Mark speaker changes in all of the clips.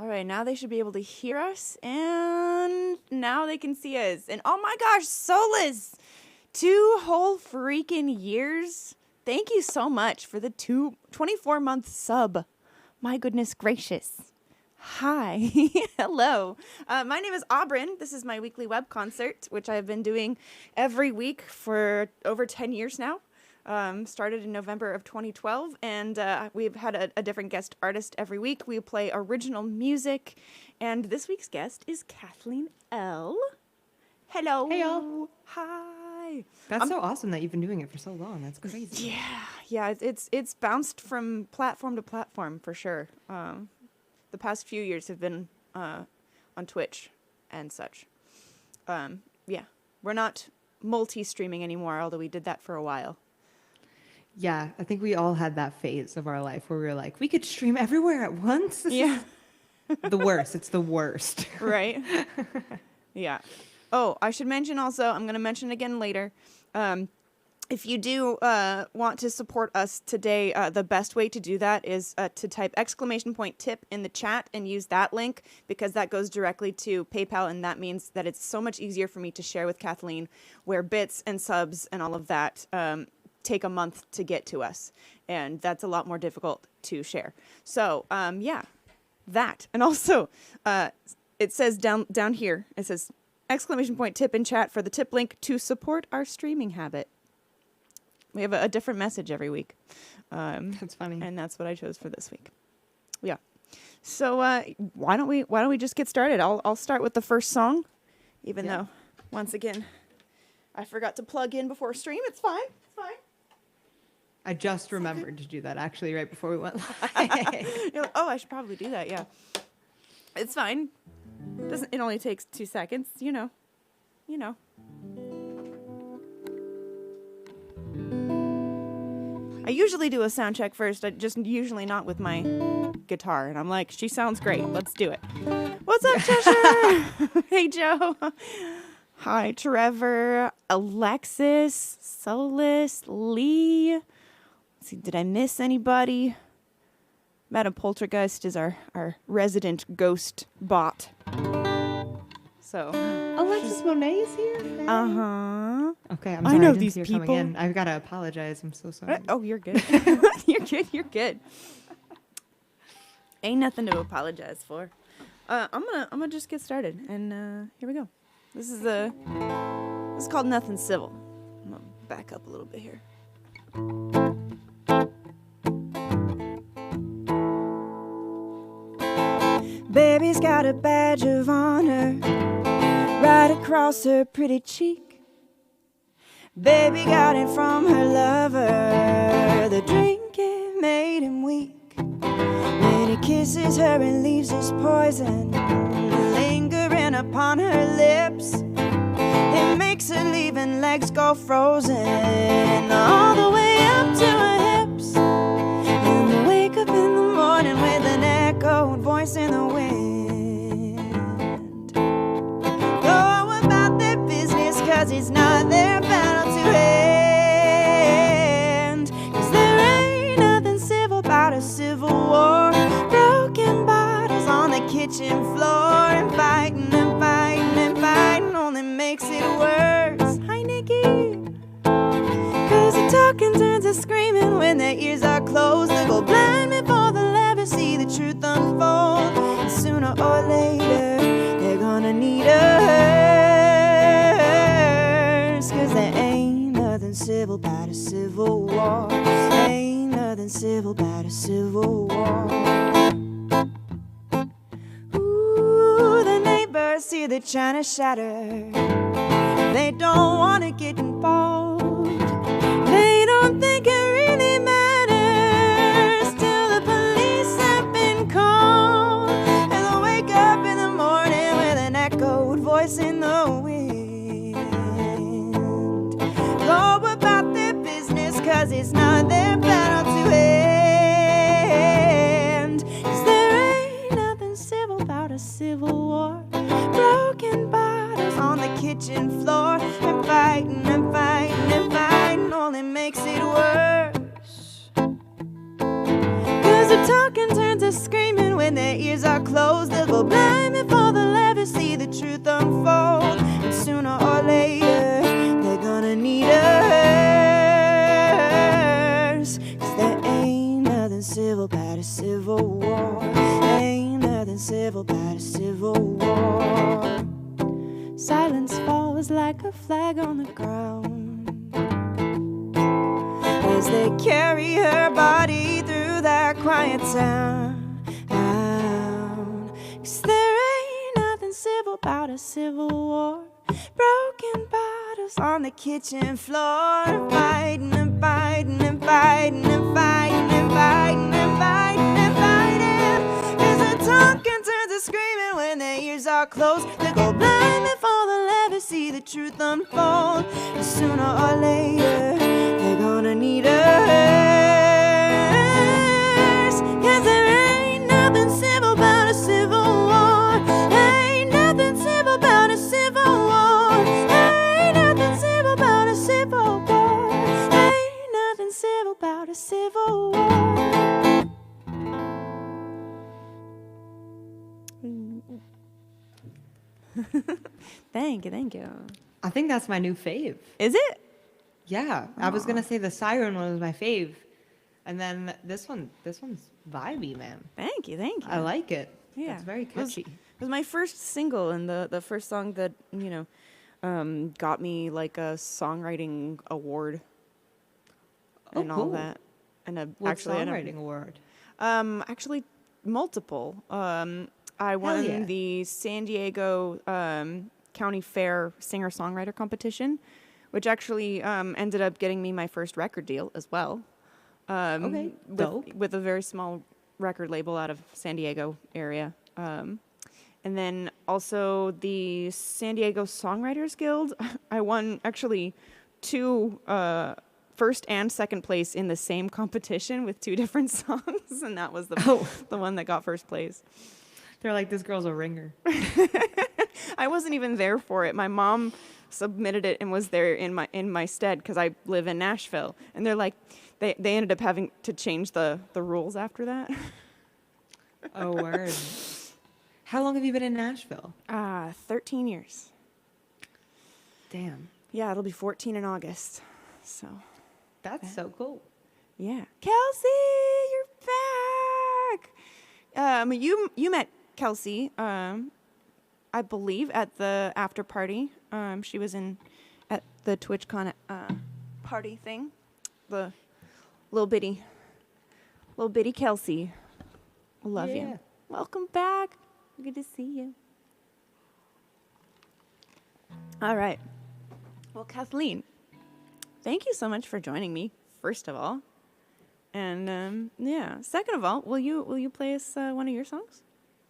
Speaker 1: All right, now they should be able to hear us, and now they can see us. And oh my gosh, Solus, 2 whole freaking years. Thank you so much for the 24-month sub. My goodness gracious. Hi. Hello. My name is Aubryn. This is my weekly web concert, which I've been doing every week for over 10 years now. Started in November of 2012, and we've had a different guest artist every week. We play original music, and this week's guest is Kathleen Elle. Hello.
Speaker 2: Hey, y'all.
Speaker 1: Hi.
Speaker 2: That's so awesome that you've been doing it for so long. That's crazy.
Speaker 1: Yeah. It's bounced from platform to platform for sure. The past few years have been on Twitch and such. Yeah, we're not multi-streaming anymore, although we did that for a while.
Speaker 2: Yeah, I think we all had that phase of our life where we were like, we could stream everywhere at once.
Speaker 1: Yeah.
Speaker 2: The worst. It's the worst.
Speaker 1: Right? Yeah. Oh, I should mention also, I'm going to mention again later, if you do want to support us today, the best way to do that is to type !tip in the chat and use that link, because that goes directly to PayPal, and that means that it's so much easier for me to share with Kathleen, where bits and subs and all of that take a month to get to us, and that's a lot more difficult to share. So, yeah, that. And also, it says down here, it says !tip in chat for the tip link to support our streaming habit. We have a different message every week.
Speaker 2: That's funny.
Speaker 1: And that's what I chose for this week. Yeah. So why don't we just get started? I'll start with the first song, even though once again I forgot to plug in before stream. It's fine. It's fine.
Speaker 2: I just remembered to do that actually right before we went live.
Speaker 1: You're like, oh, I should probably do that. Yeah. It's fine. It only takes 2 seconds, you know. I usually do a sound check first, just usually not with my guitar. And I'm like, she sounds great. Let's do it. What's up, Cheshire? Hey, Joe. Hi, Trevor, Alexis, Solus, Lee. Let's see, did I miss anybody? Madam Poltergeist is our resident ghost bot. So
Speaker 2: Alexis Monet is here?
Speaker 1: Uh-huh.
Speaker 2: Okay, I'm sorry.
Speaker 1: I know
Speaker 2: didn't
Speaker 1: these
Speaker 2: see her
Speaker 1: people.
Speaker 2: coming in. I've got to apologize. I'm so sorry.
Speaker 1: Oh, you're good. You're good. Ain't nothing to apologize for. I'm gonna just get started, and here we go. This is called Nothing Civil. I'm gonna back up a little bit here. Baby's got a badge of honor right across her pretty cheek. Baby got it from her lover. The drinking made him weak. When he kisses her and leaves his poison lingering upon her lips, it makes her leaving legs go frozen all the way up to her hips. And they wake up in the morning with an echoed voice in the wind. Go about their business, 'cause it's not their battle to end. 'Cause there ain't nothing civil about a civil war. Broken bottles on the kitchen floor, and fighting only makes it worse. Hi, Nikki. 'Cause the talking turns to screaming when their ears are closed. They go blind before they'll ever see the truth unfold. And sooner or later, they're gonna need a hearse. 'Cause there ain't nothing civil about a civil war. Ain't nothing civil about a civil war. Ooh, the neighbors see the china shatter. They don't want to get involved. They don't think it really matters till the police have been called. And they'll wake up in the morning with an echoed voice in the wind. Go about their business, 'cause it's not their battle to end. 'Cause there ain't nothing civil about a civil war. Broken bottles on the kitchen floor, and fighting only makes when their ears are closed. They'll go blind before they'll ever see the truth unfold. And sooner or later, they're gonna need us. 'Cause there ain't nothing civil about a civil war. Ain't nothing civil about a civil war. Silence falls like a flag on the ground as they carry her body through that quiet town. 'Cause there ain't nothing civil about a civil war. Broken bottles on the kitchen floor, fighting and fighting and fighting and fighting and fighting and fighting and fighting. As the talking turns to screaming when their ears are closed. They go blind before they'll ever see the truth unfold. And sooner or later, they're gonna need us. 'Cause there ain't nothing civil about a civil war. Ain't nothing civil about a civil war. Ain't nothing civil about a civil war. Ain't nothing civil about a civil war. Thank you, thank you.
Speaker 2: I think that's my new fave.
Speaker 1: Is it?
Speaker 2: Yeah, I was gonna say the Siren one was my fave, and then this one's vibey, man.
Speaker 1: Thank you, thank you.
Speaker 2: I like it.
Speaker 1: Yeah,
Speaker 2: It's very catchy.
Speaker 1: It was my first single and the first song that got me like a songwriting award and all
Speaker 2: cool.
Speaker 1: that. And
Speaker 2: What
Speaker 1: actually,
Speaker 2: songwriting award?
Speaker 1: actually multiple. I won
Speaker 2: yeah.
Speaker 1: the San Diego County Fair singer-songwriter competition, which actually ended up getting me my first record deal as well.
Speaker 2: Okay, dope.
Speaker 1: With a very small record label out of San Diego area. And then also the San Diego Songwriters Guild. I won actually 2 first and second place in the same competition with 2 different songs, and that was the one that got first place.
Speaker 2: They're like, this girl's a ringer.
Speaker 1: I wasn't even there for it. My mom submitted it and was there in my stead because I live in Nashville. And they're like, they ended up having to change the rules after that.
Speaker 2: Oh, word. How long have you been in Nashville?
Speaker 1: 13 years.
Speaker 2: Damn.
Speaker 1: Yeah, it'll be 14 in August. So,
Speaker 2: That's so cool.
Speaker 1: yeah. Kelsey, you're back. You met Kelsey, I believe, at the after party. She was at the TwitchCon party thing. The little bitty Kelsey. Love
Speaker 2: Yeah.
Speaker 1: you. Welcome back. Good to see you. All right. Well, Kathleen, thank you so much for joining me, first of all. And second of all, will you play us one of your songs?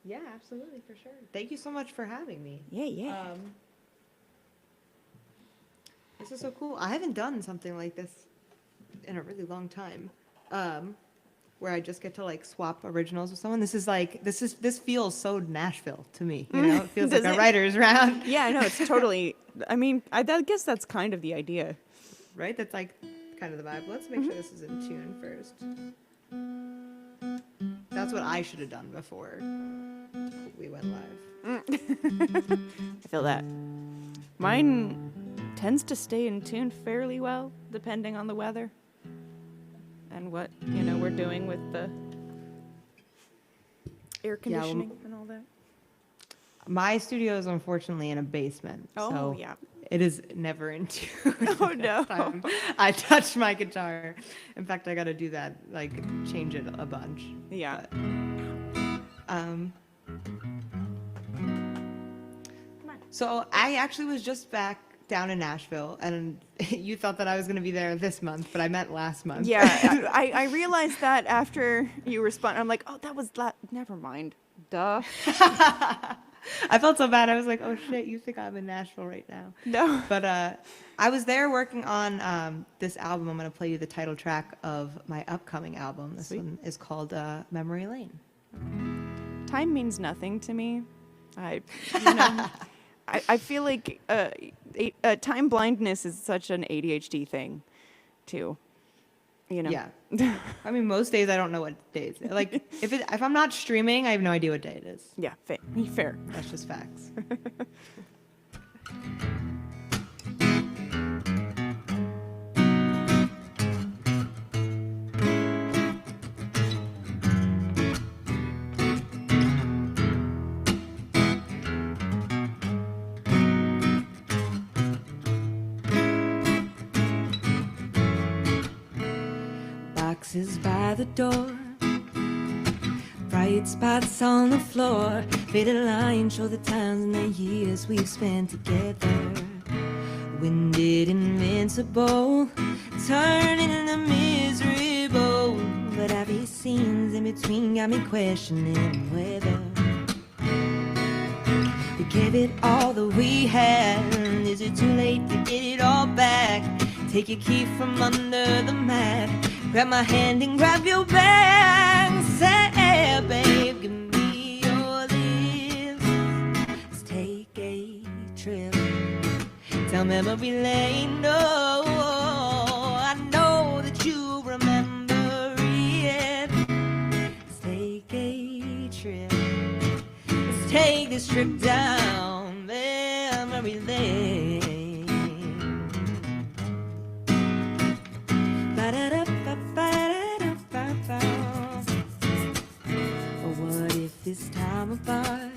Speaker 2: Yeah, absolutely, for sure. Thank you so much for having me.
Speaker 1: Yeah.
Speaker 2: This is so cool. I haven't done something like this in a really long time, where I just get to like swap originals with someone. This feels so Nashville to me. You know, it feels like
Speaker 1: Does
Speaker 2: a
Speaker 1: it?
Speaker 2: writer's round.
Speaker 1: Yeah, I know, it's totally, I mean, I guess that's kind of the idea.
Speaker 2: Right? That's like kind of the vibe. Let's make sure this is in tune first. That's what I should have done before we went live.
Speaker 1: I feel that. Mine tends to stay in tune fairly well, depending on the weather and what, we're doing with the air conditioning and all that.
Speaker 2: My studio is unfortunately in a basement.
Speaker 1: Oh,
Speaker 2: so
Speaker 1: yeah.
Speaker 2: It is never in tune.
Speaker 1: Oh, no.
Speaker 2: Time I touch my guitar. In fact, I got to do that, like change it a bunch.
Speaker 1: Yeah.
Speaker 2: But, so I actually was just back down in Nashville, and you thought that I was going to be there this month, but I meant last month.
Speaker 1: Yeah, I realized that after you responded. I'm like, oh, that was never mind. Duh.
Speaker 2: I felt so bad. I was like, oh shit, you think I'm in Nashville right now?
Speaker 1: No.
Speaker 2: But I was there working on this album. I'm going to play you the title track of my upcoming album. This one is called Memory Lane.
Speaker 1: Time means nothing to me. I feel like time blindness is such an ADHD thing, too.
Speaker 2: Yeah. I mean, most days I don't know what days. Like, if I'm not streaming, I have no idea what day it is.
Speaker 1: Yeah, fair.
Speaker 2: That's just facts.
Speaker 3: Boxes by the door, bright spots on the floor, faded lines show the times and the years we've spent together. Winded, invincible, turning into miserable, but every scenes in between got me questioning whether we gave it all that we had. Is it too late to get it all back? Take your key from under the mat, grab my hand and grab your back. Say, babe, give me your lips. Let's take a trip down memory lane. No, I know that you remember it. Let's take a trip. Let's take this trip down memory lane. What if this time apart,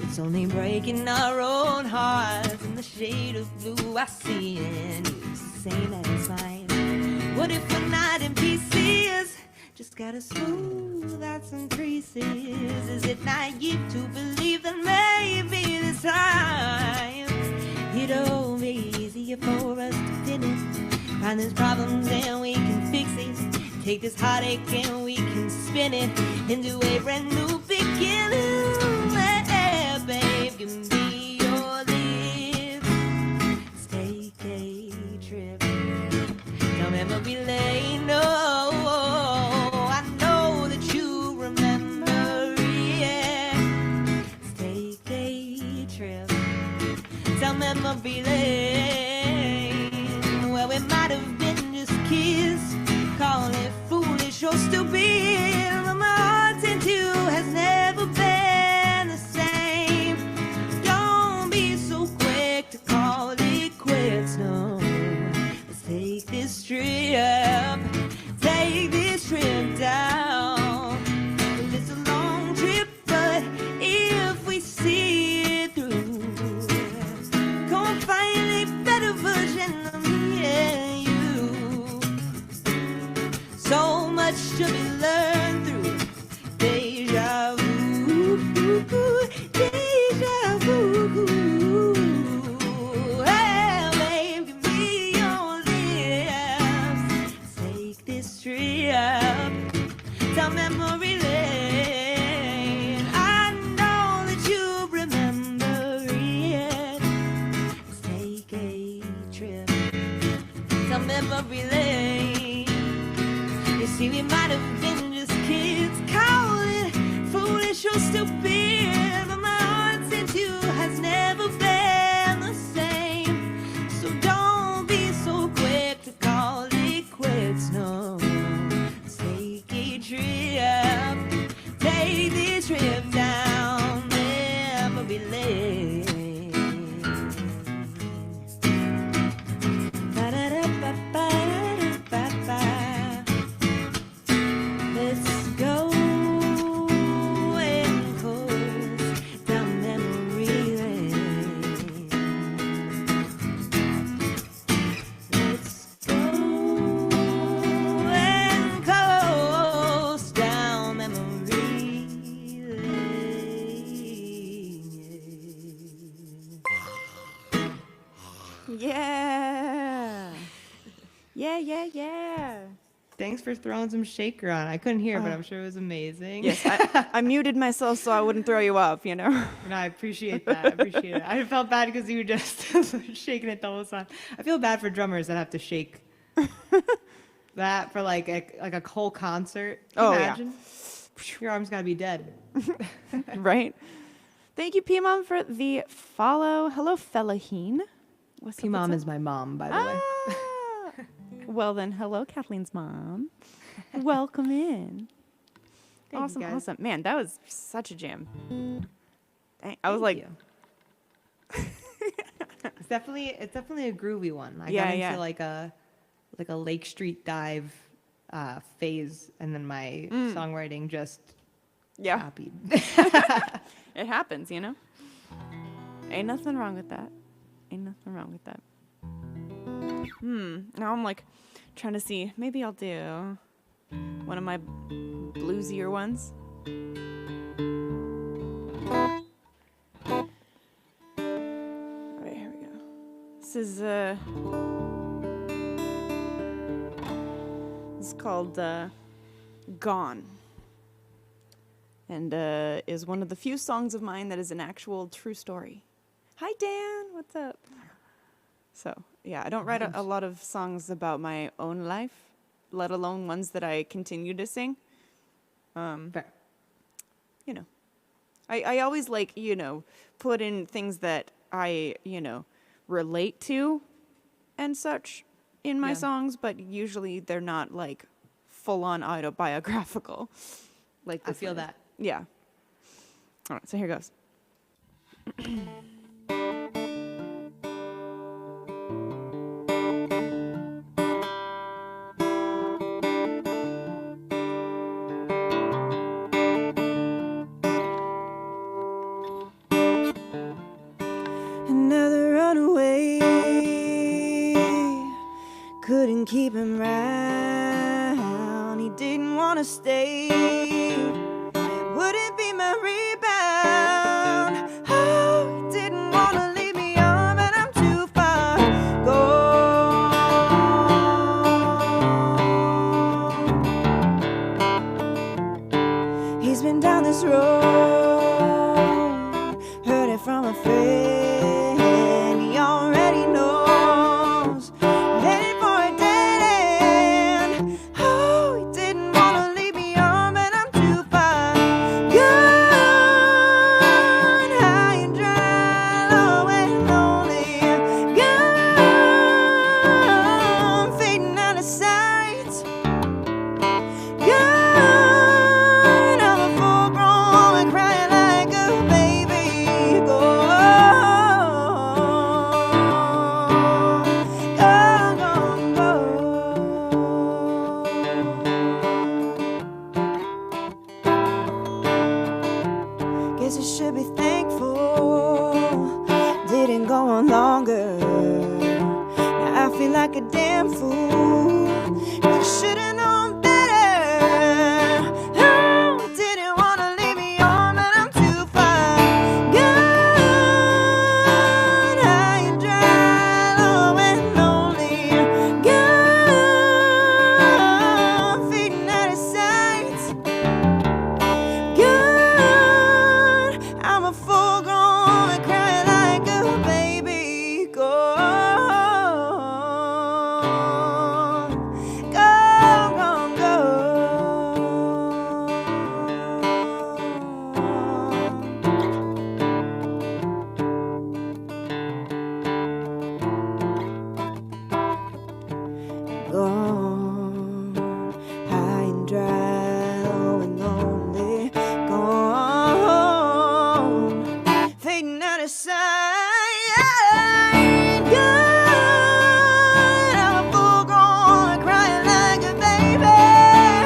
Speaker 3: it's only breaking our own hearts? In the shade of blue I see in you, it's the same as mine. What if we're not in pieces, just gotta smooth out some creases? Is it naive to believe that maybe this time it'll be easier for us to finish? Find these problems and we can fix it. Take this heartache and we can spin it into a brand new beginning. Hey, babe, give me your lips. Let's take a trip down memory lane. No, I know that you remember it. Let's take a trip down memory lane, where we might have been just kids. Call it foolish or stupid, but my heart into you has never been the same. Don't be so quick to call it quits, no. Let's take this trip down. It's a long trip, but if we see it through, gonna find a better version of me and you. So much to be learned through deja vu, deja vu. Hey, babe, give me your lips. Take this trip down memory lane. I know that you remember it. Let's take a trip down memory lane. You see, we might have been just kids, call it foolish or stupid, but my heart since you has never been the same. So don't be so quick to call it quits, no. Let's take a trip, take this trip down memory lane. Let's go and coast down memory lane. Let's go and coast down memory lane.
Speaker 1: Yeah.
Speaker 2: Thanks for throwing some shaker on. I couldn't hear, but I'm sure it was amazing.
Speaker 1: Yes, I muted myself so I wouldn't throw you off, you know?
Speaker 2: No, I appreciate that. I felt bad because you were just shaking it the whole time. I feel bad for drummers that have to shake that for like a whole concert. Can you imagine? Your arm's gotta be dead.
Speaker 1: Right? Thank you, P-Mom, for the follow. Hello, Felaheen. What's up,
Speaker 2: P-Mom
Speaker 1: what's
Speaker 2: is my mom, by the way.
Speaker 1: up? Well, then, hello, Kathleen's mom. Welcome in.
Speaker 2: Thank you,
Speaker 1: Awesome,
Speaker 2: guys.
Speaker 1: awesome. Man, that was such a jam. Dang, I was
Speaker 2: Thank
Speaker 1: like,
Speaker 2: you. it's definitely a groovy one. I
Speaker 1: Yeah,
Speaker 2: got into
Speaker 1: yeah.
Speaker 2: like a Lake Street dive phase, and then my songwriting just
Speaker 1: yeah,
Speaker 2: copied.
Speaker 1: it happens, you know? Ain't nothing wrong with that. Ain't nothing wrong with that. Now I'm like trying to see. Maybe I'll do one of my bluesier ones. Alright, here we go. This is called Gone. And is one of the few songs of mine that is an actual true story. Hi, Dan. What's up? So, yeah, I don't write a lot of songs about my own life, let alone ones that I continue to sing.
Speaker 2: Fair.
Speaker 1: You know, I always like, put in things that I, relate to and such in my
Speaker 2: Yeah.
Speaker 1: songs, but usually they're not like full-on autobiographical. Like
Speaker 2: I
Speaker 1: this
Speaker 2: feel
Speaker 1: one is.
Speaker 2: that.
Speaker 1: Yeah. All right, so here goes. Another runaway, couldn't keep him round. He didn't want to stay. Wouldn't be my rebound. Oh, he didn't want to leave me on, but I'm too far gone. He's been down this road, heard it from a friend. He already knows, headed for a dead end. Oh, he didn't want to leave me on, but I'm too far gone. High and dry, low and lonely. Gone, fading out of sight. Gone, I'm a full-grown woman crying like a baby. Gone, gone, gone. Guess I should be thankful didn't go on longer. Now I feel like a damn fool. 'Cause I should've known better. Oh, I didn't wanna leave me on, but I'm too far gone. High and dry, low and lonely. Gone, fading out of sight. Gone, I'm a full-grown woman crying like a baby. Gone, gone, gone, gone. Gone, high and dry, low and lonely. Gone, fading out of sight. Gone, I'm a full-grown crying like a baby.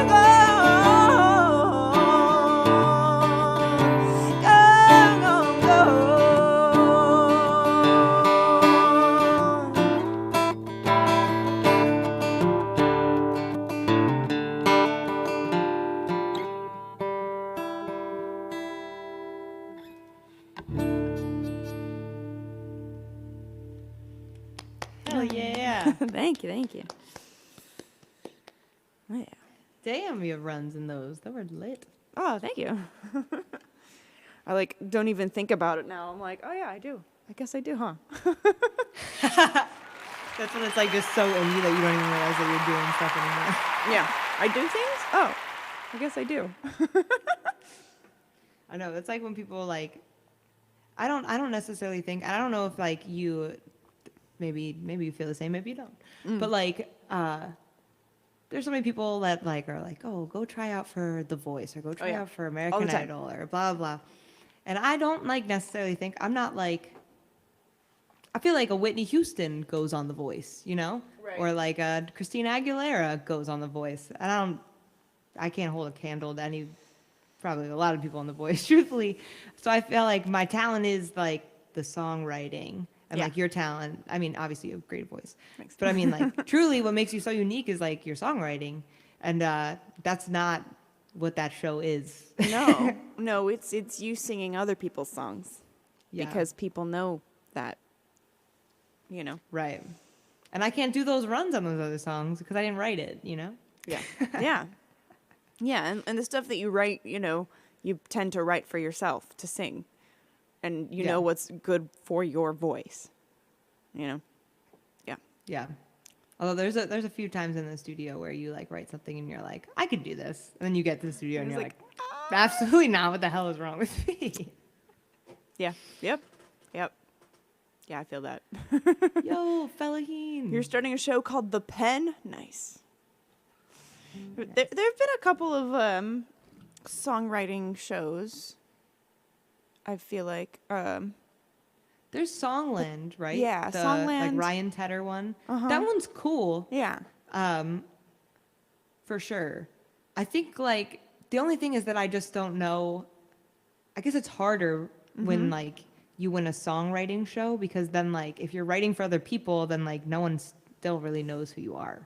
Speaker 1: Gone, gone, gone, gone.
Speaker 2: Hell yeah.
Speaker 1: Thank you, thank you. Oh, yeah.
Speaker 2: Damn, you have runs in those. They were lit.
Speaker 1: Oh, thank you. I like don't even think about it now. I'm like, oh yeah, I do. I guess I do, huh?
Speaker 2: That's when it's like just so in you that you don't even realize that you're doing stuff anymore.
Speaker 1: Yeah, I do things. Oh, I guess I do.
Speaker 2: I know. It's like when people like, I don't necessarily think, I don't know if like you, maybe you feel the same, maybe you don't. But like, there's so many people that like are like, oh, go try out for The Voice or go try
Speaker 1: yeah.
Speaker 2: out for
Speaker 1: All the
Speaker 2: American
Speaker 1: time.
Speaker 2: Idol or blah blah. And I don't like necessarily think I'm not like. I feel like a Whitney Houston goes on The Voice, you know,
Speaker 1: Right.
Speaker 2: or like a Christina Aguilera goes on The Voice. I can't hold a candle to any, probably a lot of people on The Voice, truthfully. So I feel like my talent is like the songwriting. And
Speaker 1: Yeah.
Speaker 2: like your talent, I mean, obviously you have a great voice,
Speaker 1: Thanks.
Speaker 2: but I mean, like truly, what makes you so unique is like your songwriting, and that's not what that show is.
Speaker 1: No, it's you singing other people's songs
Speaker 2: Yeah.
Speaker 1: because people know that. You know.
Speaker 2: Right, and I can't do those runs on those other songs because I didn't write it. You know.
Speaker 1: Yeah. Yeah. Yeah, and the stuff that you write, you tend to write for yourself to sing. And you
Speaker 2: Yeah.
Speaker 1: know what's good for your voice. Yeah.
Speaker 2: Yeah. Although there's a few times in the studio where you like write something and you're like, I could do this, and then you get to the studio and
Speaker 1: It's
Speaker 2: you're
Speaker 1: like,
Speaker 2: like, absolutely not. What the hell is wrong with me?
Speaker 1: Yeah. Yep. Yeah, I feel that.
Speaker 2: Yo, Fellaheen.
Speaker 1: You're starting a show called The Pen? Nice. There have been a couple of songwriting shows. I feel like
Speaker 2: There's Songland, right?
Speaker 1: Yeah,
Speaker 2: the,
Speaker 1: Songland.
Speaker 2: like Ryan Tedder one.
Speaker 1: Uh-huh.
Speaker 2: That one's cool.
Speaker 1: yeah.
Speaker 2: For sure. I think like the only thing is that I just don't know. I guess it's harder when like you win a songwriting show because then like if you're writing for other people, then like no one still really knows who you are.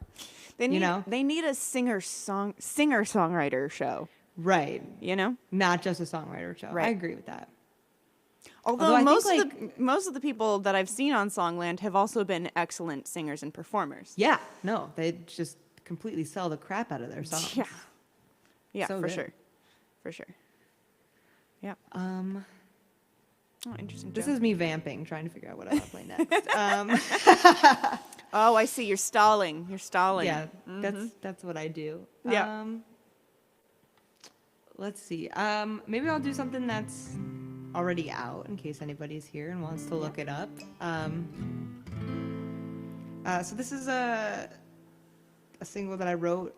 Speaker 1: They need
Speaker 2: know?
Speaker 1: they need a singer-songwriter show,
Speaker 2: Right.
Speaker 1: you know?
Speaker 2: Not just a songwriter show.
Speaker 1: Right.
Speaker 2: I agree with that.
Speaker 1: Although
Speaker 2: I think,
Speaker 1: most of the people that I've seen on Songland have also been excellent singers and performers.
Speaker 2: Yeah. No, they just completely sell the crap out of their songs.
Speaker 1: Yeah. Yeah,
Speaker 2: So
Speaker 1: for
Speaker 2: good.
Speaker 1: sure. For sure. Yeah. Oh, interesting.
Speaker 2: This
Speaker 1: joke.
Speaker 2: is me vamping, trying to figure out what I want to play next.
Speaker 1: Oh, I see. You're stalling.
Speaker 2: Yeah, that's what I do.
Speaker 1: Yeah.
Speaker 2: Let's see. Maybe I'll do something that's already out in case anybody's here and wants to look it up. So this is a single that I wrote.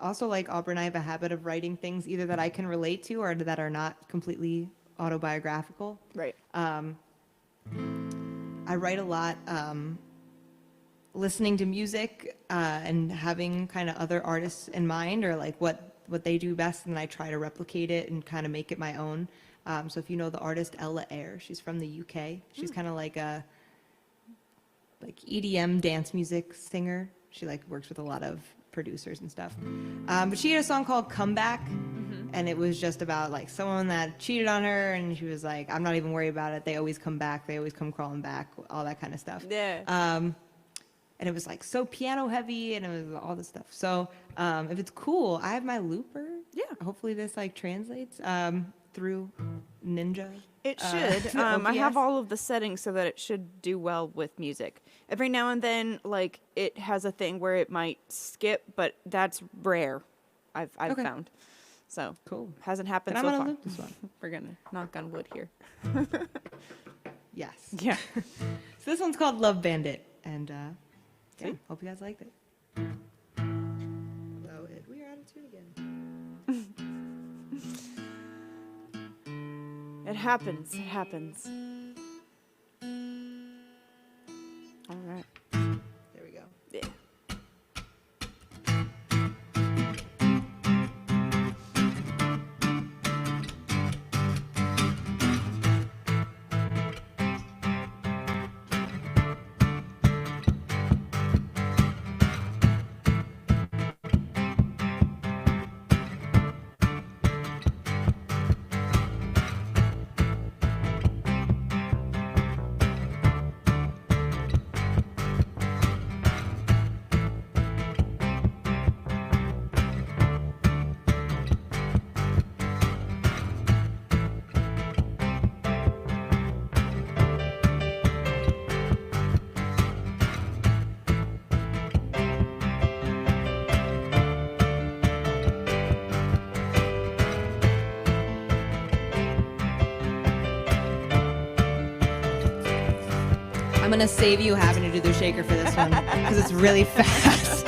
Speaker 2: Also, like Aubrey and I have a habit of writing things either that I can relate to or that are not completely autobiographical.
Speaker 1: Right.
Speaker 2: I write a lot listening to music and having kind of other artists in mind or like what they do best, and I try to replicate it and kind of make it my own. So if you know the artist Elle, she's from the UK. She's kind of like a EDM dance music singer. She like works with a lot of producers and stuff. But she had a song called Comeback. And it was just about like someone that cheated on her, and she was like, I'm not even worried about it. They always come back. They always come crawling back, all that kind of stuff.
Speaker 1: Yeah.
Speaker 2: And it was like so piano heavy, and it was all this stuff. So if it's cool, I have my looper.
Speaker 1: Yeah.
Speaker 2: Hopefully this like translates through Ninja.
Speaker 1: It should. I have
Speaker 2: OBS.
Speaker 1: all of the settings so that it should do well with music. Every now and then, like, it has a thing where it might skip, but that's rare. I've
Speaker 2: Okay.
Speaker 1: found. So
Speaker 2: Cool.
Speaker 1: hasn't happened
Speaker 2: Then
Speaker 1: so
Speaker 2: I'm gonna
Speaker 1: far.
Speaker 2: loop this one.
Speaker 1: We're gonna knock on wood here.
Speaker 2: Yes.
Speaker 1: Yeah.
Speaker 2: So this one's called Love Bandit, and yeah, hope you guys liked it. Although we are out of tune again.
Speaker 1: It happens. It happens. All right.
Speaker 2: There we go.
Speaker 1: Yeah.
Speaker 2: I'm gonna save you having to do the shaker for this one because it's really fast.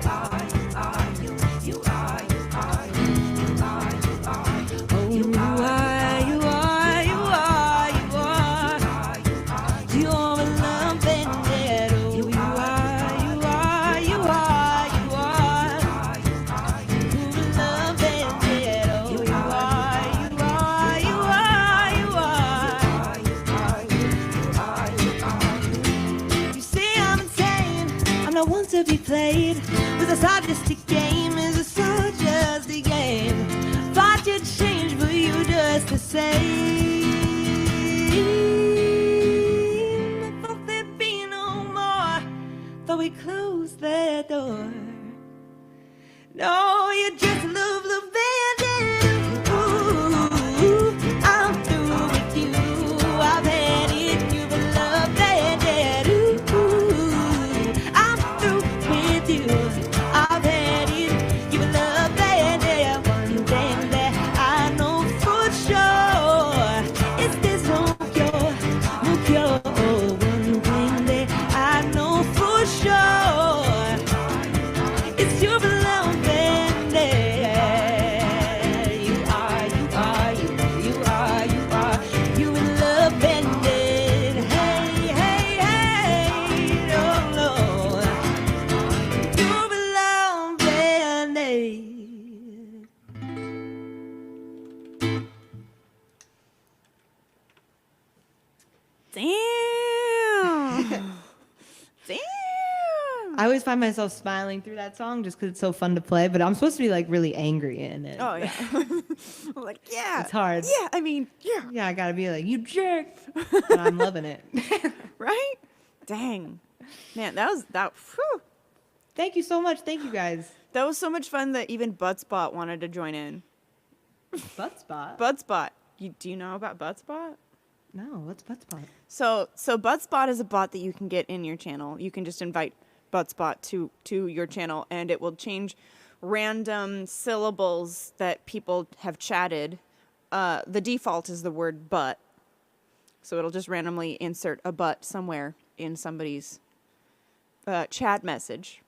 Speaker 3: To be played was a sadistic game, is a so just a game. Thought you'd change, but you just the same. I thought there'd be no more, thought we closed that door. No, you just love the bandit. Ooh, I'm through with you. I've had it, you've loved bandit. I'm through with you. I've had it, you've loved bandit. One thing that I know for sure is there's no cure, no cure. One thing that I know for sure is your love bandit. You are, you are, you are, you are, you in love bandit. Hey, hey, hey, no, no, you in love bandit.
Speaker 1: Damn. Damn.
Speaker 2: I always find myself smiling through that song just because it's so fun to play, but I'm supposed to be like really angry in it.
Speaker 1: Oh yeah. I'm like, yeah.
Speaker 2: It's hard.
Speaker 1: Yeah, I mean, yeah.
Speaker 2: Yeah, I gotta be like, you jerk. But I'm loving it.
Speaker 1: Right? Dang. Man, that whew.
Speaker 2: Thank you so much. Thank you guys.
Speaker 1: That was so much fun that even Buttspot wanted to join in.
Speaker 2: Butt spot?
Speaker 1: Buttspot. Do you know about Buttspot?
Speaker 2: No, what's butt spot?
Speaker 1: So Buttspot is a bot that you can get in your channel. You can just invite Buttspot to your channel, and it will change random syllables that people have chatted, the default is the word but. So it'll just randomly insert a but somewhere in somebody's chat message.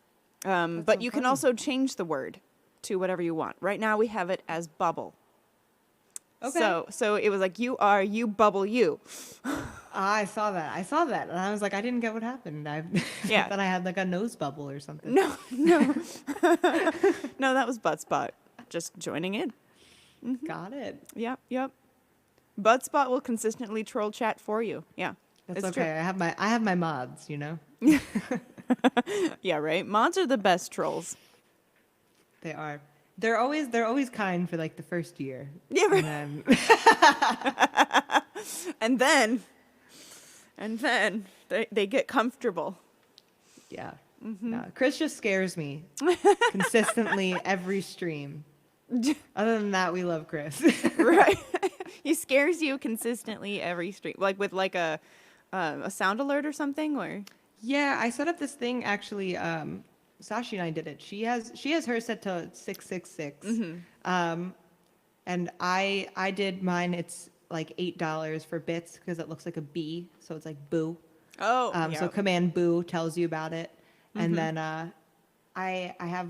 Speaker 1: But
Speaker 2: so
Speaker 1: you can
Speaker 2: funny.
Speaker 1: also change the word to whatever you want. Right now we have it as bubble.
Speaker 2: Okay.
Speaker 1: So it was like, you bubble you.
Speaker 2: I saw that, and I was like, I didn't get what happened. I
Speaker 1: Yeah.
Speaker 2: thought I had like a nose bubble or something.
Speaker 1: No, no. No, that was Butt Spot. Just joining in.
Speaker 2: Got it.
Speaker 1: Yep. Butt Spot will consistently troll chat for you. Yeah.
Speaker 2: That's
Speaker 1: it's
Speaker 2: okay. I have my mods, you know.
Speaker 1: True. Yeah, right. Mods are the best trolls.
Speaker 2: They are. They're always kind for like the first year.
Speaker 1: Yeah, right.
Speaker 2: And then,
Speaker 1: And then they get comfortable.
Speaker 2: yeah. No, Chris just scares me consistently every stream. Other than that, we love Chris.
Speaker 1: Right. He scares you consistently every stream. Like with like a sound alert or something, or
Speaker 2: Yeah, I set up this thing actually. Sashi and I did it. She has her set to 666. And I did mine. It's like $8 for bits because it looks like a B, so it's like boo.
Speaker 1: Oh,
Speaker 2: So command boo tells you about it, and then I have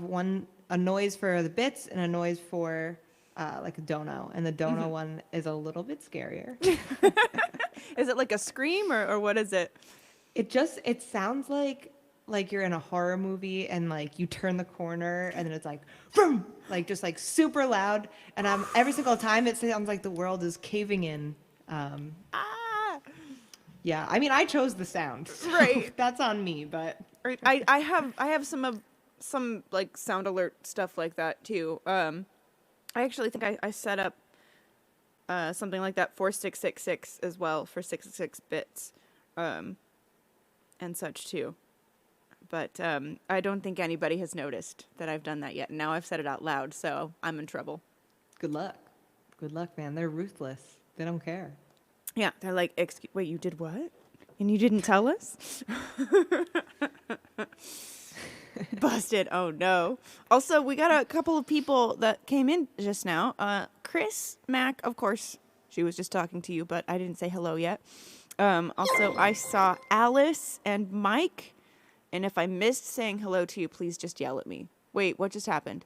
Speaker 2: a noise for the bits and a noise for like a dono, and the dono one is a little bit scarier.
Speaker 1: Is it like a scream or what is it?
Speaker 2: It sounds like you're in a horror movie and like you turn the corner and then it's like boom, like just like super loud, and every single time it sounds like the world is caving in.
Speaker 1: Ah,
Speaker 2: Yeah, I mean I chose the sound, so
Speaker 1: Right.
Speaker 2: that's on me, but
Speaker 1: right. I have some like sound alert stuff like that too. I actually think I set up something like that for 666 as well, for 66 bits, and such too. But I don't think anybody has noticed that I've done that yet. Now I've said it out loud, so I'm in trouble.
Speaker 2: good luck, man. They're ruthless. They don't care.
Speaker 1: Yeah, they're like, wait, you did what? And you didn't tell us? Busted. Oh, no. Also, we got a couple of people that came in just now. Chris Mack, of course, she was just talking to you, but I didn't say hello yet. Also, I saw Alice and Mike. And if I missed saying hello to you, please just yell at me. Wait, what just happened?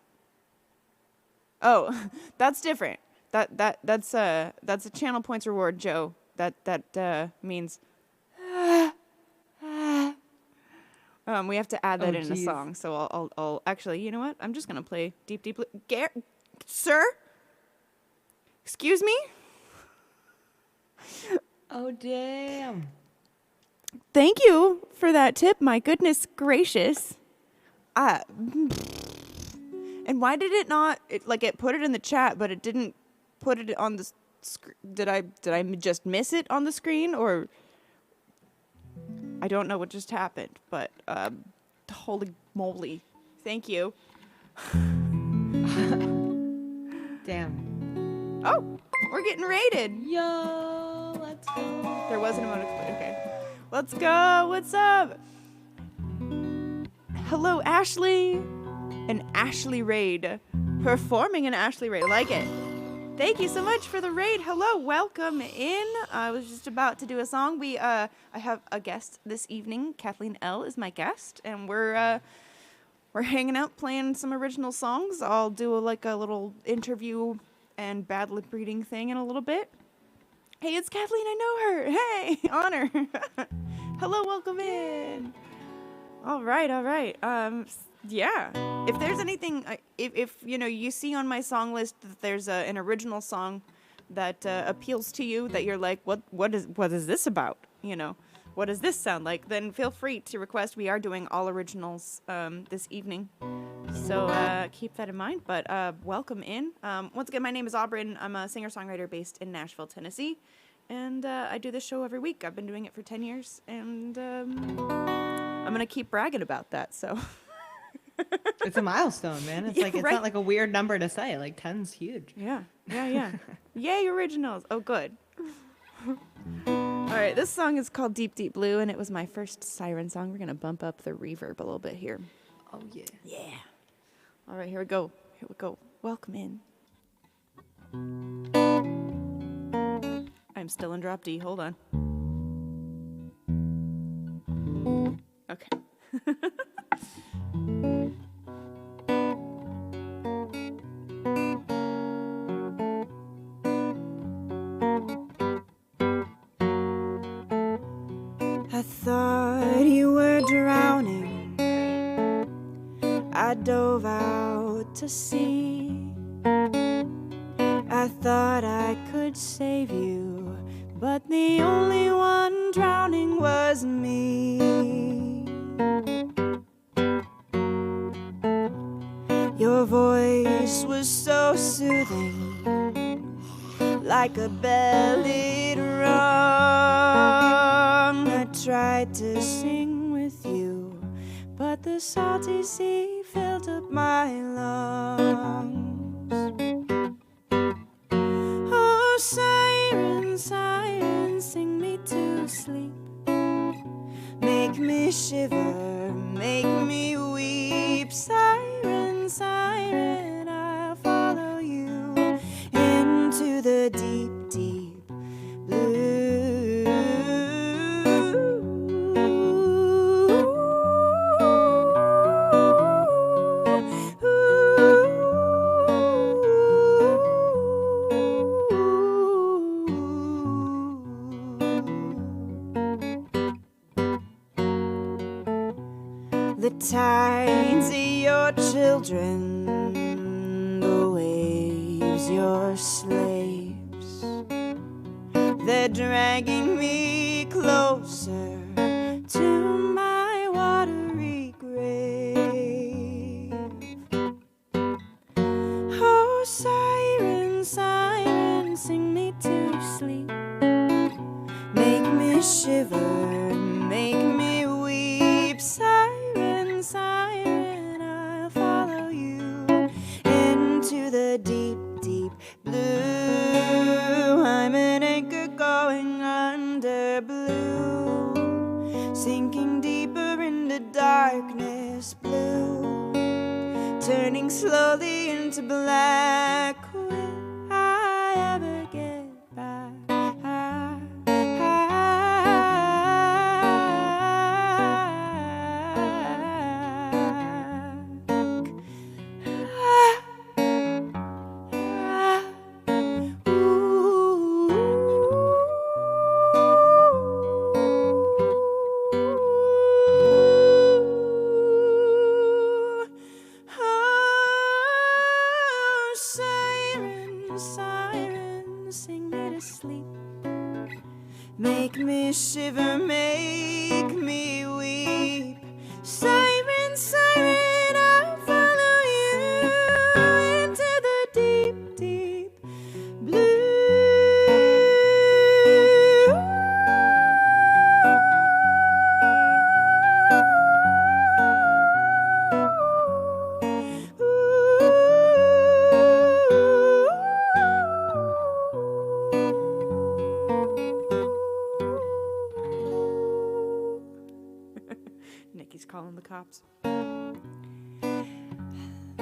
Speaker 1: Oh, that's different. That's a channel points reward, Joe. That means we have to add that in a
Speaker 2: geez.
Speaker 1: song. So I'll actually, you know what? I'm just gonna play Deep Deep Blue. Sir? Excuse me?
Speaker 2: Oh damn.
Speaker 1: Thank you for that tip. My goodness gracious. And why did it not? It put it in the chat, but it didn't put it on the screen. Did I just miss it on the screen, or I don't know what just happened? But holy moly! Thank you.
Speaker 2: Damn.
Speaker 1: Oh, we're getting raided.
Speaker 2: Yo, let's go.
Speaker 1: There wasn't a notification. Okay. Let's go. What's up? Hello, Ashley. An Ashley raid. Performing an Ashley raid. I like it. Thank you so much for the raid. Hello, welcome in. I was just about to do a song. I have a guest this evening. Kathleen Elle is my guest, and we're hanging out playing some original songs. I'll do a little interview and bad lip reading thing in a little bit. Hey, it's Kathleen. I know her. Hey, honor. Hello, welcome in. All right. Yeah. If there's anything, if you see on my song list that there's an original song that appeals to you, that you're like, what is this about? What does this sound like? Then feel free to request. We are doing all originals this evening, so keep that in mind. But welcome in. Once again, my name is Aubryn. I'm a singer-songwriter based in Nashville, Tennessee, and I do this show every week. I've been doing it for 10 years, and I'm gonna keep bragging about that. So.
Speaker 2: It's a milestone, man. It's
Speaker 1: Yeah,
Speaker 2: it's
Speaker 1: right.
Speaker 2: not like a weird number to say. Like 10's huge.
Speaker 1: Yeah. Yay, originals. Oh, good. All right, this song is called Deep Deep Blue, and it was my first Siren song. We're going to bump up the reverb a little bit here.
Speaker 2: Oh yeah.
Speaker 1: Yeah. All right, here we go. Here we go. Welcome in. I'm still in drop D. Hold on. Okay. I thought you were drowning. I dove out to sea. I thought I could save you, but the only one drowning was me. Your voice was so soothing, like a bellied rung. I tried to sing with you, but the salty sea filled up my lungs. Oh, siren, siren, sing me to sleep. Make me shiver, make me weep. Siren, siren, I'll follow you into the deep, deep blue. The tides are your children, the waves your slaves. They're dragging me closer to my watery grave. Oh, siren, siren, sing me to sleep. Make me shiver, make me weep. Siren, siren, I'll follow you into the deep, deep blue. I'm an anchor going under blue, sinking deeper into darkness blue, turning slowly into black. Will I ever get back? Oh, siren, siren, sing me to sleep. Make me shiver, make me weep. Siren, siren, I'll follow you into the deep, deep blue. Nikki's calling the cops.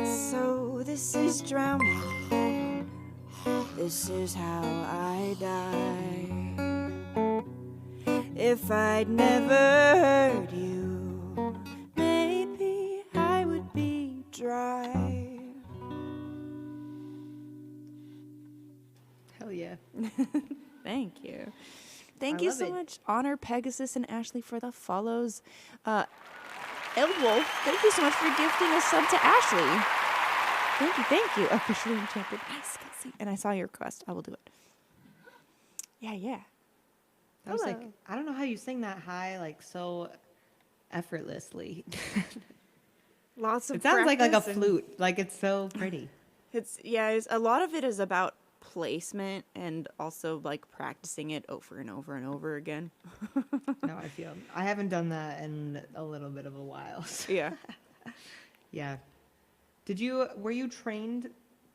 Speaker 1: So this is drowning. This is how I die. If I'd never heard you, maybe I would be dry.
Speaker 2: Hell yeah.
Speaker 1: Thank you. Thank
Speaker 2: I
Speaker 1: you
Speaker 2: love
Speaker 1: so
Speaker 2: it.
Speaker 1: much, Honor, Pegasus, and Ashley for the follows. Elle Wolf, thank you so much for gifting a sub to Ashley. Thank you, thank you. Officially enchanted. Nice, Kelsey. And I saw your request. I will do it. Yeah.
Speaker 2: I was like,
Speaker 1: Hello.
Speaker 2: I don't know how you sing that high, like so effortlessly.
Speaker 1: Lots of
Speaker 2: It sounds like a
Speaker 1: practice and-
Speaker 2: flute. Like it's so pretty.
Speaker 1: It's a lot of it is about placement and also like practicing it over and over and over again.
Speaker 2: No, I feel. I haven't done that in a little bit of a while. So.
Speaker 1: Yeah.
Speaker 2: Yeah. Were you trained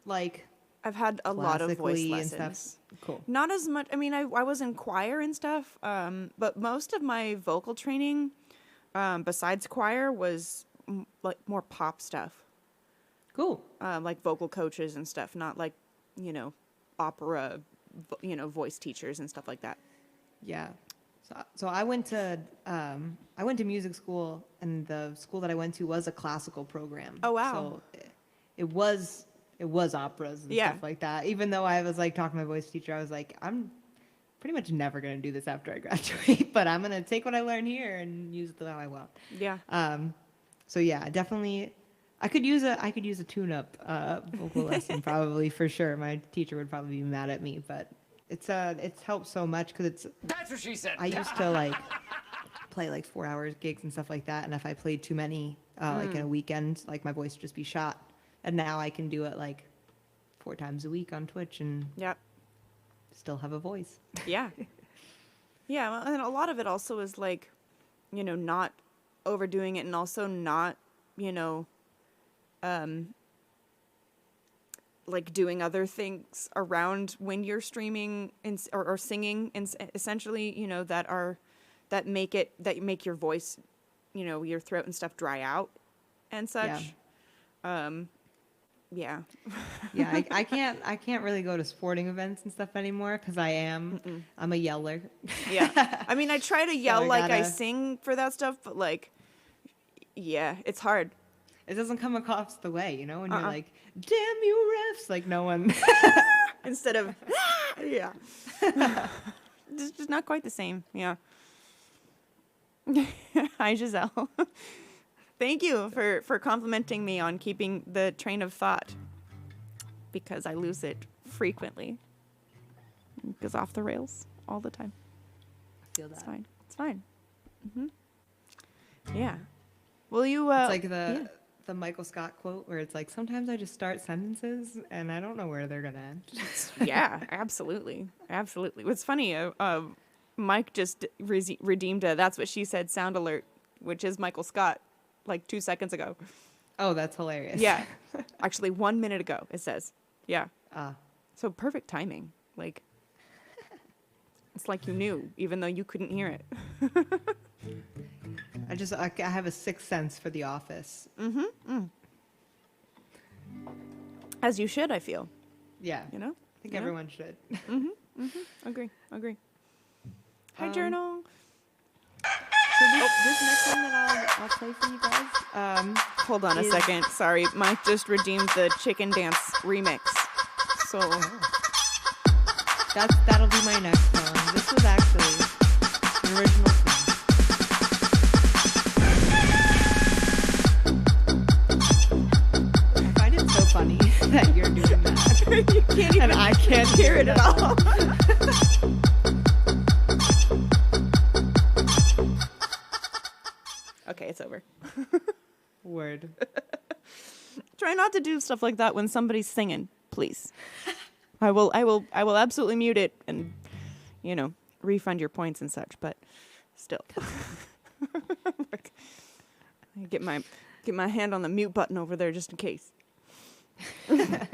Speaker 2: like
Speaker 1: I've had a lot of voice
Speaker 2: classically and
Speaker 1: lessons.
Speaker 2: stuff? Cool.
Speaker 1: Not as much. I mean, I was in choir and stuff, but most of my vocal training, besides choir, was like more pop stuff.
Speaker 2: Cool.
Speaker 1: Like vocal coaches and stuff, not like, opera, voice teachers and stuff like that.
Speaker 2: Yeah. So I went to music school, and the school that I went to was a classical program.
Speaker 1: Oh, wow.
Speaker 2: So it was operas and stuff like that. Even though I was like talking to my voice teacher, I was like, I'm pretty much never going to do this after I graduate, but I'm going to take what I learn here and use it the way I want.
Speaker 1: Yeah.
Speaker 2: So yeah, definitely I could use a tune-up vocal lesson probably, for sure. My teacher would probably be mad at me, but it's helped so much because
Speaker 4: That's what she said.
Speaker 2: I used to like play like 4 hours gigs and stuff like that, and if I played too many like in a weekend, like my voice would just be shot. And now I can do it like 4 times a week on Twitch and
Speaker 1: Yep.
Speaker 2: still have a voice.
Speaker 1: Yeah. Yeah, well, and a lot of it also is like, not overdoing it, and also not, like doing other things around when you're streaming or singing, and essentially, that make your voice, your throat and stuff dry out and such. Yeah.
Speaker 2: Yeah, I can't really go to sporting events and stuff anymore because I'm a yeller.
Speaker 1: Yeah. I mean, I try to yell
Speaker 2: I
Speaker 1: like I
Speaker 2: gotta-
Speaker 1: sing for that stuff, but like, yeah, it's hard.
Speaker 2: It doesn't come across the way, when you're like, damn you refs, like no one.
Speaker 1: Instead of, yeah. It's just not quite the same. Yeah. Hi, Giselle. Thank you for complimenting me on keeping the train of thought, because I lose it frequently. It goes off the rails all the time.
Speaker 2: I feel that.
Speaker 1: It's fine. It's fine. Yeah. Will you?
Speaker 2: It's like the Michael Scott quote where it's like, sometimes I just start sentences and I don't know where they're gonna end.
Speaker 1: Yeah, absolutely, absolutely. What's funny? Mike just redeemed a "That's What She Said" sound alert, which is Michael Scott, like 2 seconds ago.
Speaker 2: Oh, that's hilarious.
Speaker 1: Yeah, actually 1 minute ago it says. Yeah.
Speaker 2: Ah.
Speaker 1: So perfect timing. Like, it's like you knew, even though you couldn't hear it.
Speaker 2: I have a sixth sense for The Office.
Speaker 1: As you should, I feel.
Speaker 2: Yeah.
Speaker 1: You know.
Speaker 2: I think
Speaker 1: Yeah.
Speaker 2: everyone should.
Speaker 1: Agree. Hi, Journal.
Speaker 2: So this next one that I'll play for you guys.
Speaker 1: Hold on a second. Sorry, Mike just redeemed the Chicken Dance remix. So
Speaker 2: That'll be my next song. This was actually an original song. I find it so funny that you're doing that.
Speaker 1: you can't even
Speaker 2: And I can't
Speaker 1: hear it at all. Okay, it's over.
Speaker 2: Word.
Speaker 1: Try not to do stuff like that when somebody's singing, please. I will absolutely mute it and, refund your points and such, but still. Like, I get my hand on the mute button over there just in case.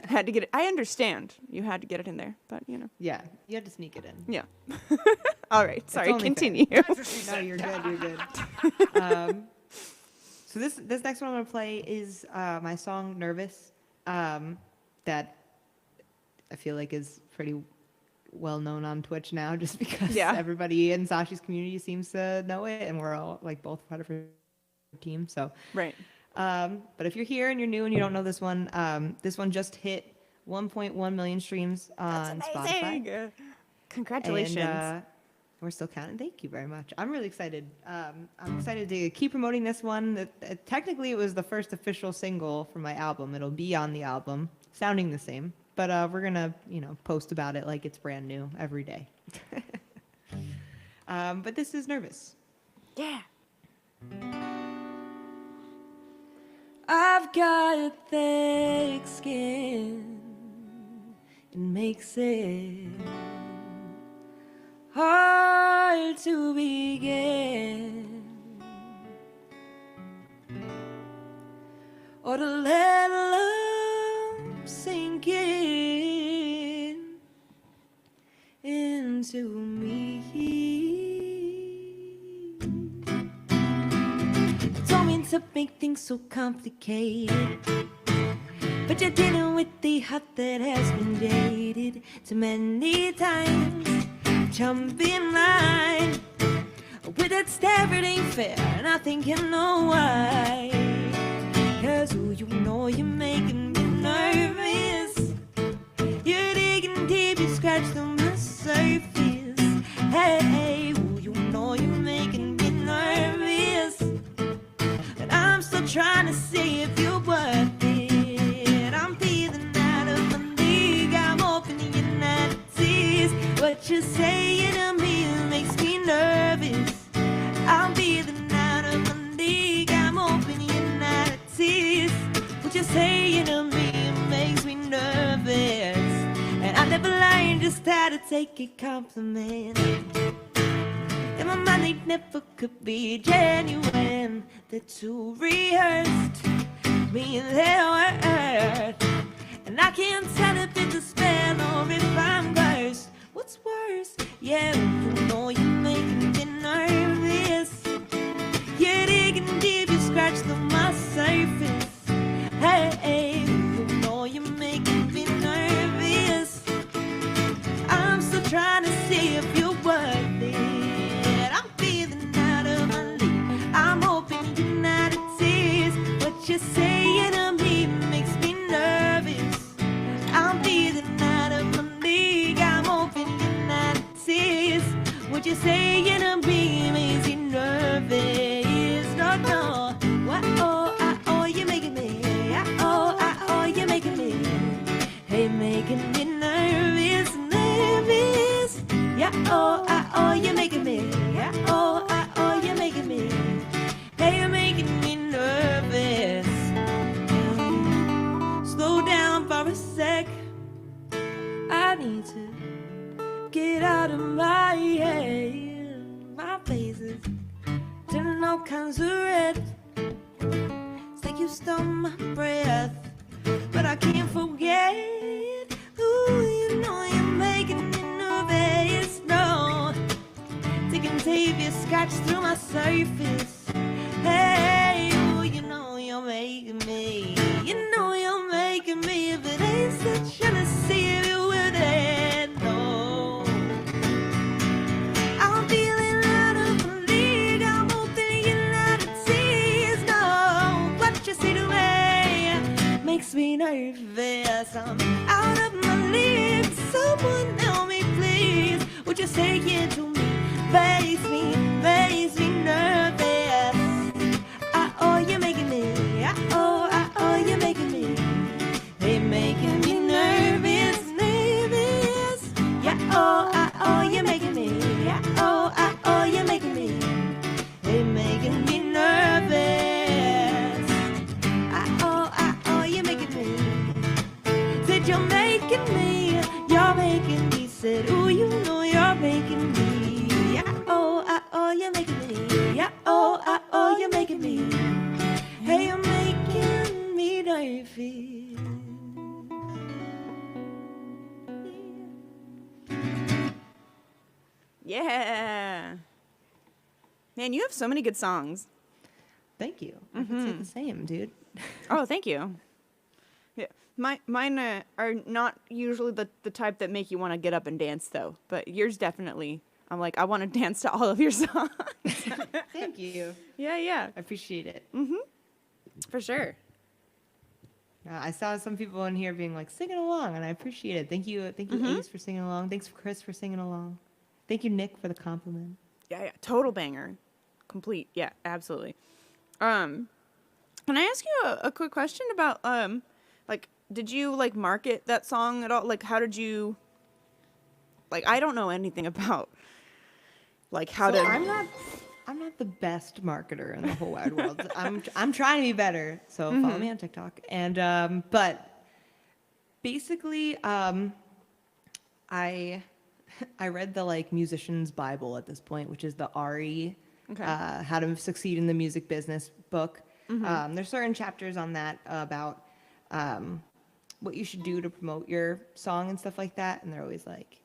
Speaker 1: Had to get it. I understand you had to get it in there, but
Speaker 2: Yeah, you had to sneak it in.
Speaker 1: yeah. All right, sorry,
Speaker 2: only fair.
Speaker 1: continue.
Speaker 2: No, you're good. You're good. So this next one I'm gonna play is my song "Nervous," that I feel like is pretty well known on Twitch now, just because everybody in Sashi's community seems to know it, and we're all like both part of her team. So
Speaker 1: Right.
Speaker 2: but if you're here and you're new and you don't know this one just hit 1.1 million streams on Spotify.
Speaker 1: Congratulations.
Speaker 2: And, we're still counting. Thank you very much. I'm really excited. I'm excited to keep promoting this one. Technically, it was the first official single from my album. It'll be on the album, sounding the same. But we're going to, post about it like it's brand new every day. But this is Nervous.
Speaker 1: Yeah.
Speaker 3: I've got a thick skin. It makes it hard to begin or to let love sink into me. Don't mean to make things so complicated. but you're dealing with the heart that has been jaded too many times. Jump in line with that stare, it ain't fair, and I think you know why. 'Cause ooh, you know you're making me nervous. You're digging deep, you scratch through my surface. Hey, ooh, you know you're making me nervous, but I'm still trying to see if you're worth it. I'm feeling out of my league, I'm opening your nighties. What you're saying to me makes me nervous. I'm feeling out of my league, I'm opening your nighties. What you're saying to me makes me nervous. And I never learned just how to take a compliment. In my mind they never could be genuine. They're too rehearsed, being their word. And I can't tell if it's a spell or if I'm cursed. What's worse? Yeah, you know you're making me nervous. You're digging deep, you scratch through my surface. Hey, you know you're making me nervous. I'm still trying to see if you're worth it. I'm feeling out of my league, I'm hoping you're not at tears. What you're saying to me makes me nervous. I'm feeling out of my league, I'm hoping you're not at tears. What you're saying to me makes me nervous. No, no. What? Oh, you're making me. Oh, you're making me. Hey, making me nervous, nervous. Yeah, oh, you're making me. Yeah, oh, you're making me. Hey, you're making me nervous. Slow down for a sec. I need to get out of my head. My face is turning all kinds of red. It's like you stole my breath, but I can't forget. Ooh, you know you're making me nervous. No, taking tape, you scratch through my surface. Hey, ooh, you know you're making me. You know you're making me. If it ain't such a see if you with it. No, I'm feeling out of my league. I'm hoping you're not at tears. No, what you say to me makes me nervous. I'm out of my league. Someone help me, please. What you saying to me makes me nervous. Oh, you're making me. Oh, you're making me. They making me nervous, nervous. Yeah, oh, you're making me. Yeah, oh, you're making me. They making me nervous. Oh, you're making me. Said you're making me. You're making me. Said, ooh, you know you're making me. Yeah, oh, you're making me. Yeah, oh, you're making me. Hey, you're making me nervous.
Speaker 1: Yeah. Man, you have so many good songs.
Speaker 2: Thank you. I could say the same, dude.
Speaker 1: Oh, thank you. Yeah, mine are not usually the type that make you want to get up and dance, though. But yours definitely. I'm like, I want to dance to all of your songs.
Speaker 2: Thank you.
Speaker 1: Yeah,
Speaker 2: I appreciate it.
Speaker 1: for sure.
Speaker 2: I saw some people in here being like singing along, and I appreciate it. Thank you, Ace, for singing along. Thanks, Chris, for singing along. Thank you, Nick, for the compliment.
Speaker 1: Yeah, total banger, complete. Yeah, absolutely. Can I ask you a quick question about like, did you like market that song at all? Like, how did you? Like, I don't know anything about like how
Speaker 2: So
Speaker 1: to.
Speaker 2: I'm not the best marketer in the whole wide world. I'm trying to be better. So follow me on TikTok. And but basically, I read the like musician's Bible at this point, which is the Ari
Speaker 1: Okay.
Speaker 2: How to Succeed in the Music Business book. There's certain chapters on that about what you should do to promote your song and stuff like that. And they're always like,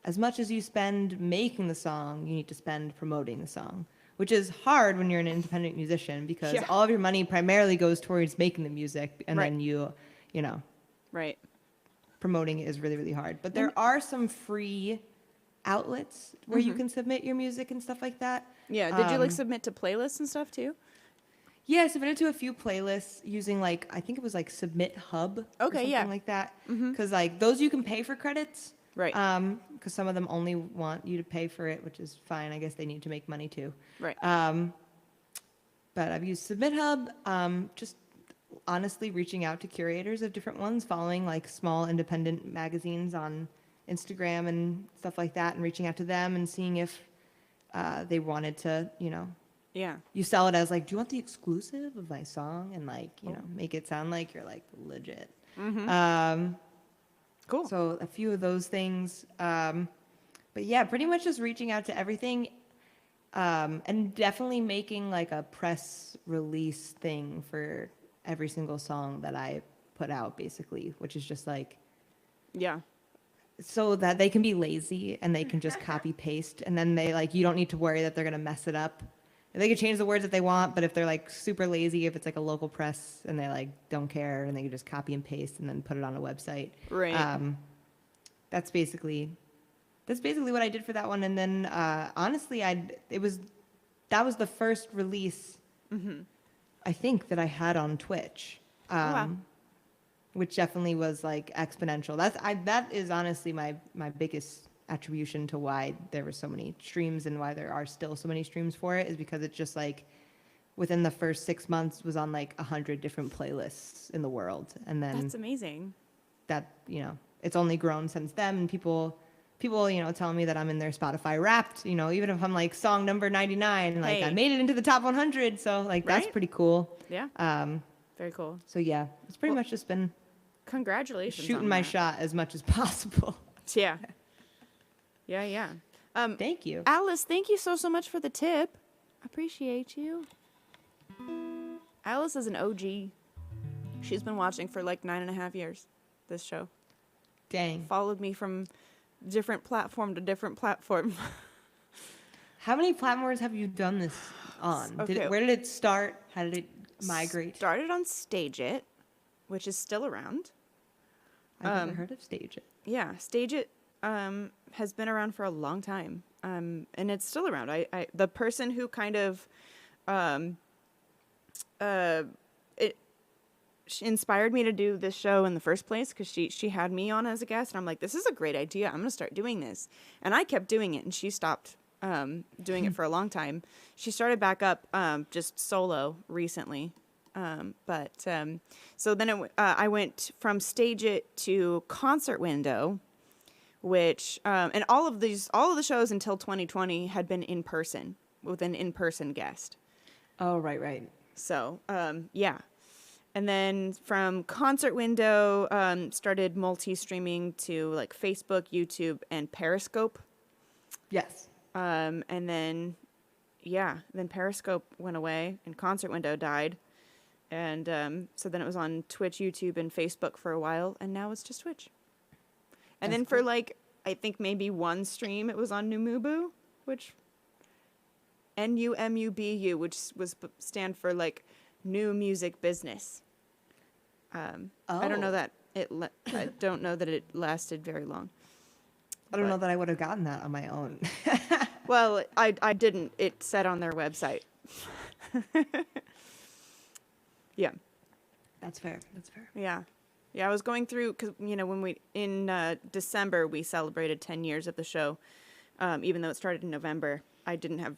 Speaker 2: as much as you spend making the song, you need to spend promoting the song, which is hard when you're an independent musician because
Speaker 1: Yeah.
Speaker 2: all of your money primarily goes towards making the music, and
Speaker 1: Right.
Speaker 2: then you know,
Speaker 1: Right.
Speaker 2: promoting it is really, really hard. But there are some free outlets where you can submit your music and stuff like that.
Speaker 1: Yeah. Did you like submit to playlists and stuff too?
Speaker 2: Yeah, I submitted to a few playlists using like, I think it was like Submit Hub or
Speaker 1: Okay,
Speaker 2: something
Speaker 1: yeah.
Speaker 2: like that. Because like those you can pay for credits.
Speaker 1: Right.
Speaker 2: Because some of them only want you to pay for it, which is fine. I guess they need to make money too.
Speaker 1: Right.
Speaker 2: But I've used Submit Hub, just honestly reaching out to curators of different ones, following like small independent magazines on Instagram and stuff like that, and reaching out to them and seeing if they wanted to,
Speaker 1: Yeah.
Speaker 2: you sell it as like, do you want the exclusive of my song? And like, make it sound like you're like legit.
Speaker 1: Cool.
Speaker 2: So a few of those things. But yeah, pretty much just reaching out to everything. And definitely making like a press release thing for every single song that I put out, basically, which is just like,
Speaker 1: Yeah.
Speaker 2: so that they can be lazy and they can just copy paste, and then they like, you don't need to worry that they're gonna mess it up. They can change the words if they want, but if they're like super lazy, if it's like a local press and they like don't care, and they can just copy and paste and then put it on a website.
Speaker 1: Right.
Speaker 2: That's basically what I did for that one. And then honestly, that was the first release I think that I had on Twitch.
Speaker 1: Wow.
Speaker 2: Which definitely was like exponential. That is honestly my biggest attribution to why there were so many streams and why there are still so many streams for it, is because it's just like within the first 6 months was on like 100 different playlists in the world, and then
Speaker 1: That's amazing.
Speaker 2: that it's only grown since then. And people telling me that I'm in their Spotify Wrapped, even if I'm like song number 99, like I
Speaker 1: Hey.
Speaker 2: made it into the top 100, so like that's
Speaker 1: Right?
Speaker 2: pretty cool.
Speaker 1: Yeah. Very cool.
Speaker 2: So yeah, it's pretty much just been
Speaker 1: Congratulations.
Speaker 2: shooting
Speaker 1: on
Speaker 2: my
Speaker 1: that.
Speaker 2: shot as much as possible.
Speaker 1: Yeah. Yeah. Yeah.
Speaker 2: Thank you.
Speaker 1: Alice, thank you so much for the tip. Appreciate you. Alice is an OG. She's been watching for like 9.5 years. This show
Speaker 2: Dang.
Speaker 1: followed me from different platform to different platform.
Speaker 2: How many platforms have you done this on?
Speaker 1: Okay.
Speaker 2: Where did it start? How did it migrate?
Speaker 1: Started on Stage It, which is still around.
Speaker 2: I've never heard of Stage It.
Speaker 1: Yeah, Stage It has been around for a long time, and it's still around. The person who kind of she inspired me to do this show in the first place, because she had me on as a guest, and I'm like, this is a great idea. I'm gonna start doing this, and I kept doing it, and she stopped doing it for a long time. She started back up just solo recently. So then I went from Stage It to Concert Window, which and all of the shows until 2020 had been in person with an in-person guest.
Speaker 2: Oh, right.
Speaker 1: So yeah, and then from Concert Window started multi-streaming to like Facebook, YouTube, and Periscope.
Speaker 2: Yes.
Speaker 1: And then Periscope went away and Concert Window died. And so then it was on Twitch, YouTube, and Facebook for a while, and now it's just Twitch. And then for like, I think maybe one stream, it was on Numubu, which NUMUBU, which was stand for like New Music Business. I don't know that I don't know that it lasted very long.
Speaker 2: I don't know that I would have gotten that on my own.
Speaker 1: Well, I didn't. It said on their website. Yeah.
Speaker 2: That's fair.
Speaker 1: Yeah. I was going through, because, when in December, we celebrated 10 years of the show. Even though it started in November, I didn't have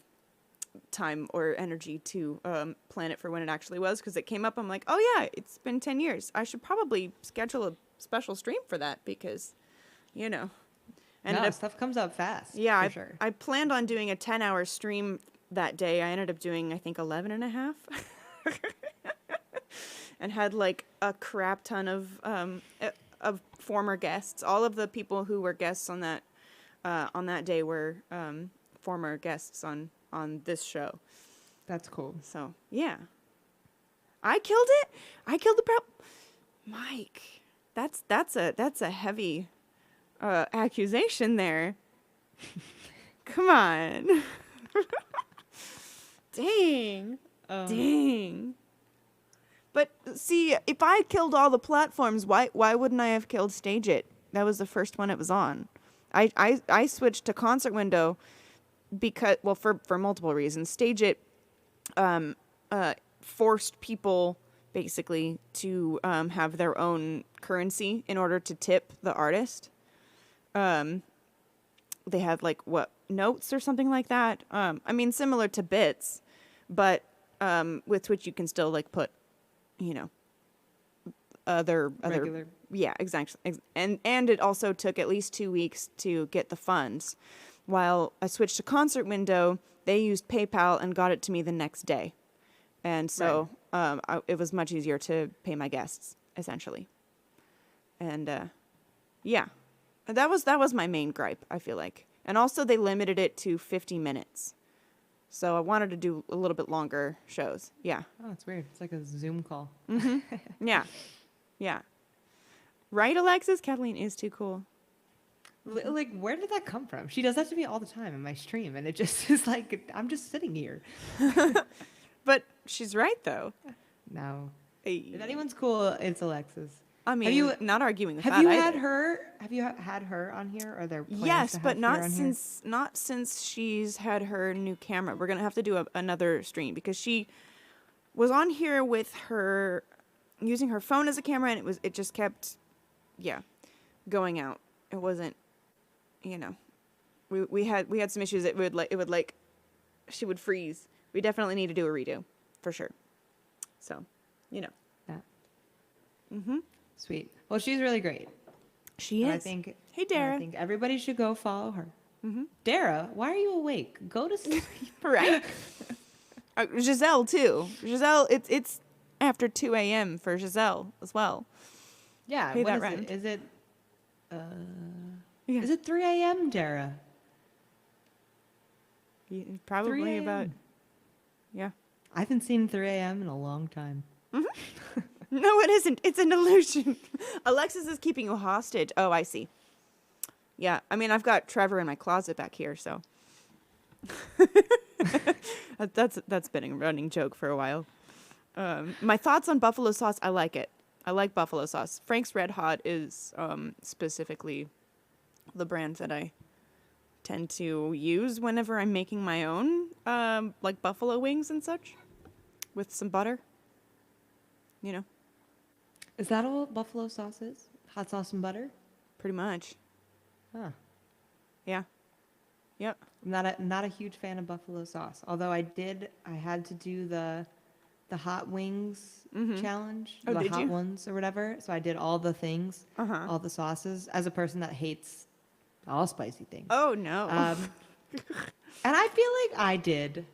Speaker 1: time or energy to plan it for when it actually was, because it came up. I'm like, oh, yeah, it's been 10 years. I should probably schedule a special stream for that, because,
Speaker 2: Stuff comes up fast.
Speaker 1: Yeah,
Speaker 2: for sure.
Speaker 1: I planned on doing a 10-hour stream that day. I ended up doing, I think, 11 and a half. And had like a crap ton of former guests. All of the people who were guests on that day were former guests on this show.
Speaker 2: That's cool.
Speaker 1: So yeah, I killed it. I killed the Mike. That's a heavy accusation there. Come on. Dang.
Speaker 2: Oh.
Speaker 1: Dang. But see, if I killed all the platforms, why wouldn't I have killed Stage It? That was the first one it was on. I switched to Concert Window because, well, for multiple reasons. Stage It forced people basically to have their own currency in order to tip the artist. They had like notes or something like that. I mean, similar to bits, but with which you can still like put, other
Speaker 2: Regular.
Speaker 1: yeah, exactly. And it also took at least 2 weeks to get the funds. While I switched to Concert Window, they used PayPal and got it to me the next day. And so it was much easier to pay my guests, essentially. And yeah, that was my main gripe, I feel like. And also they limited it to 50 minutes. So I wanted to do a little bit longer shows. Yeah.
Speaker 2: Oh, it's weird. It's like a Zoom call.
Speaker 1: Yeah. Yeah. Right, Alexis? Kathleen is too cool.
Speaker 2: Like, where did that come from? She does that to me all the time in my stream, and it just is like, I'm just sitting here.
Speaker 1: But she's right, though.
Speaker 2: No.
Speaker 1: Hey.
Speaker 2: If anyone's cool, it's Alexis.
Speaker 1: I mean, not arguing with that.
Speaker 2: Have you had her on here? Or are there plans
Speaker 1: Yes,
Speaker 2: to
Speaker 1: but
Speaker 2: have
Speaker 1: not
Speaker 2: her on here?
Speaker 1: since she's had her new camera. We're gonna have to do another stream because she was on here with her using her phone as a camera, and it just kept going out. It wasn't, we had some issues. It would she would freeze. We definitely need to do a redo for sure. So,
Speaker 2: Yeah.
Speaker 1: Mm-hmm.
Speaker 2: Sweet. Well, she's really great.
Speaker 1: She
Speaker 2: And
Speaker 1: is.
Speaker 2: I think.
Speaker 1: Hey,
Speaker 2: and I
Speaker 1: Dara.
Speaker 2: think everybody should go follow her.
Speaker 1: Mm-hmm.
Speaker 2: Dara, why are you awake? Go to sleep.
Speaker 1: Right. Giselle too. Giselle, it's after 2 a.m. for Giselle as well.
Speaker 2: Yeah.
Speaker 1: Pay
Speaker 2: What
Speaker 1: that
Speaker 2: is
Speaker 1: rent.
Speaker 2: it? Is it?
Speaker 1: Yeah.
Speaker 2: Is it 3 a.m., Dara?
Speaker 1: Probably
Speaker 2: 3
Speaker 1: about.
Speaker 2: a.m..
Speaker 1: Yeah.
Speaker 2: I haven't seen 3 a.m. in a long time.
Speaker 1: No, it isn't. It's an illusion. Alexis is keeping you hostage. Oh, I see. Yeah. I mean, I've got Trevor in my closet back here, so. That's been a running joke for a while. My thoughts on buffalo sauce, I like it. I like buffalo sauce. Frank's Red Hot is specifically the brand that I tend to use whenever I'm making my own, like buffalo wings and such, with some butter.
Speaker 2: Is that all buffalo sauce is? Hot sauce and butter?
Speaker 1: Pretty much.
Speaker 2: Huh.
Speaker 1: Yeah. Yep.
Speaker 2: I'm not a huge fan of buffalo sauce. Although I had to do the hot wings challenge,
Speaker 1: Oh,
Speaker 2: the
Speaker 1: did
Speaker 2: hot
Speaker 1: you?
Speaker 2: ones or whatever. So I did all the things,
Speaker 1: Uh-huh.
Speaker 2: all the sauces, as a person that hates all spicy things.
Speaker 1: Oh, no.
Speaker 2: And I feel like I did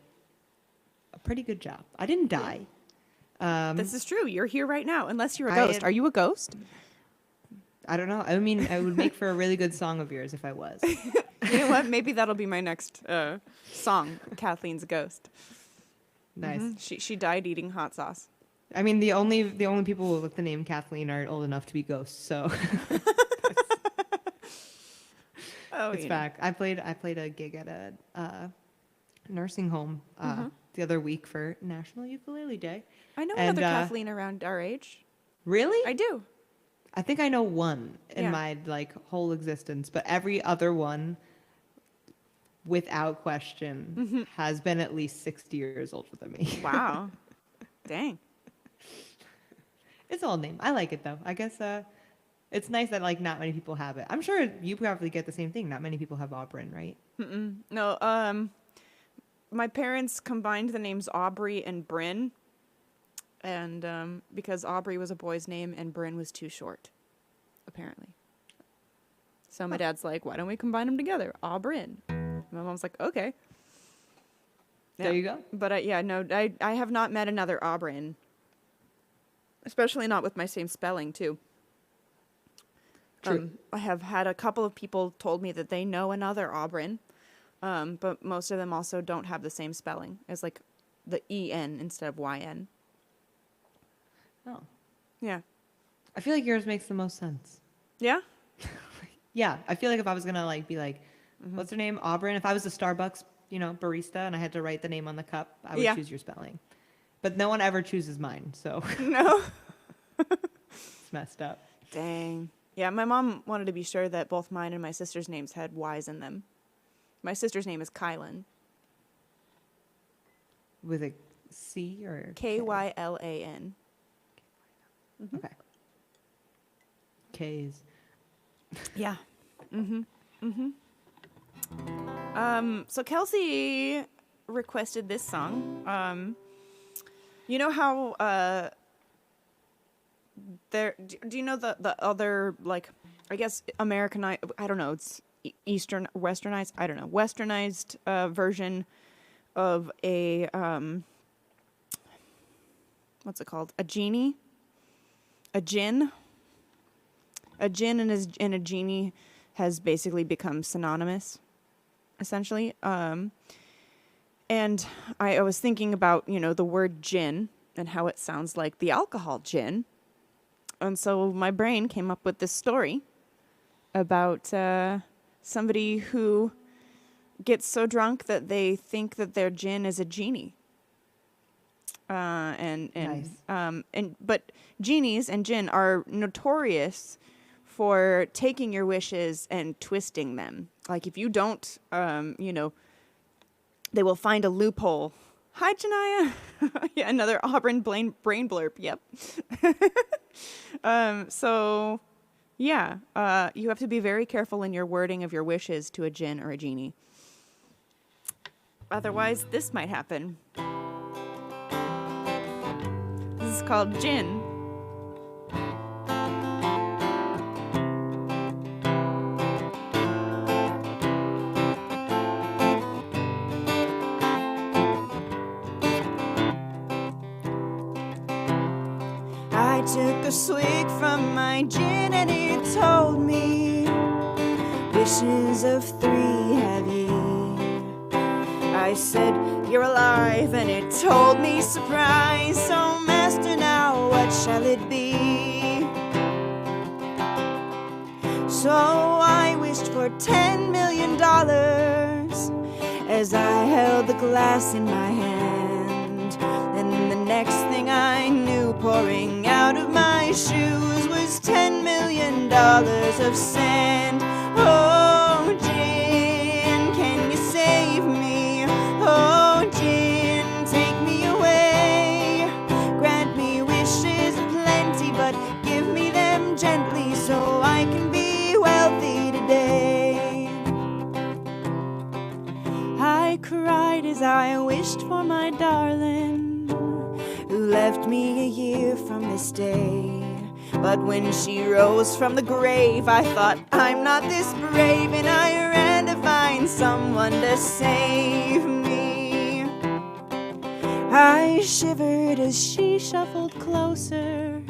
Speaker 2: a pretty good job. I didn't die.
Speaker 1: This is true. You're here right now, unless you're a
Speaker 2: I
Speaker 1: ghost.
Speaker 2: had-
Speaker 1: Are you a ghost?
Speaker 2: I don't know. I mean, I would make for a really good song of yours if I was.
Speaker 1: You know what? Maybe that'll be my next song, Kathleen's a Ghost.
Speaker 2: Nice.
Speaker 1: She died eating hot sauce.
Speaker 2: I mean, the only people with the name Kathleen are old enough to be ghosts, so
Speaker 1: Oh,
Speaker 2: it's back. I played a gig at a nursing home the other week for National Ukulele Day.
Speaker 1: I know
Speaker 2: And,
Speaker 1: another Kathleen around our age.
Speaker 2: Really?
Speaker 1: I do.
Speaker 2: I think I know one in
Speaker 1: Yeah.
Speaker 2: my whole existence, but every other one, without question, has been at least 60 years older than me.
Speaker 1: Wow. Dang.
Speaker 2: It's an old name. I like it though. I guess it's nice that not many people have it. I'm sure you probably get the same thing. Not many people have Auburn, right?
Speaker 1: No, my parents combined the names Aubrey and Bryn. And because Aubrey was a boy's name and Bryn was too short, apparently. So my dad's like, why don't we combine them together? Aubryn. My mom's like, okay.
Speaker 2: There you go.
Speaker 1: But I have not met another Aubryn. Especially not with my same spelling, too.
Speaker 2: True.
Speaker 1: I have had a couple of people told me that they know another Aubryn, but most of them also don't have the same spelling as like the E-N instead of Y-N.
Speaker 2: Oh.
Speaker 1: Yeah.
Speaker 2: I feel like yours makes the most sense.
Speaker 1: Yeah?
Speaker 2: Yeah, I feel like if I was gonna be like, what's her name, Auburn? If I was a Starbucks barista and I had to write the name on the cup, I would
Speaker 1: Yeah.
Speaker 2: choose your spelling. But no one ever chooses mine, so
Speaker 1: No.
Speaker 2: it's messed up.
Speaker 1: Dang. Yeah, my mom wanted to be sure that both mine and my sister's names had Y's in them. My sister's name is Kylan.
Speaker 2: With a C or
Speaker 1: Kylan.
Speaker 2: Okay. K's.
Speaker 1: Yeah. So Kelsey requested this song. You know how do you know the other, like, I guess Americanized, I don't know, it's westernized version of a what's it called? A genie? A djinn? A djinn and a genie has basically become synonymous, essentially. And I was thinking about, the word gin and how it sounds like the alcohol gin. And so my brain came up with this story about somebody who gets so drunk that they think that their gin is a genie.
Speaker 2: Nice.
Speaker 1: But genies and jinn are notorious for taking your wishes and twisting them. Like if you don't, they will find a loophole. Hi, Janaya. Yeah, another Auburn brain blurb. Yep. So, yeah, you have to be very careful in your wording of your wishes to a jinn or a genie. Otherwise, this might happen. This is called Jinn. I took a swig from my gin and it told me, wishes of 3 have ye. I said, you're alive, and it told me, surprise. So master, now what shall it be? So I wished for $10 million as I held the glass in my hand. And the next thing I knew, pouring out of my shoes was $10 million of sand. Oh, gin, can you save me? Oh, gin, take me away. Grant me wishes aplenty, but give me them gently so I can be wealthy today. I cried as I wished for my darling, who left me a year from this day. But when she rose from the grave, I thought, I'm not this brave, and I ran to find someone to save me. I shivered as she shuffled closer,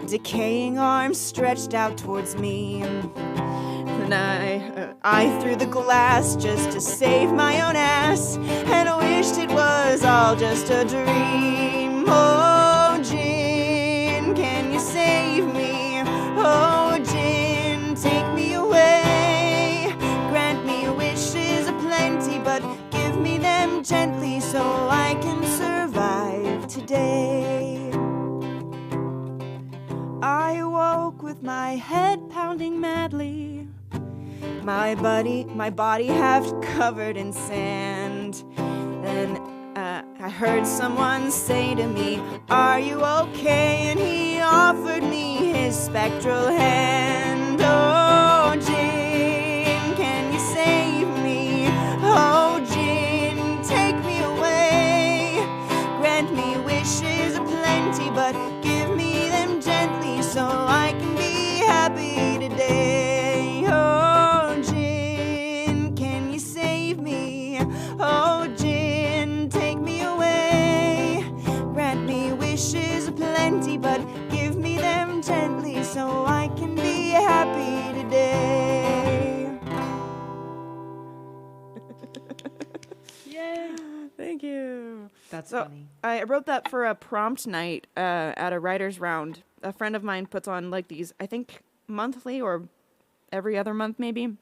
Speaker 1: decaying arms stretched out towards me. And I threw the glass just to save my own ass, and wished it was all just a dream. Oh, gin, can you save me? Oh, gin, take me away. Grant me wishes aplenty, but give me them gently so I can survive today. I woke with my head pounding madly, my body half covered in sand. Then I heard someone say to me, are you okay? And he offered me his spectral hand. Oh, gin, can you save me? Oh, gin, take me away. Grant me wishes aplenty, but give me them gently so I can be happy today. Oh, gin, can you save me? Oh, gin, take me away. Grant me wishes aplenty, but give me them gently so I can be happy today.
Speaker 2: Yay.
Speaker 1: Thank you.
Speaker 2: That's
Speaker 1: So
Speaker 2: funny.
Speaker 1: I wrote that for a prompt night at a writer's round. A friend of mine puts on like these, I think monthly or every other month maybe.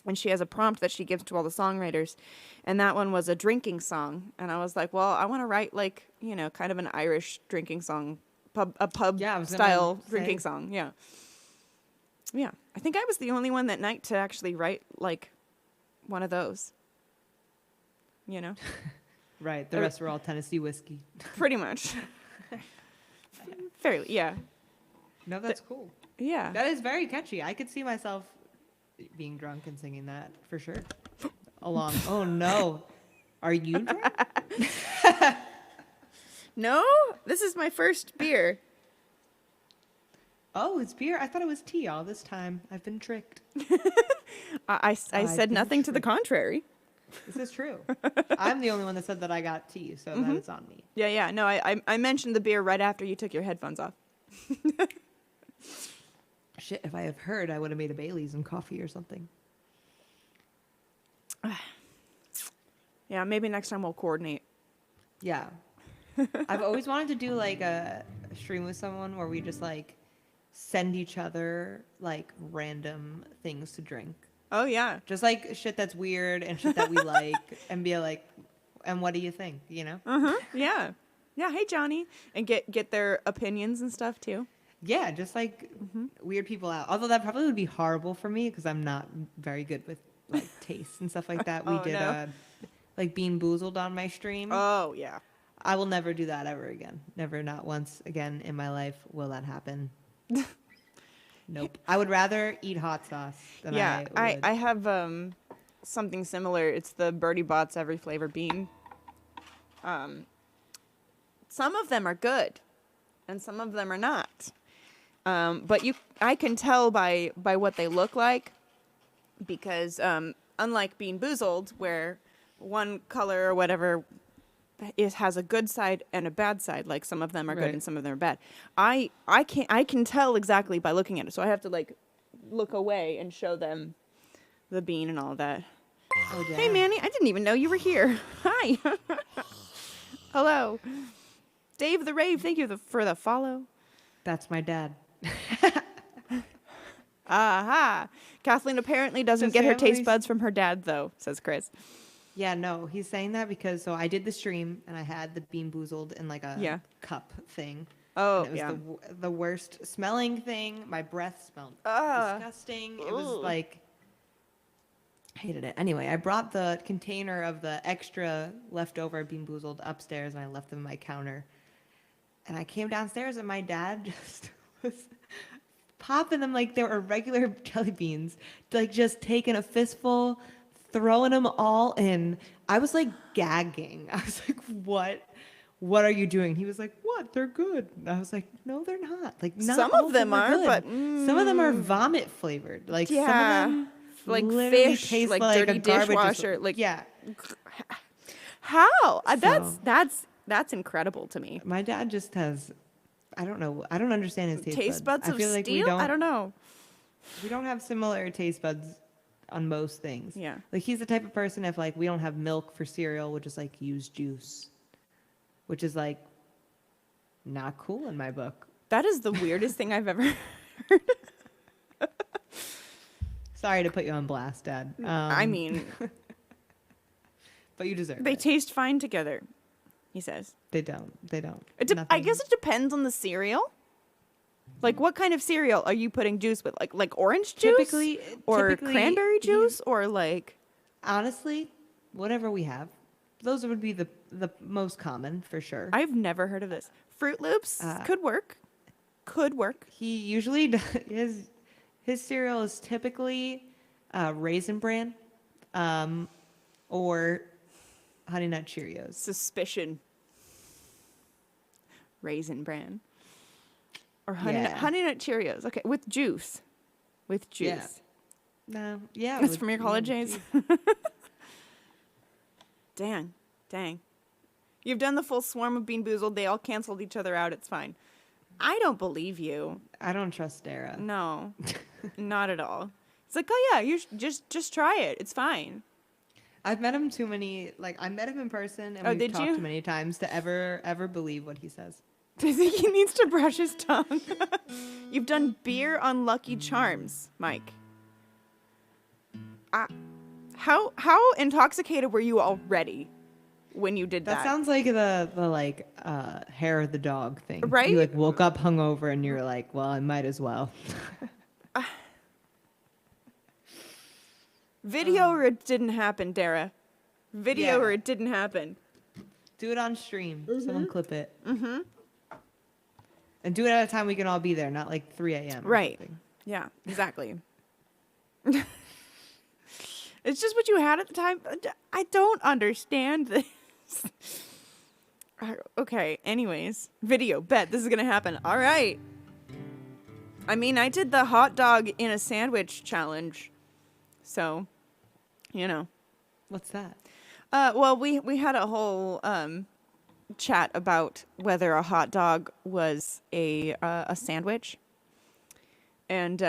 Speaker 1: and she has a prompt that she gives to all the songwriters, and that one was a drinking song. And I was like, well, I want to write like, you know, kind of an Irish drinking song, a pub
Speaker 2: Yeah, I was gonna
Speaker 1: style
Speaker 2: say.
Speaker 1: drinking song. Yeah. Yeah. I think I was the only one that night to actually write like one of those. You know,
Speaker 2: Right. The rest were all Tennessee whiskey.
Speaker 1: pretty much. Fairly, yeah.
Speaker 2: No, that's cool.
Speaker 1: Yeah.
Speaker 2: That is very catchy. I could see myself being drunk and singing that for sure. Along. Oh no. Are you drunk?
Speaker 1: No, this is my first beer.
Speaker 2: Oh, it's beer. I thought it was tea all this time. I've been tricked.
Speaker 1: I
Speaker 2: I've
Speaker 1: said
Speaker 2: been
Speaker 1: nothing to the contrary.
Speaker 2: This is true. I'm the only one that said that I got tea, so that it's on me.
Speaker 1: Yeah, yeah. No, I mentioned the beer right after you took your headphones off.
Speaker 2: Shit, if I have heard, I would have made a Bailey's and coffee or something.
Speaker 1: Yeah, maybe next time we'll coordinate.
Speaker 2: Yeah. I've always wanted to do like a stream with someone where we just like send each other like random things to drink.
Speaker 1: Oh, yeah.
Speaker 2: Just like shit that's weird and shit that we like and be like, and what do you think, you know?
Speaker 1: Uh-huh. Yeah. Yeah, hey, Johnny. And get their opinions and stuff, too.
Speaker 2: Yeah, just like weird people out. Although that probably would be horrible for me because I'm not very good with like taste and stuff like that. We
Speaker 1: Oh,
Speaker 2: did
Speaker 1: no.
Speaker 2: like Bean Boozled on my stream.
Speaker 1: Oh, yeah.
Speaker 2: I will never do that ever again. Never, not once again in my life will that happen. Nope. I would rather eat hot sauce than
Speaker 1: Yeah,
Speaker 2: I would.
Speaker 1: I have something similar. It's the Birdie Bots Every Flavor Bean. Some of them are good, and some of them are not. But I can tell by what they look like, because unlike Bean Boozled, where one color or whatever has a good side and a bad side, like some of them are good
Speaker 2: Right.
Speaker 1: and some of them are bad. I can tell exactly by looking at it, so I have to like look away and show them the bean and all that.
Speaker 2: Oh,
Speaker 1: Hey,
Speaker 2: damn.
Speaker 1: Manny, I didn't even know you were here. Hi. Hello. Dave the Rave, thank you for the follow.
Speaker 2: That's my dad.
Speaker 1: Aha. Kathleen apparently doesn't
Speaker 2: Does
Speaker 1: get her taste
Speaker 2: families-
Speaker 1: buds from her dad, though, says Chris.
Speaker 2: Yeah, no, he's saying that because so I did the stream and I had the Bean Boozled in like a
Speaker 1: Yeah.
Speaker 2: cup thing.
Speaker 1: Oh,
Speaker 2: And it was
Speaker 1: yeah.
Speaker 2: the worst smelling thing. My breath smelled
Speaker 1: Ah.
Speaker 2: disgusting. It was
Speaker 1: Ooh.
Speaker 2: like hated it. Anyway, I brought the container of the extra leftover Bean Boozled upstairs and I left them on my counter. And I came downstairs and my dad just was popping them like they were regular jelly beans, like just taking a fistful, throwing them all in. I was like gagging. I was like, what are you doing? He was like, what? They're good. And I was like, no, they're not. Like, not
Speaker 1: Some
Speaker 2: all
Speaker 1: of them are,
Speaker 2: good.
Speaker 1: but,
Speaker 2: some of them are vomit flavored. Like,
Speaker 1: Yeah.
Speaker 2: some of them
Speaker 1: Like
Speaker 2: literally
Speaker 1: fish,
Speaker 2: taste
Speaker 1: like
Speaker 2: a
Speaker 1: dirty
Speaker 2: garbage
Speaker 1: dishwasher, like-
Speaker 2: yeah.
Speaker 1: How?
Speaker 2: So-
Speaker 1: That's incredible to me.
Speaker 2: My dad just has, I don't know. I don't understand his
Speaker 1: Taste buds
Speaker 2: I
Speaker 1: of
Speaker 2: feel like
Speaker 1: steel? I don't know.
Speaker 2: we don't have similar taste buds on most things.
Speaker 1: Yeah.
Speaker 2: Like he's the type of person if like we don't have milk for cereal, we'll just like use juice, which is like not cool in my book.
Speaker 1: That is the weirdest thing I've ever.
Speaker 2: Sorry to put you on blast, Dad.
Speaker 1: I mean,
Speaker 2: but you deserve
Speaker 1: they
Speaker 2: it.
Speaker 1: taste fine together, he says.
Speaker 2: They don't. They don't.
Speaker 1: I
Speaker 2: Nothing-
Speaker 1: guess it depends on the cereal. Like, what kind of cereal are you putting juice with? Like orange juice, or cranberry juice, or like
Speaker 2: Honestly, whatever we have, those would be the most common for sure.
Speaker 1: I've never heard of this. Fruit Loops could work. Could work.
Speaker 2: He usually does, his cereal is typically Raisin Bran or Honey Nut Cheerios.
Speaker 1: Suspicion. Raisin Bran. Or
Speaker 2: Yeah.
Speaker 1: honey nut Cheerios. Okay, with juice. With juice.
Speaker 2: Yeah. No, yeah.
Speaker 1: That's
Speaker 2: with-
Speaker 1: from your
Speaker 2: yeah,
Speaker 1: college days.
Speaker 2: juice.
Speaker 1: Dang. You've done the full swarm of Bean Boozled. They all canceled each other out. It's fine. I don't believe you.
Speaker 2: I don't trust Dara.
Speaker 1: No, not at all. It's like, oh yeah, you just try it. It's fine.
Speaker 2: I've met him too many. Like I met him in person, and
Speaker 1: Oh,
Speaker 2: we've
Speaker 1: did
Speaker 2: talked
Speaker 1: you?
Speaker 2: too many times to ever believe what he says.
Speaker 1: I think he needs to brush his tongue. You've done beer on Lucky Charms, Mike. How intoxicated were you already when you did that?
Speaker 2: That sounds like the like hair of the dog thing.
Speaker 1: Right?
Speaker 2: You like woke up hungover and you're like, well, I might as well.
Speaker 1: Video or it didn't happen, Dara. Video
Speaker 2: Yeah.
Speaker 1: or it didn't happen.
Speaker 2: Do it on stream. Someone clip it. Mm-hmm. And do it at a time we can all be there, not like 3 a.m. or
Speaker 1: Right.
Speaker 2: something.
Speaker 1: Yeah, exactly. It's just what you had at the time. I don't understand this. Okay, anyways. Video, bet this is going to happen. All right. I mean, I did the hot dog in a sandwich challenge. So, you know.
Speaker 2: What's that?
Speaker 1: Well, we had a whole chat about whether a hot dog was a sandwich. And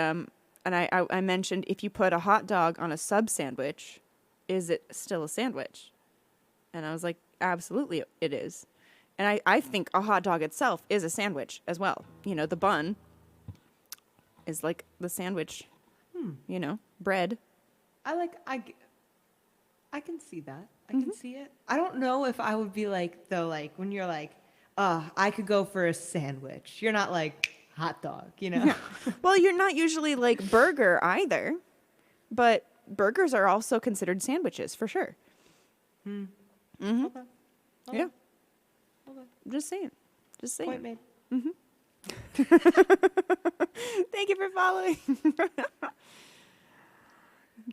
Speaker 1: I mentioned if you put a hot dog on a sub sandwich, is it still a sandwich? And I was like, absolutely it is. And I think a hot dog itself is a sandwich as well. You know, the bun is like the sandwich, you know, bread.
Speaker 2: I can see that. I can see it. I don't know if I would be like, though, like when you're like, I could go for a sandwich. You're not like hot dog, you know?
Speaker 1: Well, you're not usually like burger either, but burgers are also considered sandwiches for sure. Mm-hmm.
Speaker 2: Okay.
Speaker 1: Yeah.
Speaker 2: Okay.
Speaker 1: Just saying. Just saying.
Speaker 2: Point made.
Speaker 1: Thank you for following.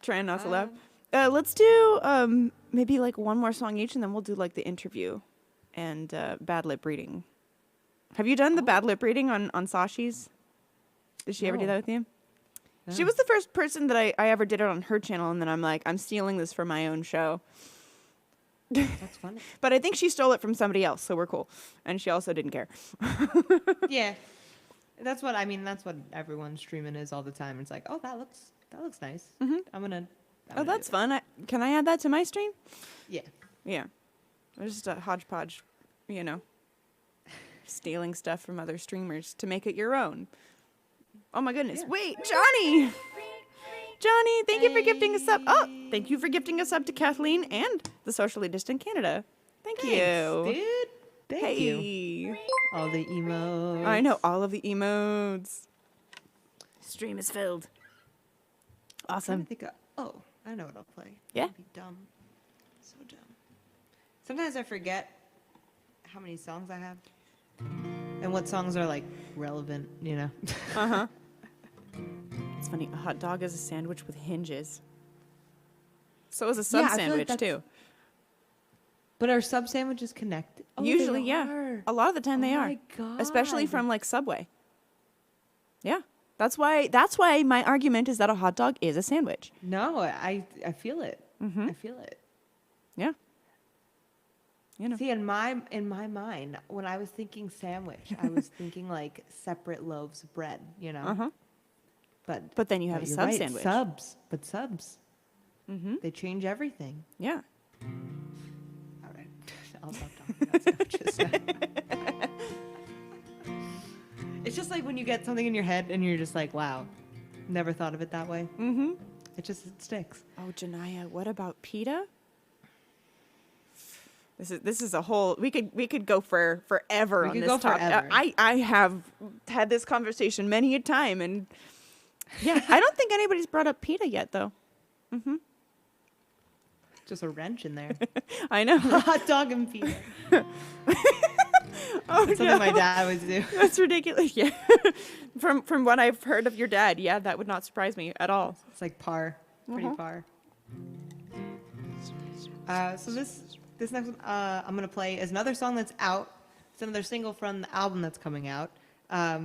Speaker 1: Trying not to laugh. Let's do maybe like one more song each, and then we'll do like the interview and bad lip reading. Have you done the bad lip reading on Sashi's? Did she ever do
Speaker 2: No.
Speaker 1: that with you?
Speaker 2: No.
Speaker 1: She was the first person that I ever did it on her channel, and then I'm like, I'm stealing this for my own show.
Speaker 2: That's funny.
Speaker 1: But I think she stole it from somebody else, so we're cool. And she also didn't care.
Speaker 2: Yeah. That's what everyone's streaming is all the time. It's like, oh, that looks nice. I'm gonna
Speaker 1: Oh, that's fun. Can I add that to my stream?
Speaker 2: Yeah.
Speaker 1: Yeah. It's just a hodgepodge, you know, stealing stuff from other streamers to make it your own. Oh my goodness.
Speaker 2: Yeah.
Speaker 1: Wait, Johnny! Johnny, thank you for gifting us up. Oh, thank you for gifting us up to Kathleen and the Socially Distant Canada. Thank you.
Speaker 2: Thanks, dude. Thank you.
Speaker 1: Hey.
Speaker 2: All the emotes.
Speaker 1: I know all of the emotes. Stream is filled.
Speaker 2: I'm
Speaker 1: Awesome.
Speaker 2: trying to think of, I know what I'll play.
Speaker 1: Yeah?
Speaker 2: That'd be dumb. So dumb. Sometimes I forget how many songs I have. And what songs are like relevant, you know?
Speaker 1: Uh-huh. It's funny. A hot dog is a sandwich with hinges. So is a sub
Speaker 2: Yeah, I feel like
Speaker 1: sandwich
Speaker 2: that's-
Speaker 1: too.
Speaker 2: But are sub sandwiches connected? Oh,
Speaker 1: Usually,
Speaker 2: they
Speaker 1: yeah.
Speaker 2: are.
Speaker 1: A lot of the time they
Speaker 2: Oh
Speaker 1: are.
Speaker 2: my God.
Speaker 1: Especially from like Subway. Yeah. That's why my argument is that a hot dog is a sandwich.
Speaker 2: No, I feel it. I feel it.
Speaker 1: Yeah. You know.
Speaker 2: See, in my mind, when I was thinking sandwich, I was thinking like separate loaves of bread, you know?
Speaker 1: Uh-huh.
Speaker 2: But
Speaker 1: then you have a
Speaker 2: you're
Speaker 1: sub
Speaker 2: right,
Speaker 1: sandwich.
Speaker 2: Subs.
Speaker 1: Mm-hmm.
Speaker 2: They change everything.
Speaker 1: Yeah.
Speaker 2: All right. I'll stop talking about sandwiches now. It's just like when you get something in your head and you're just like, wow, never thought of it that way.
Speaker 1: Mm-hmm.
Speaker 2: It sticks.
Speaker 1: Oh, Janaya, what about pita? This is a whole we could go for forever
Speaker 2: We
Speaker 1: on
Speaker 2: could
Speaker 1: this
Speaker 2: go
Speaker 1: topic.
Speaker 2: forever.
Speaker 1: I have had this conversation many a time, and yeah, I don't think anybody's brought up pita yet though. Mm-hmm.
Speaker 2: Just a wrench in there.
Speaker 1: I know.
Speaker 2: Hot dog and pita.
Speaker 1: Oh,
Speaker 2: That's something
Speaker 1: no.
Speaker 2: my dad would do.
Speaker 1: That's ridiculous. Yeah. From what I've heard of your dad, yeah, that would not surprise me at all.
Speaker 2: It's like par. Pretty par. So this next one I'm going to play is another song that's out. It's another single from the album that's coming out.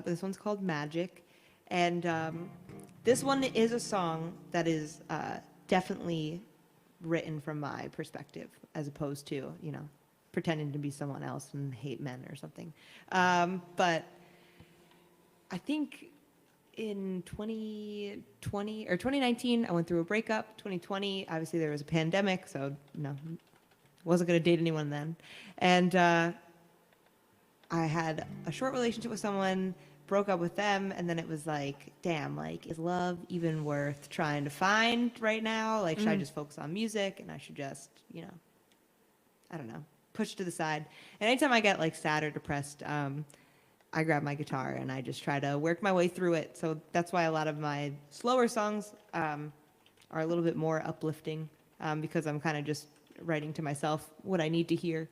Speaker 2: This one's called Magic. And this one is a song that is definitely written from my perspective as opposed to, you know, pretending to be someone else and hate men or something. But I think in 2020 or 2019, I went through a breakup. 2020, obviously there was a pandemic, so no, wasn't going to date anyone then. And I had a short relationship with someone, broke up with them, and then it was like, damn, like, is love even worth trying to find right now? Like, should I just focus on music, and I should just, you know, I don't know, push to the side. And anytime I get like sad or depressed, I grab my guitar and I just try to work my way through it. So that's why a lot of my slower songs are a little bit more uplifting, because I'm kind of just writing to myself what I need to hear.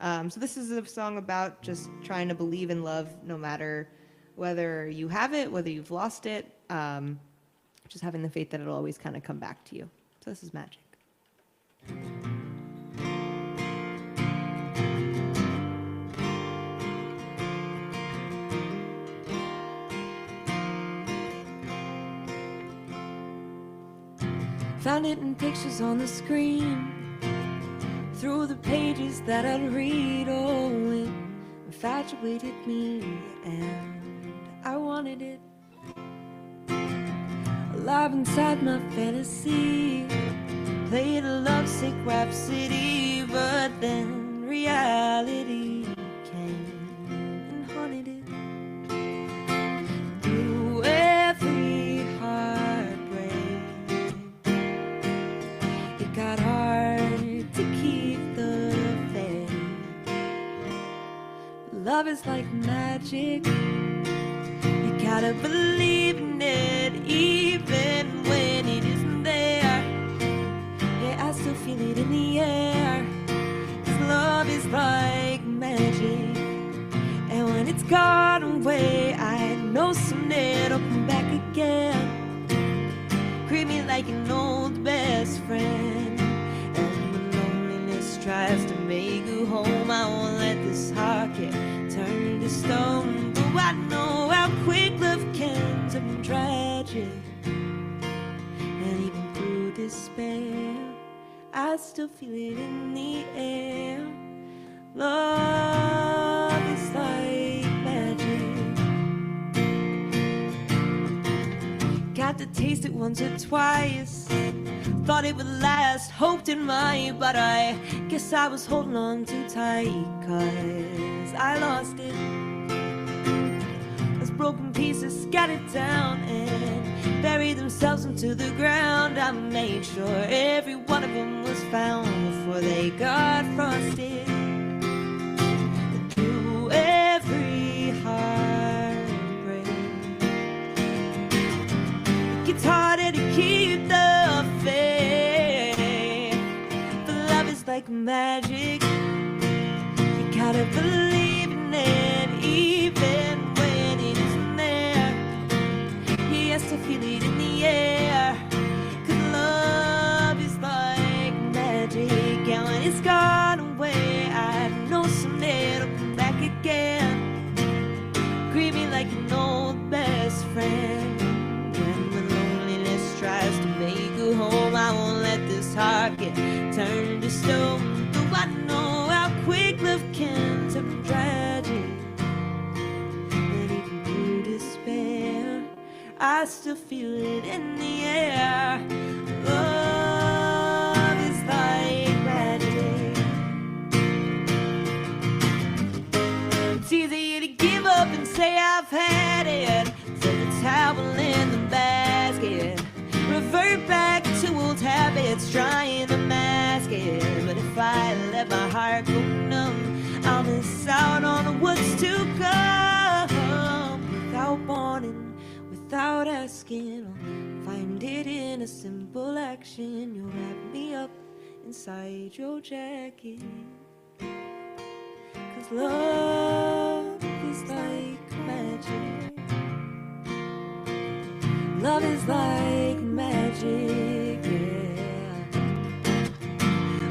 Speaker 2: So this is a song about just trying to believe in love, no matter whether you have it, whether you've lost it, just having the faith that it'll always kind of come back to you. So this is Magic.
Speaker 3: Found it in pictures on the screen, through the pages that I'd read. Oh, it infatuated me, and I wanted it alive inside my fantasy. Played a lovesick rhapsody, but then reality came and haunted it. Through every heartbreak, it got hard to keep the faith. Love is like magic, you gotta believe in it, even when it isn't there. Yeah, I still feel it in the air, 'cause love is like magic, and when it's gone away, I know someday it'll come back again. Greet me like an old best friend, and when loneliness tries to make you home, I won't let this heart get turned to stone. Though I know how quick love can turn tragic, and even through despair, I still feel it in the air. Love is like magic. Got to taste it once or twice, thought it would last, hoped it might, but I guess I was holding on too tight, 'cause I lost it. As broken pieces scattered down and buried themselves into the ground, I made sure every one of them was found before they got frosted. And through every heartbreak, it gets harder to keep the faith. But love is like magic, you gotta believe in it, even when it isn't there. He has to feel it in the air, 'cause love is like magic, and when it's gone away, I know someday it'll come back again. Greet me like an old best friend, and when loneliness tries to make you home, I won't let this heart get turned to stone. Though I know how quick love can turn tragic, and even through despair, I still feel it in the air. Love is like magic. It's easy to give up and say I've had it, throw the towel in the basket, revert back to old habits, trying to mask it. But if I let my heart go numb, I'll miss out on what's to come. Without warning, without asking, I'll find it in a simple action. You'll wrap me up inside your jacket, 'cause love is like magic. Love is like magic, yeah.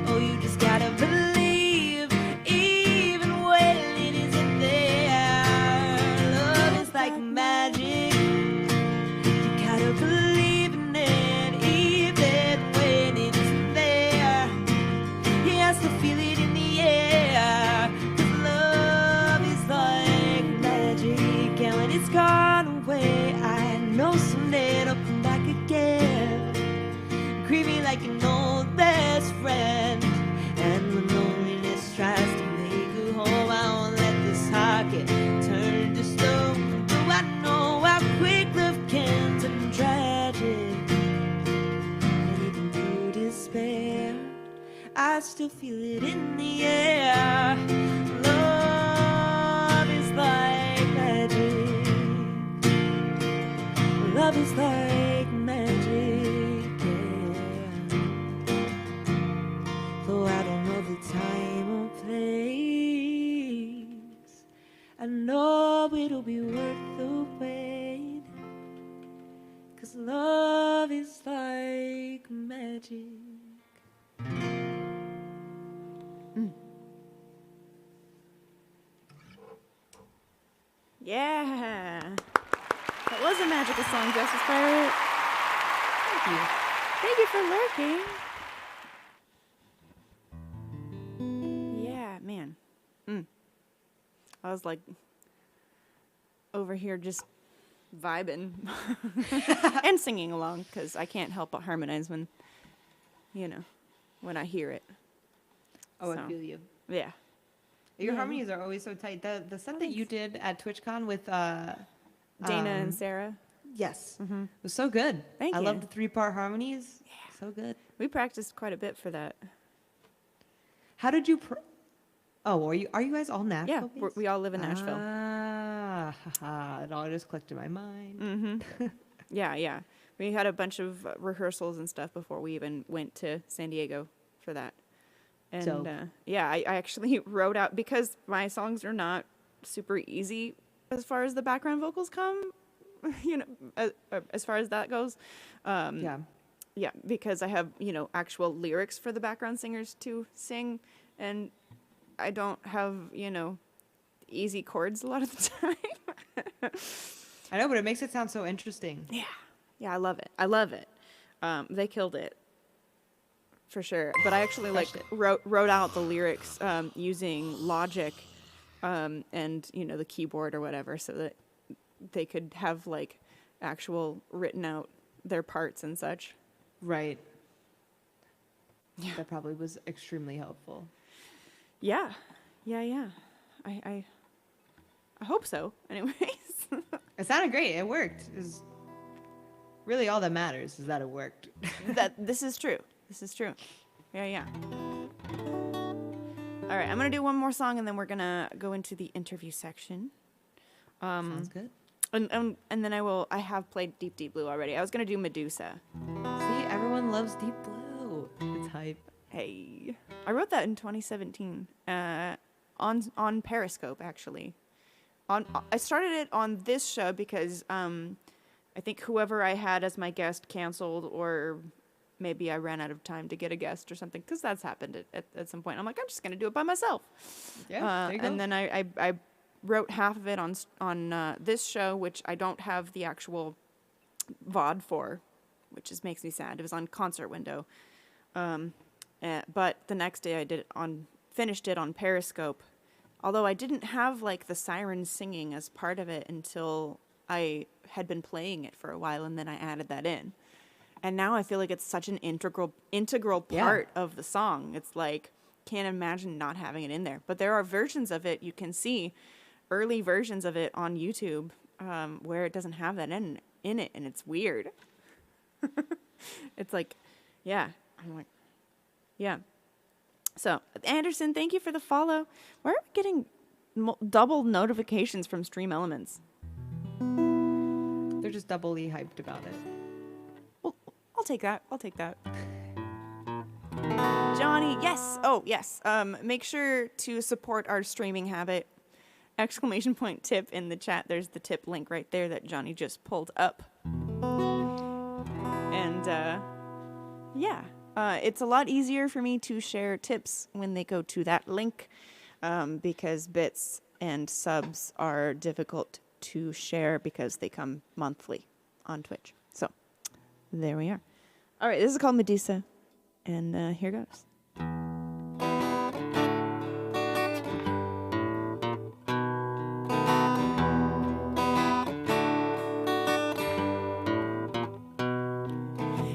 Speaker 3: Oh, you just gotta believe, even when it isn't there. Love is like magic, you gotta believe in it, even when it isn't there. He has to feel it in the air, 'cause love is like magic, and when it's gone away, I know someday it'll come back again. still feel it in the air. Love is like magic. Love is like magic, yeah. Though I don't know the time or place, I know it'll be worth the wait. 'Cause love is like magic.
Speaker 1: Yeah. That was a magical song, Justice Pirate.
Speaker 2: Thank you.
Speaker 1: Thank you for lurking. Yeah, man. I was like over here just vibing and singing along because I can't help but harmonize when, when I hear it.
Speaker 2: Oh,
Speaker 1: So,
Speaker 2: I feel you.
Speaker 1: Yeah.
Speaker 2: Your
Speaker 1: Yeah.
Speaker 2: harmonies are always so tight. The set that you did at TwitchCon with
Speaker 1: Dana and Sarah.
Speaker 2: yes, was so good.
Speaker 1: Thank
Speaker 2: I
Speaker 1: you.
Speaker 2: love the 3-part harmonies. Yeah, so good.
Speaker 1: We practiced quite a bit for that.
Speaker 2: How did you? Oh, are you guys all Nashville?
Speaker 1: Yeah,
Speaker 2: based?
Speaker 1: we all live in Nashville.
Speaker 2: Ah, haha, it all just clicked in my mind.
Speaker 1: Yeah. We had a bunch of rehearsals and stuff before we even went to San Diego for that. And
Speaker 2: Dope.
Speaker 1: I actually wrote out, because my songs are not super easy as far as the background vocals come, as far as that goes.
Speaker 2: Yeah.
Speaker 1: Yeah, because I have, actual lyrics for the background singers to sing, and I don't have, easy chords a lot of the time.
Speaker 2: I know, but it makes it sound so interesting.
Speaker 1: Yeah, I love it. They killed it. For sure. But I actually wrote out the lyrics using Logic and, the keyboard or whatever, so that they could have actual written out their parts and such.
Speaker 2: Right.
Speaker 1: Yeah.
Speaker 2: That probably was extremely helpful.
Speaker 1: Yeah. I hope so. Anyways.
Speaker 2: It sounded great. It worked. It was really all that matters is that it worked.
Speaker 1: This is true. Yeah. All right, I'm going to do one more song, and then we're going to go into the interview section.
Speaker 2: Sounds good.
Speaker 1: And then I have played Deep Deep Blue already. I was going to do Medusa.
Speaker 2: See, everyone loves Deep Blue. It's hype.
Speaker 1: Hey. I wrote that in 2017 on Periscope, actually. I started it on this show because I think whoever I had as my guest canceled, or maybe I ran out of time to get a guest or something, because that's happened at some point. I'm like, I'm just going to do it by myself.
Speaker 2: Yeah, there you go.
Speaker 1: And then I wrote half of it on this show, which I don't have the actual VOD for, which makes me sad. It was on Concert Window. But the next day I finished it on Periscope. Although I didn't have the siren singing as part of it until I had been playing it for a while, and then I added that in. And now I feel like it's such an integral part of the song. It's can't imagine not having it in there. But there are versions of it, you can see early versions of it on YouTube where it doesn't have that in it, and it's weird. It's yeah. I'm like, yeah. So, Anderson, thank you for the follow. Why are we getting double notifications from Stream Elements?
Speaker 2: They're just doubly hyped about it.
Speaker 1: Well, I'll take that. Johnny, yes. Oh, yes. Make sure to support our streaming habit. ! Tip in the chat. There's the tip link right there that Johnny just pulled up. And, yeah. It's a lot easier for me to share tips when they go to that link, because bits and subs are difficult to share because they come monthly on Twitch. So, there we are. All right, this is called Medusa, and here goes.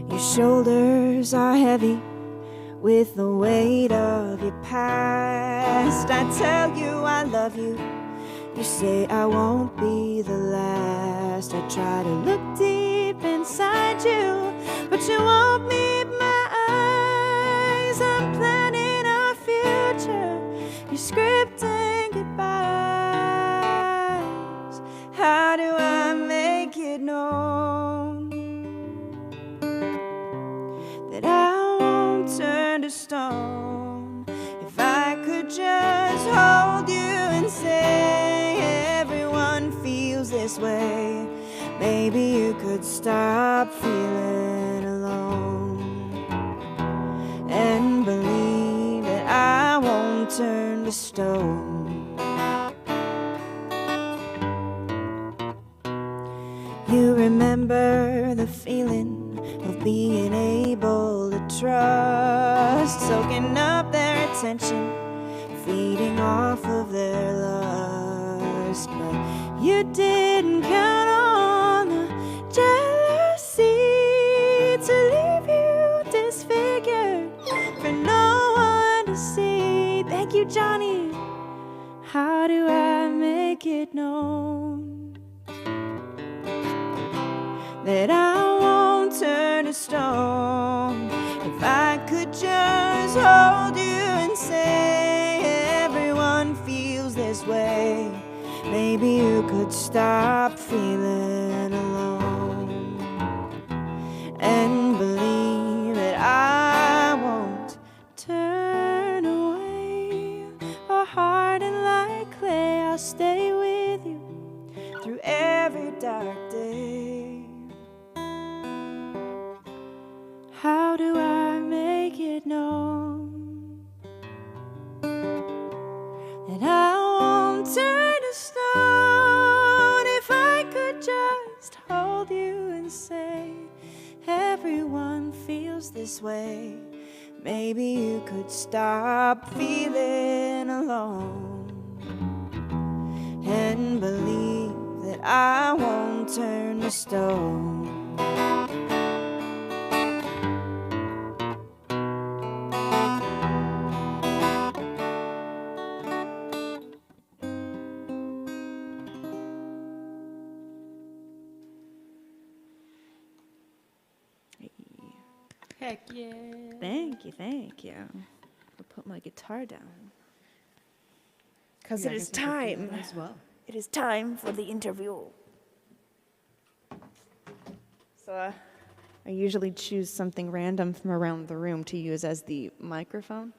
Speaker 1: Your shoulders are heavy with the weight of your past. I tell you I love you. You say I won't be the last. I try to look deep inside you, but you won't meet my eyes. I'm planning on
Speaker 3: maybe you could stop feeling alone and believe that I won't turn to stone. You remember the feeling of being able to trust, soaking up their attention, feeding off of their lust. But you didn't count on the jealousy to leave you disfigured for no one to see. Thank you, Johnny. How do I make it known that I won't turn to stone? If I could just hold you and say everyone feels this way, maybe you could stop feeling alone and believe that I won't turn away or harden like clay. I'll stay with you through every dark day. How do I make it known that I won't turn to stone? If I could just hold you and say everyone feels this way, maybe you could stop feeling alone and believe that I won't turn to stone.
Speaker 2: Heck yeah.
Speaker 1: Thank you, thank you. I'll put my guitar down. Because
Speaker 2: Yeah,
Speaker 1: it
Speaker 2: I
Speaker 1: is
Speaker 2: guess I could do
Speaker 1: time.
Speaker 2: that as well.
Speaker 1: It is time for the interview. So I usually choose something random from around the room to use as the microphone.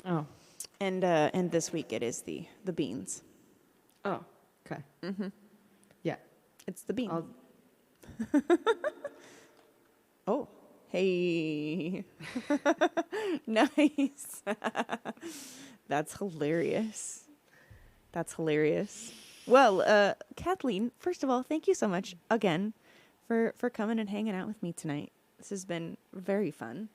Speaker 2: Oh.
Speaker 1: And this week it is the beans.
Speaker 2: Oh. Okay.
Speaker 1: Mm-hmm.
Speaker 2: Yeah.
Speaker 1: It's the beans.
Speaker 2: I'll,
Speaker 1: Oh, hey. Nice. That's hilarious. That's hilarious. Well, Kathleen, first of all, thank you so much again for coming and hanging out with me tonight. This has been very fun.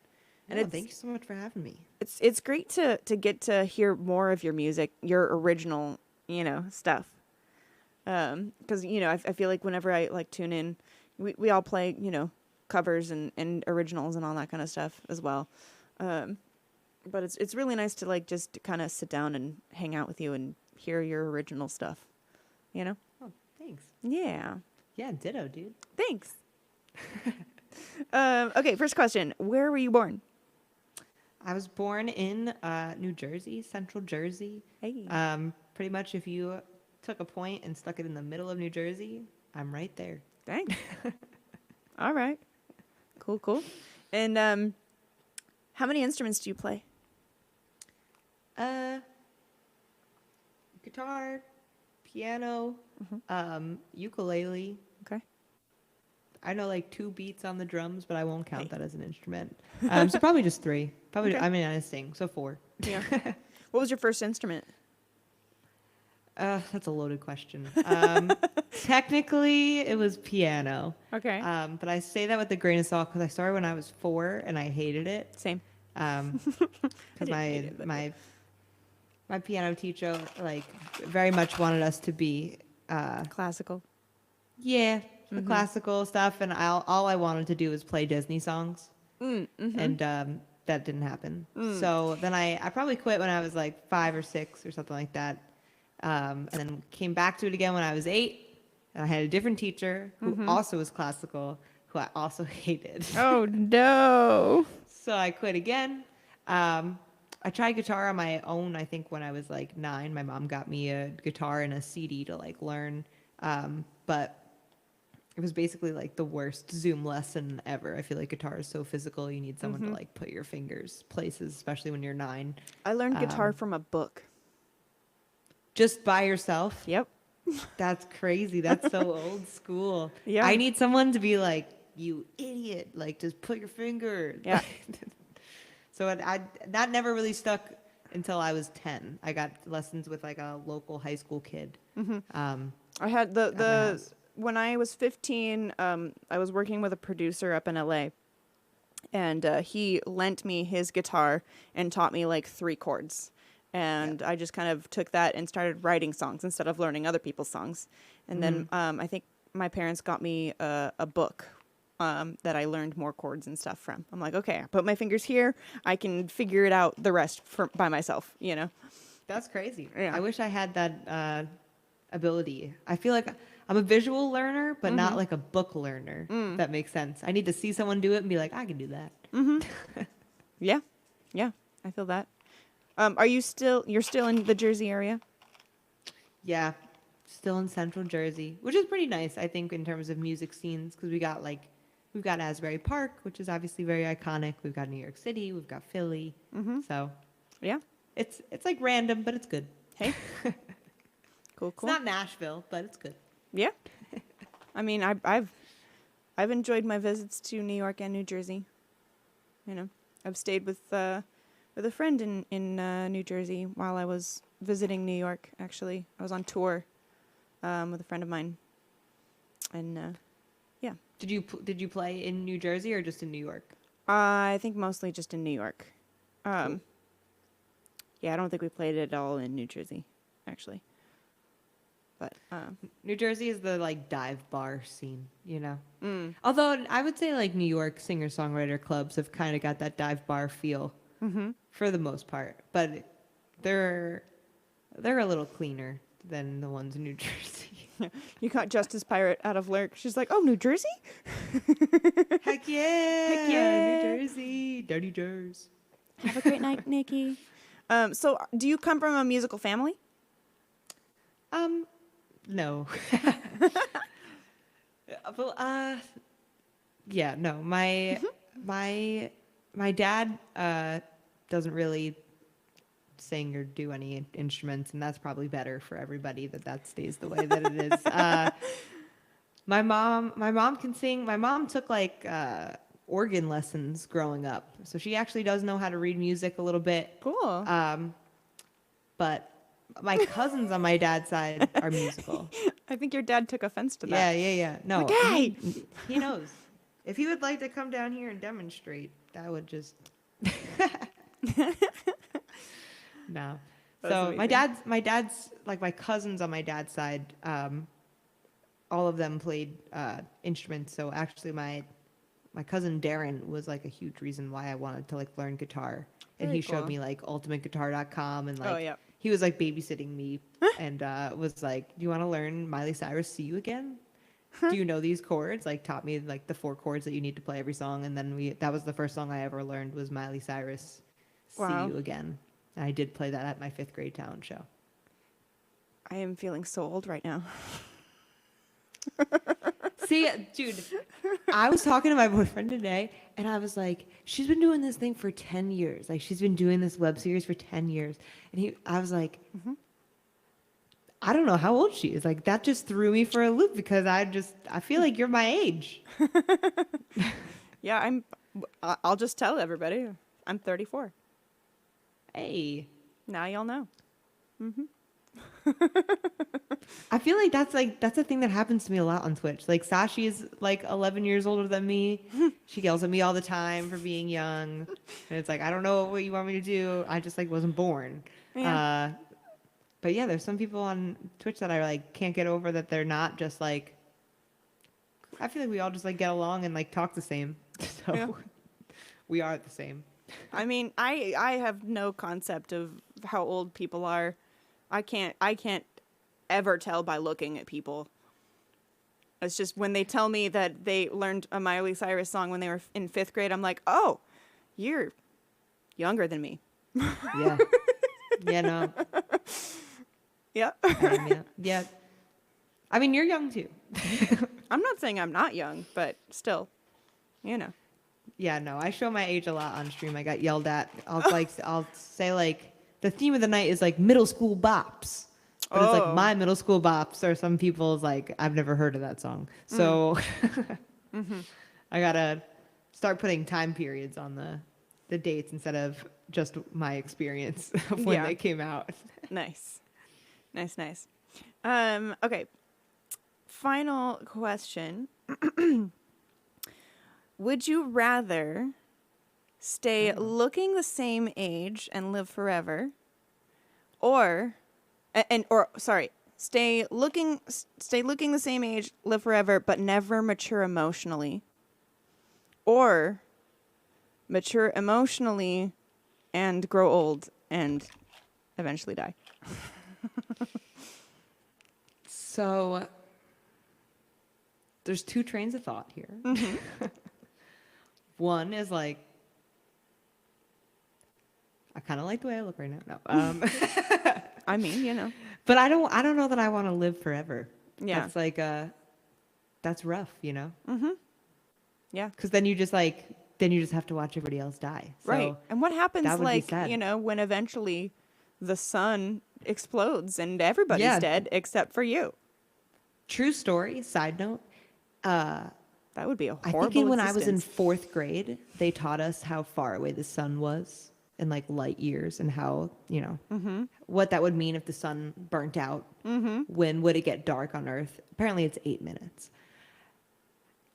Speaker 1: And
Speaker 2: no, thank you so much for having me.
Speaker 1: it's great to get to hear more of your music, your original, stuff. 'Cause, I feel like whenever I like tune in, we all play, covers and originals and all that kind of stuff as well. But it's really nice to like just kind of sit down and hang out with you and hear your original stuff,
Speaker 2: Oh, thanks.
Speaker 1: Yeah.
Speaker 2: Yeah, ditto, dude.
Speaker 1: Thanks. Okay, first question. Where were you born?
Speaker 2: I was born in New Jersey, Central Jersey.
Speaker 1: Hey.
Speaker 2: Pretty much if you took a point and stuck it in the middle of New Jersey, I'm right there.
Speaker 1: Dang. All right. Cool. And how many instruments do you play?
Speaker 2: Guitar, piano, ukulele.
Speaker 1: Okay.
Speaker 2: I know like 2 beats on the drums, but I won't count that as an instrument. So probably just 3. Probably.
Speaker 1: Okay.
Speaker 2: I mean, I sing, so 4.
Speaker 1: Yeah. What was your first instrument?
Speaker 2: That's a loaded question. Technically, it was piano.
Speaker 1: Okay.
Speaker 2: But I say that with a grain of salt because I started when I was 4 and I hated it.
Speaker 1: Same.
Speaker 2: Because my piano teacher like very much wanted us to be
Speaker 1: Classical.
Speaker 2: the classical stuff, and all I wanted to do was play Disney songs, and that didn't happen. So then I probably quit when I was like 5 or 6 or something like that, and then came back to it again when I was 8, and I had a different teacher who also was classical, who I also hated.
Speaker 1: Oh no.
Speaker 2: So I quit again. I tried guitar on my own, I think, when I was like 9. My mom got me a guitar and a CD to like learn. But it was basically like the worst Zoom lesson ever. I feel like guitar is so physical. You need someone to like put your fingers places, especially when you're 9.
Speaker 1: I learned guitar from a book.
Speaker 2: Just by yourself.
Speaker 1: Yep.
Speaker 2: That's crazy. That's so old school.
Speaker 1: Yeah.
Speaker 2: I need someone to be like, you idiot. Like, just put your finger.
Speaker 1: Yeah.
Speaker 2: So that never really stuck until I was 10. I got lessons with like a local high school kid.
Speaker 1: I had
Speaker 2: At my house.
Speaker 1: when I was 15, I was working with a producer up in LA, and he lent me his guitar and taught me like 3 chords. And I just kind of took that and started writing songs instead of learning other people's songs. And then I think my parents got me a book that I learned more chords and stuff from. I'm like, okay, I put my fingers here. I can figure it out the rest by myself, you know?
Speaker 2: That's crazy.
Speaker 1: Yeah.
Speaker 2: I wish I had that ability. I feel like I'm a visual learner, but not like a book learner. If that makes sense. I need to see someone do it and be like, I can do that.
Speaker 1: Yeah. Yeah. I feel that. You're still in the Jersey area?
Speaker 2: Yeah, still in Central Jersey, which is pretty nice, I think, in terms of music scenes, because we've got Asbury Park, which is obviously very iconic. We've got New York City, we've got Philly, so
Speaker 1: Yeah.
Speaker 2: it's like random, but it's good.
Speaker 1: Hey. Cool.
Speaker 2: It's not Nashville, but it's good.
Speaker 1: Yeah. I mean, I've enjoyed my visits to New York and New Jersey. You know, I've stayed with a friend in New Jersey while I was visiting New York. Actually, I was on tour with a friend of mine, and yeah.
Speaker 2: Did you play in New Jersey or just in New York?
Speaker 1: I think mostly just in New York. Yeah, I don't think we played it all in New Jersey, actually. But
Speaker 2: New Jersey is the like dive bar scene, you know. Although I would say like New York singer-songwriter clubs have kind of got that dive bar feel for the most part, but they're a little cleaner than the ones in New Jersey.
Speaker 1: you got Justice Pirate out of Lurk. She's like, "Oh, New Jersey?
Speaker 2: Heck yeah!
Speaker 1: Heck yeah.
Speaker 2: New Jersey, dirty Jersey."
Speaker 1: Have a great night, Nikki." So, do you come from a musical family?
Speaker 2: No. Well, yeah, no. My dad doesn't really sing or do any instruments, and that's probably better for everybody that stays the way that it is. My mom can sing. My mom took like organ lessons growing up, so she actually does know how to read music a little bit.
Speaker 1: Cool.
Speaker 2: But my cousins on my dad's side are musical.
Speaker 1: I think your dad took offense to that.
Speaker 2: Yeah. No,
Speaker 1: Okay.
Speaker 2: he knows. If he would like to come down here and demonstrate, that would just no.
Speaker 1: That's
Speaker 2: So
Speaker 1: amazing.
Speaker 2: my dad's like my cousins on my dad's side, all of them played instruments. So actually, my cousin Darren was like a huge reason why I wanted to like learn guitar, and
Speaker 1: Very
Speaker 2: he showed
Speaker 1: cool.
Speaker 2: me like ultimateguitar.com and like.
Speaker 1: Oh, yeah.
Speaker 2: He was like babysitting me and was like, "Do you want to learn Miley Cyrus See You Again? Do you know these chords?" Like taught me like the 4 chords that you need to play every song, and then that was the first song I ever learned was Miley Cyrus
Speaker 1: Wow.
Speaker 2: See You Again. And I did play that at my 5th grade talent show.
Speaker 1: I am feeling so old right now.
Speaker 2: See, dude, I was talking to my boyfriend today, and I was like, she's been doing this thing for 10 years. Like, she's been doing this web series for 10 years. And I was like, I don't know how old she is. Like, that just threw me for a loop because I feel like you're my age.
Speaker 1: Yeah, I'll just tell everybody. I'm 34.
Speaker 2: Hey.
Speaker 1: Now y'all know.
Speaker 2: I feel like that's a thing that happens to me a lot on Twitch. Like Sashi is like 11 years older than me. She yells at me all the time for being young. And it's like, I don't know what you want me to do. I just like wasn't born.
Speaker 1: Yeah.
Speaker 2: But yeah, there's some people on Twitch that I like can't get over that they're not just like, I feel like we all just like get along and like talk the same. So
Speaker 1: Yeah.
Speaker 2: we are the same.
Speaker 1: I mean, I have no concept of how old people are. I can't ever tell by looking at people. It's just when they tell me that they learned a Miley Cyrus song when they were in 5th grade, I'm like, "Oh, you're younger than me."
Speaker 2: Yeah. Yeah, no.
Speaker 1: Yeah.
Speaker 2: Yeah. I mean, you're young too.
Speaker 1: I'm not saying I'm not young, but still, you know.
Speaker 2: Yeah, no, I show my age a lot on stream. I got yelled at. I'll say like the theme of the night is like middle school bops. But it's like
Speaker 1: Oh.
Speaker 2: my middle school bops or some people's like, I've never heard of that song. So I gotta start putting time periods on the dates instead of just my experience of when
Speaker 1: Yeah.
Speaker 2: they came out.
Speaker 1: Nice. Nice. Okay. Final question. Would you rather stay looking the same age and live forever, or stay looking the same age, live forever, but never mature emotionally, or mature emotionally and grow old and eventually die?
Speaker 2: So there's two trains of thought here. One is like, I kind of like the way I look right now. No,
Speaker 1: I mean, you know.
Speaker 2: but I don't know that I want to live forever.
Speaker 1: Yeah.
Speaker 2: That's like that's rough, you know.
Speaker 1: Yeah.
Speaker 2: Because then you just have to watch everybody else die. So
Speaker 1: Right. And what happens,
Speaker 2: that would be
Speaker 1: like,
Speaker 2: sad.
Speaker 1: you know, when eventually the sun explodes and everybody's
Speaker 2: Yeah.
Speaker 1: dead except for you?
Speaker 2: True story. Side note.
Speaker 1: That would be a
Speaker 2: I
Speaker 1: horrible
Speaker 2: think when I was in
Speaker 1: existence.
Speaker 2: 4th grade, they taught us how far away the sun was in like light years and how, you know, what that would mean if the sun burnt out. When would it get dark on Earth? Apparently it's 8 minutes.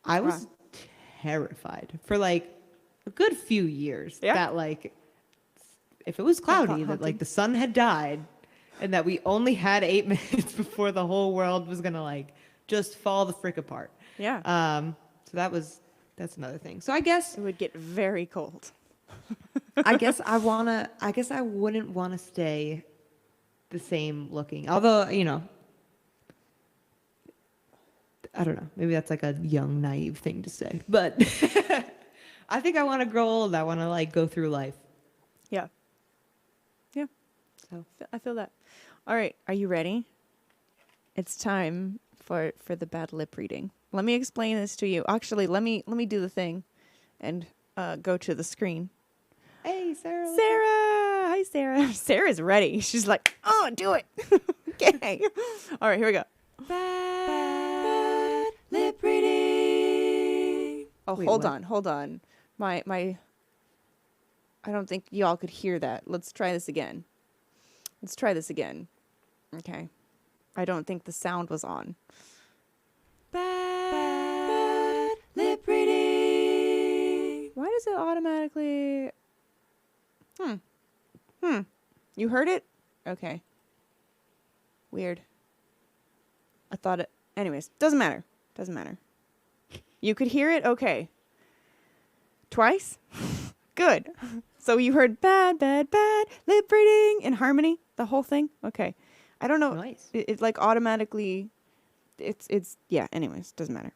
Speaker 2: I was terrified for like a good few years
Speaker 1: Yeah.
Speaker 2: that like if it was cloudy that like the sun had died and that we only had 8 minutes before the whole world was gonna like just fall the frick apart.
Speaker 1: Yeah.
Speaker 2: So that's another thing. So I guess
Speaker 1: It would get very cold.
Speaker 2: I wouldn't want to stay the same looking. Although, you know, I don't know. Maybe that's like a young, naive thing to say. But I think I want to grow old. I want to like go through life.
Speaker 1: Yeah. Yeah.
Speaker 2: So
Speaker 1: I feel that. All right. Are you ready? It's time for the bad lip reading. Let me explain this to you. Actually, let me do the thing and go to the screen.
Speaker 2: hey, Sarah.
Speaker 1: Sarah! Hi, Sarah. Sarah's ready. She's like, oh, do it. Okay. All right, here we go. Bad lip reading. Oh,
Speaker 2: Wait,
Speaker 1: hold
Speaker 2: what?
Speaker 1: on. My I don't think y'all could hear that. Let's try this again. Okay. I don't think the sound was on. Bad lip reading. Why does it automatically... You heard it? Okay. Weird. I thought it... Anyways, doesn't matter. You could hear it? Okay. Twice? Good. So you heard bad lip reading in harmony? The whole thing? Okay. I don't know.
Speaker 2: Nice.
Speaker 1: It like automatically... It's yeah, anyways, doesn't matter.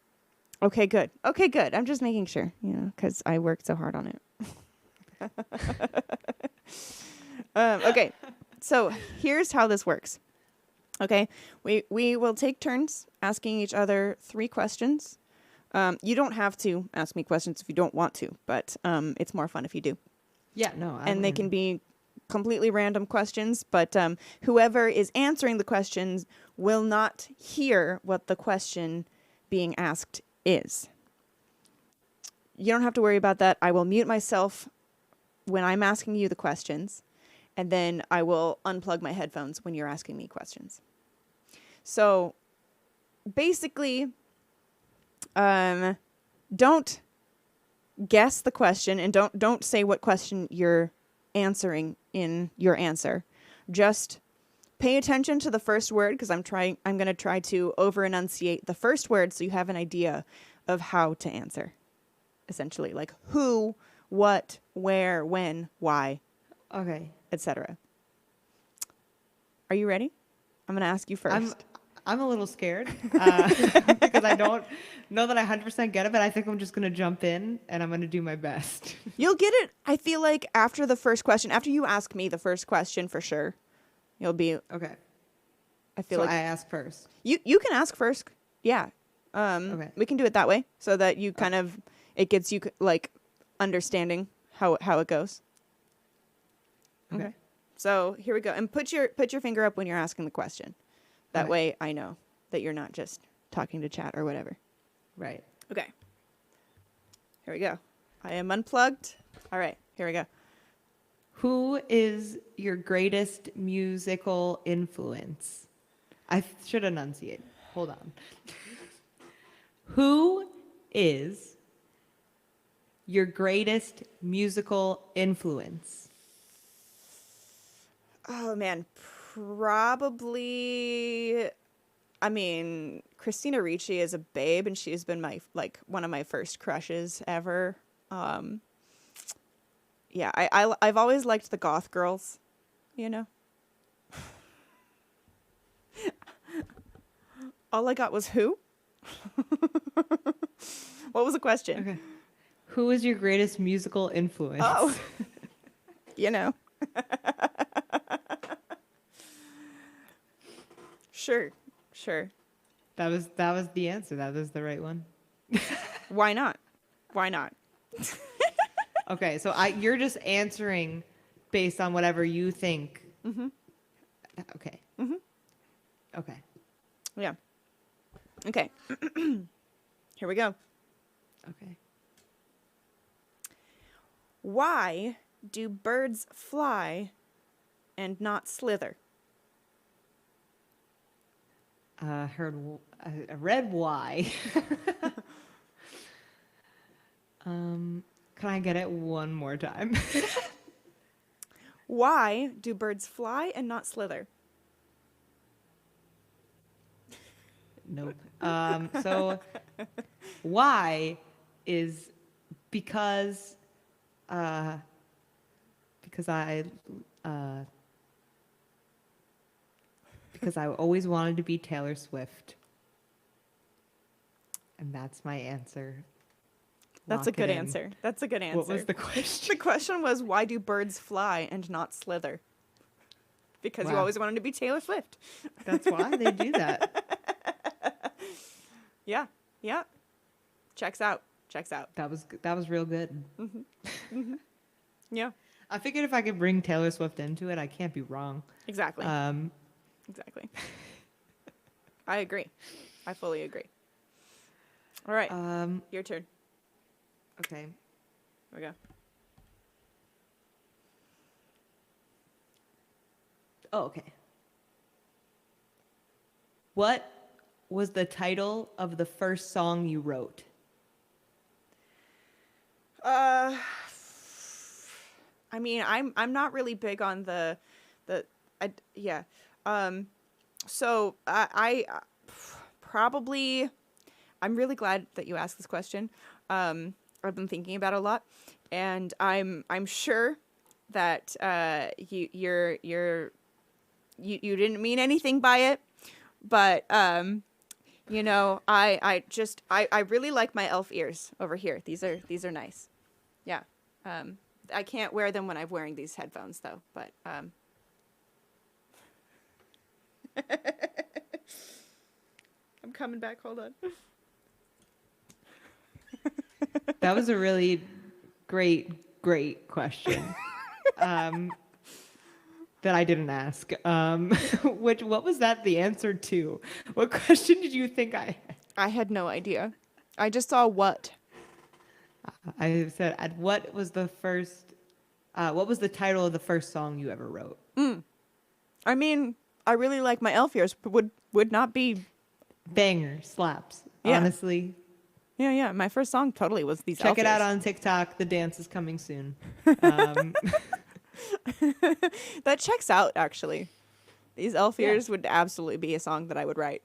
Speaker 1: Okay, good. I'm just making sure, you know, because I worked so hard on it. Okay, so here's how this works. Okay, we will take turns asking each other 3 questions. You don't have to ask me questions if you don't want to, but it's more fun if you do.
Speaker 2: Yeah, no.
Speaker 1: And they can be completely random questions, but whoever is answering the questions will not hear what the question being asked is. You don't have to worry about that. I will mute myself when I'm asking you the questions, and then I will unplug my headphones when you're asking me questions. So basically, don't guess the question and don't say what question you're answering in your answer. Just pay attention to the first word, because I'm going to try to over enunciate the first word so you have an idea of how to answer. Essentially, like who, what, where, when, why,
Speaker 2: Okay.
Speaker 1: etc. Are you ready? I'm going to ask you first.
Speaker 2: I'm a little scared because I don't know that I 100% get it, but I think I'm just going to jump in and I'm going to do my best.
Speaker 1: You'll get it, I feel like, after the first question. After you ask me the first question, for sure. You'll be...
Speaker 2: Okay.
Speaker 1: I feel
Speaker 2: So
Speaker 1: like...
Speaker 2: I ask first.
Speaker 1: You can ask first. Yeah.
Speaker 2: Okay.
Speaker 1: We can do it that way so that you kind of... It gets you, like, understanding how it goes.
Speaker 2: Okay.
Speaker 1: So, here we go. And put your finger up when you're asking the question. That
Speaker 2: Okay.
Speaker 1: way I know that you're not just talking to chat or whatever.
Speaker 2: Right.
Speaker 1: Okay. Here we go. I am unplugged. All right, here we go.
Speaker 2: Who is your greatest musical influence? I should enunciate. Hold on. Who is your greatest musical influence?
Speaker 1: Oh man, probably. I mean, Christina Ricci is a babe, and she's been my one of my first crushes ever. Yeah, I've always liked the goth girls, you know. All I got was who? What was the question?
Speaker 2: Okay. Who is your greatest musical influence?
Speaker 1: Oh, you know. Sure.
Speaker 2: That was the answer. That was the right one.
Speaker 1: Why not? Why not?
Speaker 2: Okay, so you're just answering based on whatever you think.
Speaker 1: Mm-hmm.
Speaker 2: Okay.
Speaker 1: Mm-hmm.
Speaker 2: Okay.
Speaker 1: Yeah. Okay. Here we go.
Speaker 2: Okay.
Speaker 1: Why do birds fly and not slither?
Speaker 2: I read why. Can I get it one more time?
Speaker 1: Why do birds fly and not slither?
Speaker 2: Nope. So why is because I always wanted to be Taylor Swift. And that's my answer.
Speaker 1: That's
Speaker 2: Lock
Speaker 1: a good
Speaker 2: it in.
Speaker 1: answer. That's a good answer.
Speaker 2: What was the question?
Speaker 1: The question was, why do birds fly and not slither? Because you
Speaker 2: Wow.
Speaker 1: always wanted to be Taylor Swift.
Speaker 2: That's why they do that.
Speaker 1: Yeah. Checks out.
Speaker 2: That was real good.
Speaker 1: Yeah,
Speaker 2: I figured if I could bring Taylor Swift into it, I can't be wrong.
Speaker 1: exactly. Exactly. I agree. I fully agree. All right. Your turn.
Speaker 2: Okay.
Speaker 1: Here we go.
Speaker 2: Oh, okay. What was the title of the first song you wrote?
Speaker 1: I mean, I'm not really big on yeah. So I probably, I'm really glad that you asked this question. I've been thinking about it a lot, and I'm sure that you didn't mean anything by it, but you know, I really like my elf ears over here. These are nice. Yeah. I can't wear them when I'm wearing these headphones though, but I'm coming back. Hold on.
Speaker 2: That was a really great question. That I didn't ask. What was that the answer to? What question did you think I had?
Speaker 1: I had no idea. I just saw what.
Speaker 2: I said, what was the title of the first song you ever wrote?
Speaker 1: I mean, I really like my elf ears, but would not be.
Speaker 2: Banger, slaps.
Speaker 1: Yeah.
Speaker 2: Honestly.
Speaker 1: Yeah. My first song totally was these.
Speaker 2: Check
Speaker 1: elf
Speaker 2: it out
Speaker 1: ears.
Speaker 2: on TikTok. The dance is coming soon.
Speaker 1: That checks out actually. These elf
Speaker 2: Yeah.
Speaker 1: ears would absolutely be a song that I would write.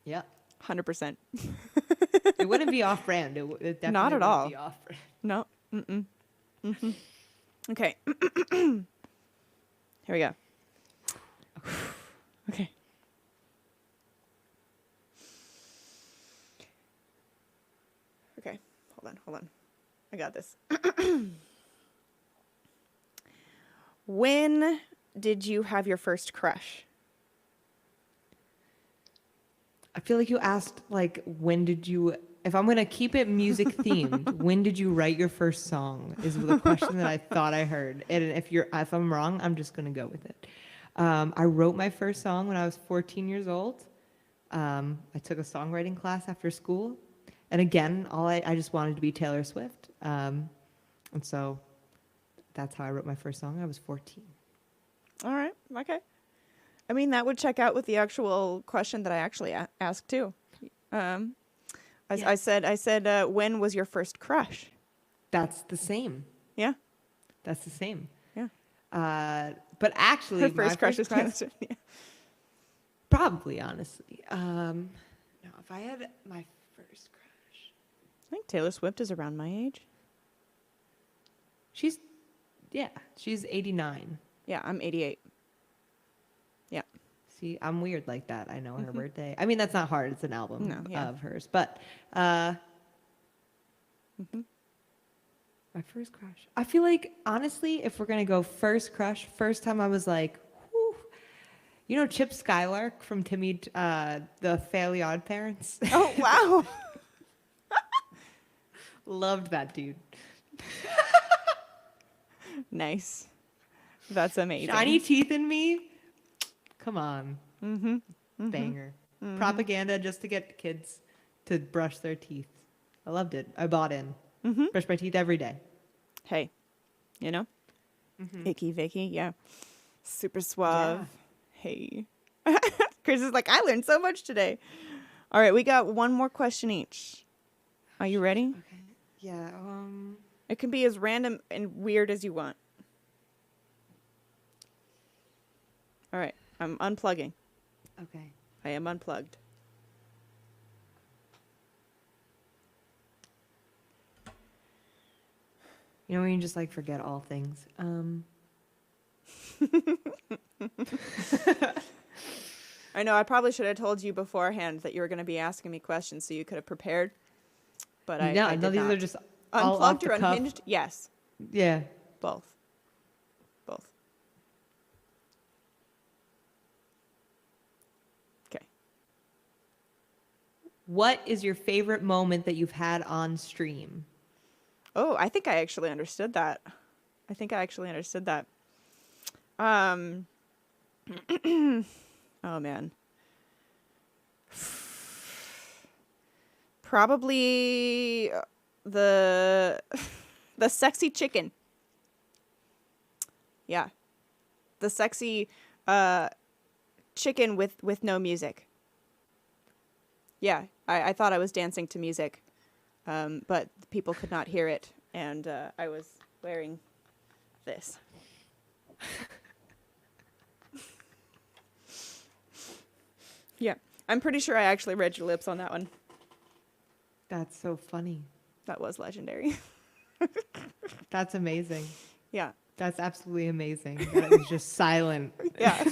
Speaker 2: Yeah.
Speaker 1: 100%.
Speaker 2: It wouldn't be off brand. It definitely
Speaker 1: Not at
Speaker 2: wouldn't
Speaker 1: all.
Speaker 2: be off brand.
Speaker 1: No. Mm-mm. Mm-hmm. Okay. Here we go. Okay. Okay. Hold on. I got this. When did you have your first crush?
Speaker 2: I feel like you asked, like, if I'm going to keep it music themed, when did you write your first song is the question that I thought I heard. And if I'm wrong, I'm just going to go with it. I wrote my first song when I was 14 years old. I took a songwriting class after school. And again, I just wanted to be Taylor Swift. And so that's how I wrote my first song. I was 14.
Speaker 1: All right. Okay. I mean, that would check out with the actual question that I actually asked too. I said, when was your first crush?
Speaker 2: That's the same.
Speaker 1: Yeah.
Speaker 2: That's the same.
Speaker 1: Yeah.
Speaker 2: But actually,
Speaker 1: Her
Speaker 2: my
Speaker 1: first crush is
Speaker 2: crush,
Speaker 1: Taylor Swift. Yeah.
Speaker 2: probably, honestly. No, if I had my first crush,
Speaker 1: I think Taylor Swift is around my age.
Speaker 2: she's 89.
Speaker 1: Yeah, I'm 88. Yeah.
Speaker 2: See, I'm weird like that. I know her birthday. I mean, that's not hard. It's an album
Speaker 1: No, yeah.
Speaker 2: of hers. But my first crush. I feel like, honestly, if we're going to go first crush, first time I was like, whew. You know Chip Skylark from Timmy, the Fairly Odd Parents?
Speaker 1: Oh, wow.
Speaker 2: Loved that dude.
Speaker 1: Nice. That's amazing.
Speaker 2: Shiny teeth in me. Come on. Banger. Propaganda just to get kids to brush their teeth. I loved it. I bought in. Brush my teeth every day.
Speaker 1: Hey, you know? Icky Vicky, yeah. Super suave.
Speaker 2: Yeah.
Speaker 1: Hey. Chris is like, I learned so much today. All right, we got one more question each. Are you ready?
Speaker 2: Okay. Yeah.
Speaker 1: It can be as random and weird as you want. All right, I'm unplugging.
Speaker 2: Okay.
Speaker 1: I am unplugged.
Speaker 2: You know when you just like forget all things.
Speaker 1: I know, I probably should have told you beforehand that you were going to be asking me questions so you could have prepared. But I
Speaker 2: no,
Speaker 1: did
Speaker 2: these
Speaker 1: not.
Speaker 2: are just all off
Speaker 1: Unplugged
Speaker 2: the
Speaker 1: or
Speaker 2: cuff.
Speaker 1: unhinged? Yes,
Speaker 2: Yeah.
Speaker 1: both. Both. Okay.
Speaker 2: What is your favorite moment that you've had on stream?
Speaker 1: Oh, I think I actually understood that. Oh man. Probably the sexy chicken. Yeah. The sexy chicken with no music. Yeah, I thought I was dancing to music. But people could not hear it, and I was wearing this. Yeah, I'm pretty sure I actually read your lips on that one.
Speaker 2: That's so funny.
Speaker 1: That was legendary.
Speaker 2: That's amazing.
Speaker 1: Yeah,
Speaker 2: That's absolutely amazing. That was just silent.
Speaker 1: yeah.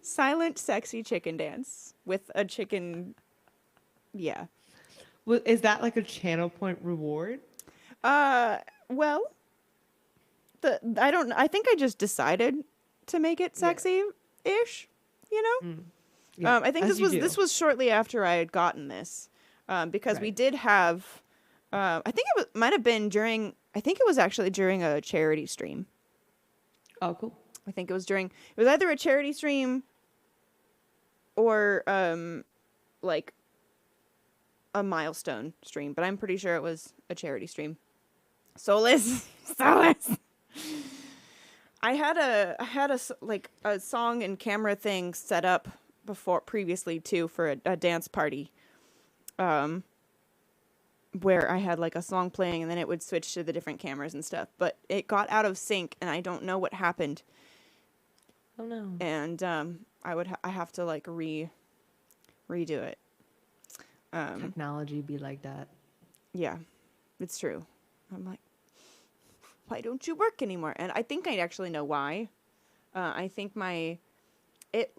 Speaker 1: Silent, sexy chicken dance with a chicken. Yeah.
Speaker 2: Well, is that like a channel point reward?
Speaker 1: Well, I think I just decided to make it sexy-ish, you know?
Speaker 2: Yeah,
Speaker 1: I think
Speaker 2: as you do.
Speaker 1: this was shortly after I had gotten this, because we
Speaker 2: Right.
Speaker 1: did have, I think might have been I think it was actually during a charity stream.
Speaker 2: Oh, cool.
Speaker 1: I think it was either a charity stream or, like a milestone stream, but I'm pretty sure it was a charity stream. Solace. I had a song and camera thing set up previously too for a dance party, where I had like a song playing and then it would switch to the different cameras and stuff, but it got out of sync and I don't know what happened.
Speaker 2: Oh no.
Speaker 1: And I have to like redo it.
Speaker 2: Technology be like that.
Speaker 1: Yeah, it's true. I'm like, why don't you work anymore? And I think I actually know why. I think my bit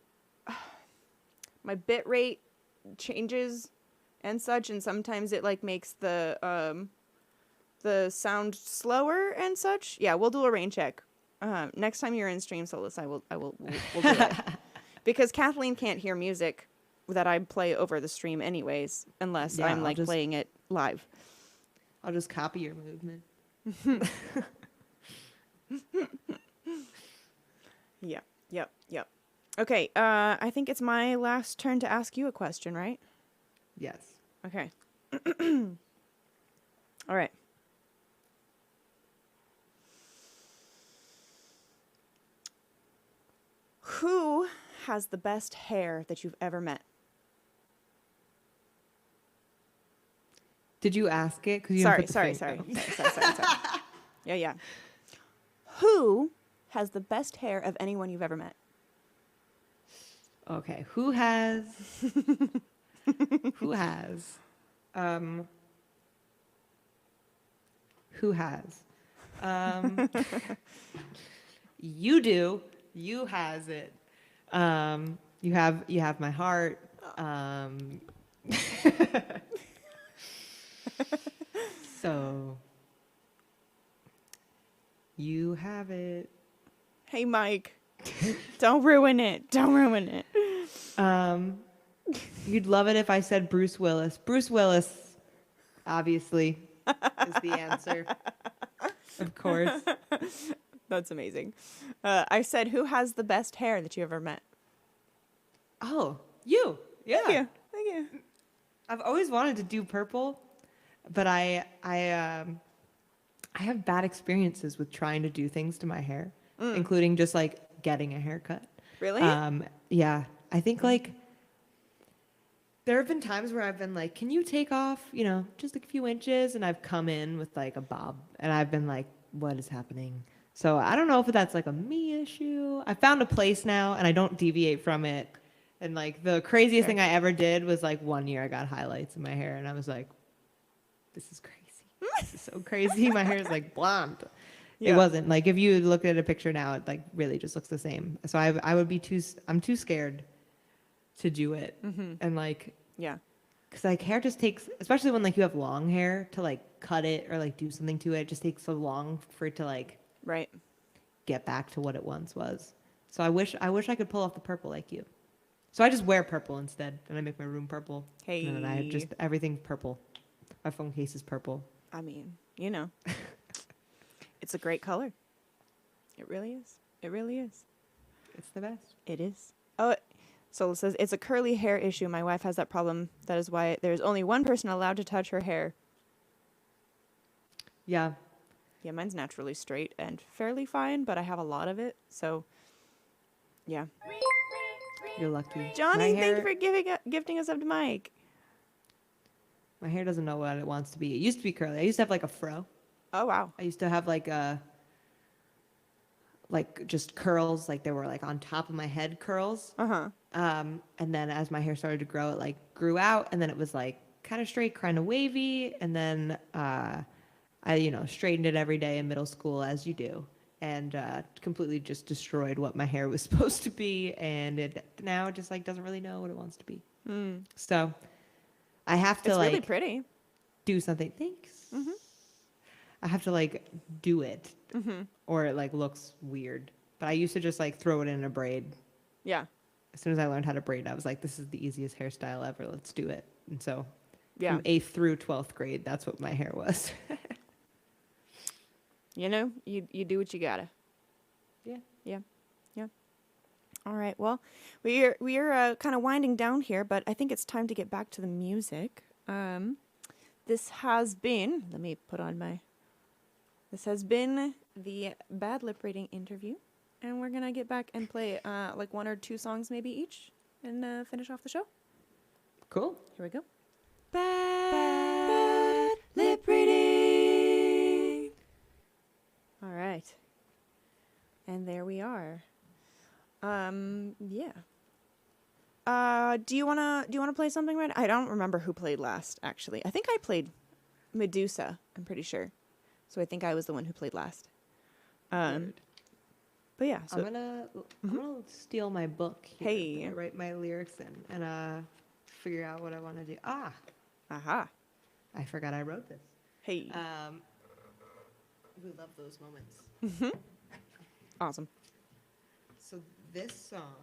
Speaker 1: rate changes and such, and sometimes it like makes the sound slower and such. Yeah, we'll do a rain check. Next time you're in stream, Solus, we'll do it. Because Kathleen can't hear music that I play over the stream anyways, unless
Speaker 2: Yeah,
Speaker 1: I'm like playing it live.
Speaker 2: I'll just copy your movement.
Speaker 1: Yep. Okay, I think it's my last turn to ask you a question, right?
Speaker 2: Yes.
Speaker 1: Okay. All right. Who has the best hair that you've ever met?
Speaker 2: Did you ask it? Because you
Speaker 1: Sorry,
Speaker 2: didn't put the
Speaker 1: sorry.
Speaker 2: finger-
Speaker 1: Yeah. Who has the best hair of anyone you've ever met?
Speaker 2: Okay. Who has? Who has? Um. Who has? You do. You has it. You have my heart. So you have it.
Speaker 1: Hey, Mike. Don't ruin it. Don't ruin it.
Speaker 2: You'd love it if I said Bruce Willis. Bruce Willis, obviously, is the answer. Of course.
Speaker 1: That's amazing. I said, who has the best hair that you ever met?
Speaker 2: Oh, you. Yeah.
Speaker 1: Thank you.
Speaker 2: I've always wanted to do purple, but I have bad experiences with trying to do things to my hair, including just like getting a haircut.
Speaker 1: Really?
Speaker 2: Yeah. I think like there have been times where I've been like, can you take off, just a few inches? And I've come in with like a bob and I've been like, what is happening? So I don't know if that's like a me issue. I found a place now and I don't deviate from it. And like the craziest thing I ever did was like one year I got highlights in my hair and I was like, this is crazy. This is so crazy. My hair is like blonde.
Speaker 1: Yeah.
Speaker 2: It wasn't like if you look at a picture now, it like really just looks the same. So I'm too scared to do it. And like,
Speaker 1: Yeah.
Speaker 2: cause like hair just takes, especially when like you have long hair to like cut it or like do something to it, it just takes so long for it to like
Speaker 1: Right.
Speaker 2: get back to what it once was. So I wish I could pull off the purple like you. So I just wear purple instead, and I make my room purple.
Speaker 1: Hey.
Speaker 2: And then I just everything's purple. My phone case is purple.
Speaker 1: I mean, it's a great color. It really is. It really is.
Speaker 2: It's the best.
Speaker 1: It is. Oh, so it says it's a curly hair issue. My wife has that problem. That is why there's only one person allowed to touch her hair.
Speaker 2: Yeah.
Speaker 1: Yeah, mine's naturally straight and fairly fine, but I have a lot of it. So, yeah.
Speaker 2: You're lucky.
Speaker 1: Johnny,
Speaker 2: My
Speaker 1: thank
Speaker 2: hair,
Speaker 1: you for gifting us up to Mike.
Speaker 2: my hair doesn't know what it wants to be. It used to be curly. I used to have like a fro.
Speaker 1: Oh, wow.
Speaker 2: I used to have like just curls, like they were like on top of my head curls.
Speaker 1: Uh-huh.
Speaker 2: And then as my hair started to grow, it like grew out, and then it was like kind of straight, kind of wavy, and then I straightened it every day in middle school as you do, and completely just destroyed what my hair was supposed to be, and it now just like doesn't really know what it wants to be. So I have to
Speaker 1: It's
Speaker 2: like
Speaker 1: really pretty.
Speaker 2: do something. Thanks. I have to like do it, or it like looks weird. But I used to just like throw it in a braid.
Speaker 1: Yeah.
Speaker 2: As soon as I learned how to braid, I was like, this is the easiest hairstyle ever. Let's do it. And so
Speaker 1: Yeah.
Speaker 2: from 8th through 12th grade, that's what my hair was.
Speaker 1: You do what you gotta.
Speaker 2: Yeah.
Speaker 1: Yeah. All right. Well, we're kind of winding down here, but I think it's time to get back to the music. This has been, this has been the Bad Lip Reading interview, and we're gonna get back and play like one or two songs maybe each, and finish off the show.
Speaker 2: Cool.
Speaker 1: Here we go.
Speaker 3: Bad lip reading.
Speaker 1: All right. And there we are. Yeah. Do you wanna play something right? I don't remember who played last, actually. I think I played Medusa, I'm pretty sure. So I think I was the one who played last. But yeah, so
Speaker 2: I'm gonna steal my book here.
Speaker 1: Hey.
Speaker 2: I write my lyrics in and figure out what I want to do.
Speaker 1: aha.
Speaker 2: I forgot I wrote this.
Speaker 1: Hey.
Speaker 2: We love those moments.
Speaker 1: Awesome.
Speaker 2: So this song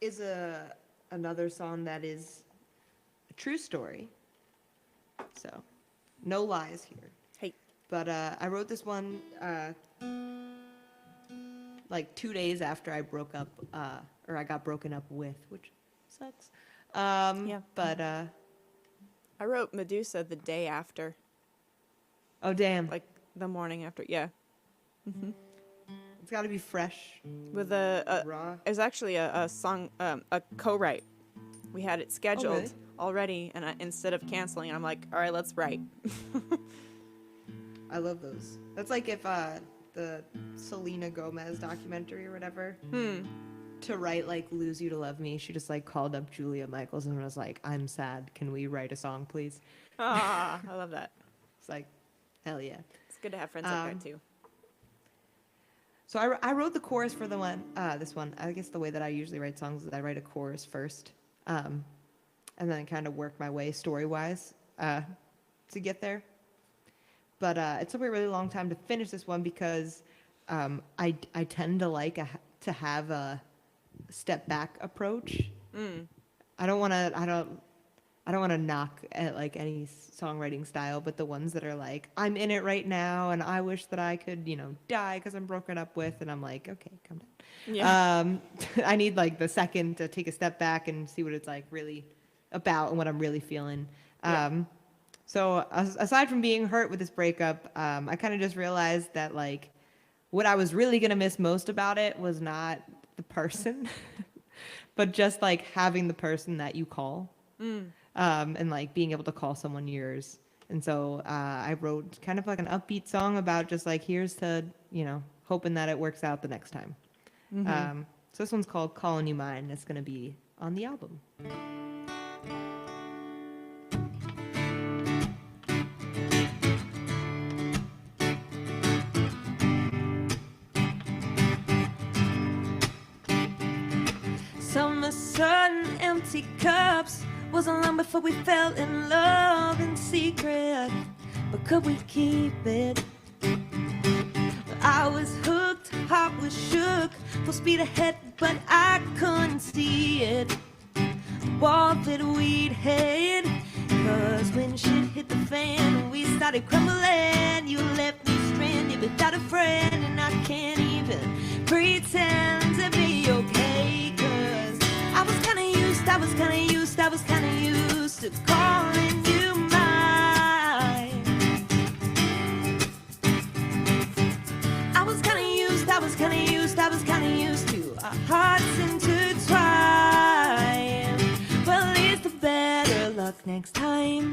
Speaker 2: is another song that is a true story. So no lies here.
Speaker 1: Hey.
Speaker 2: But I wrote this one like 2 days after I broke up, or I got broken up with, which sucks.
Speaker 1: Yeah.
Speaker 2: But
Speaker 1: I wrote Medusa the day after,
Speaker 2: oh damn,
Speaker 1: like the morning after. Yeah,
Speaker 2: it's got to be fresh,
Speaker 1: with a
Speaker 2: raw.
Speaker 1: it was actually a song, a co-write. We had it scheduled
Speaker 2: really?
Speaker 1: already, and instead of canceling, I'm like, all right, let's write.
Speaker 2: I love those. That's like if the Selena Gomez documentary or whatever. To write like "Lose You to Love Me," she just like called up Julia Michaels and was like, "I'm sad. Can we write a song, please?"
Speaker 1: Ah, I love that.
Speaker 2: It's like, hell yeah.
Speaker 1: It's good to have friends like that too.
Speaker 2: So I wrote the chorus for the one, this one. I guess the way that I usually write songs is I write a chorus first, and then kind of work my way story-wise to get there. But it took me a really long time to finish this one because I tend to like to have a step back approach. I don't want to knock at like any songwriting style, but the ones that are like, I'm in it right now and I wish that I could, die because I'm broken up with, and I'm like, okay, calm down.
Speaker 1: Yeah.
Speaker 2: I need like the second to take a step back and see what it's like really about and what I'm really feeling.
Speaker 1: Yeah.
Speaker 2: So aside from being hurt with this breakup, I kind of just realized that like what I was really going to miss most about it was not the person, but just like having the person that you call. And like being able to call someone yours. And so I wrote kind of like an upbeat song about just like, here's to, hoping that it works out the next time. So this one's called Calling You Mine. It's going to be on the album.
Speaker 3: Summer sun, empty cups. Wasn't long before we fell in love in secret, but could we keep it? I was hooked, heart was shook, full speed ahead, but I couldn't see it. The wall that we'd hit, 'cause when shit hit the fan, we started crumbling. You left me stranded without a friend, and I can't even pretend to be okay, 'cause I was kinda used to calling you mine. I was kinda used to our hearts intertwined. Well, here's the better luck next time.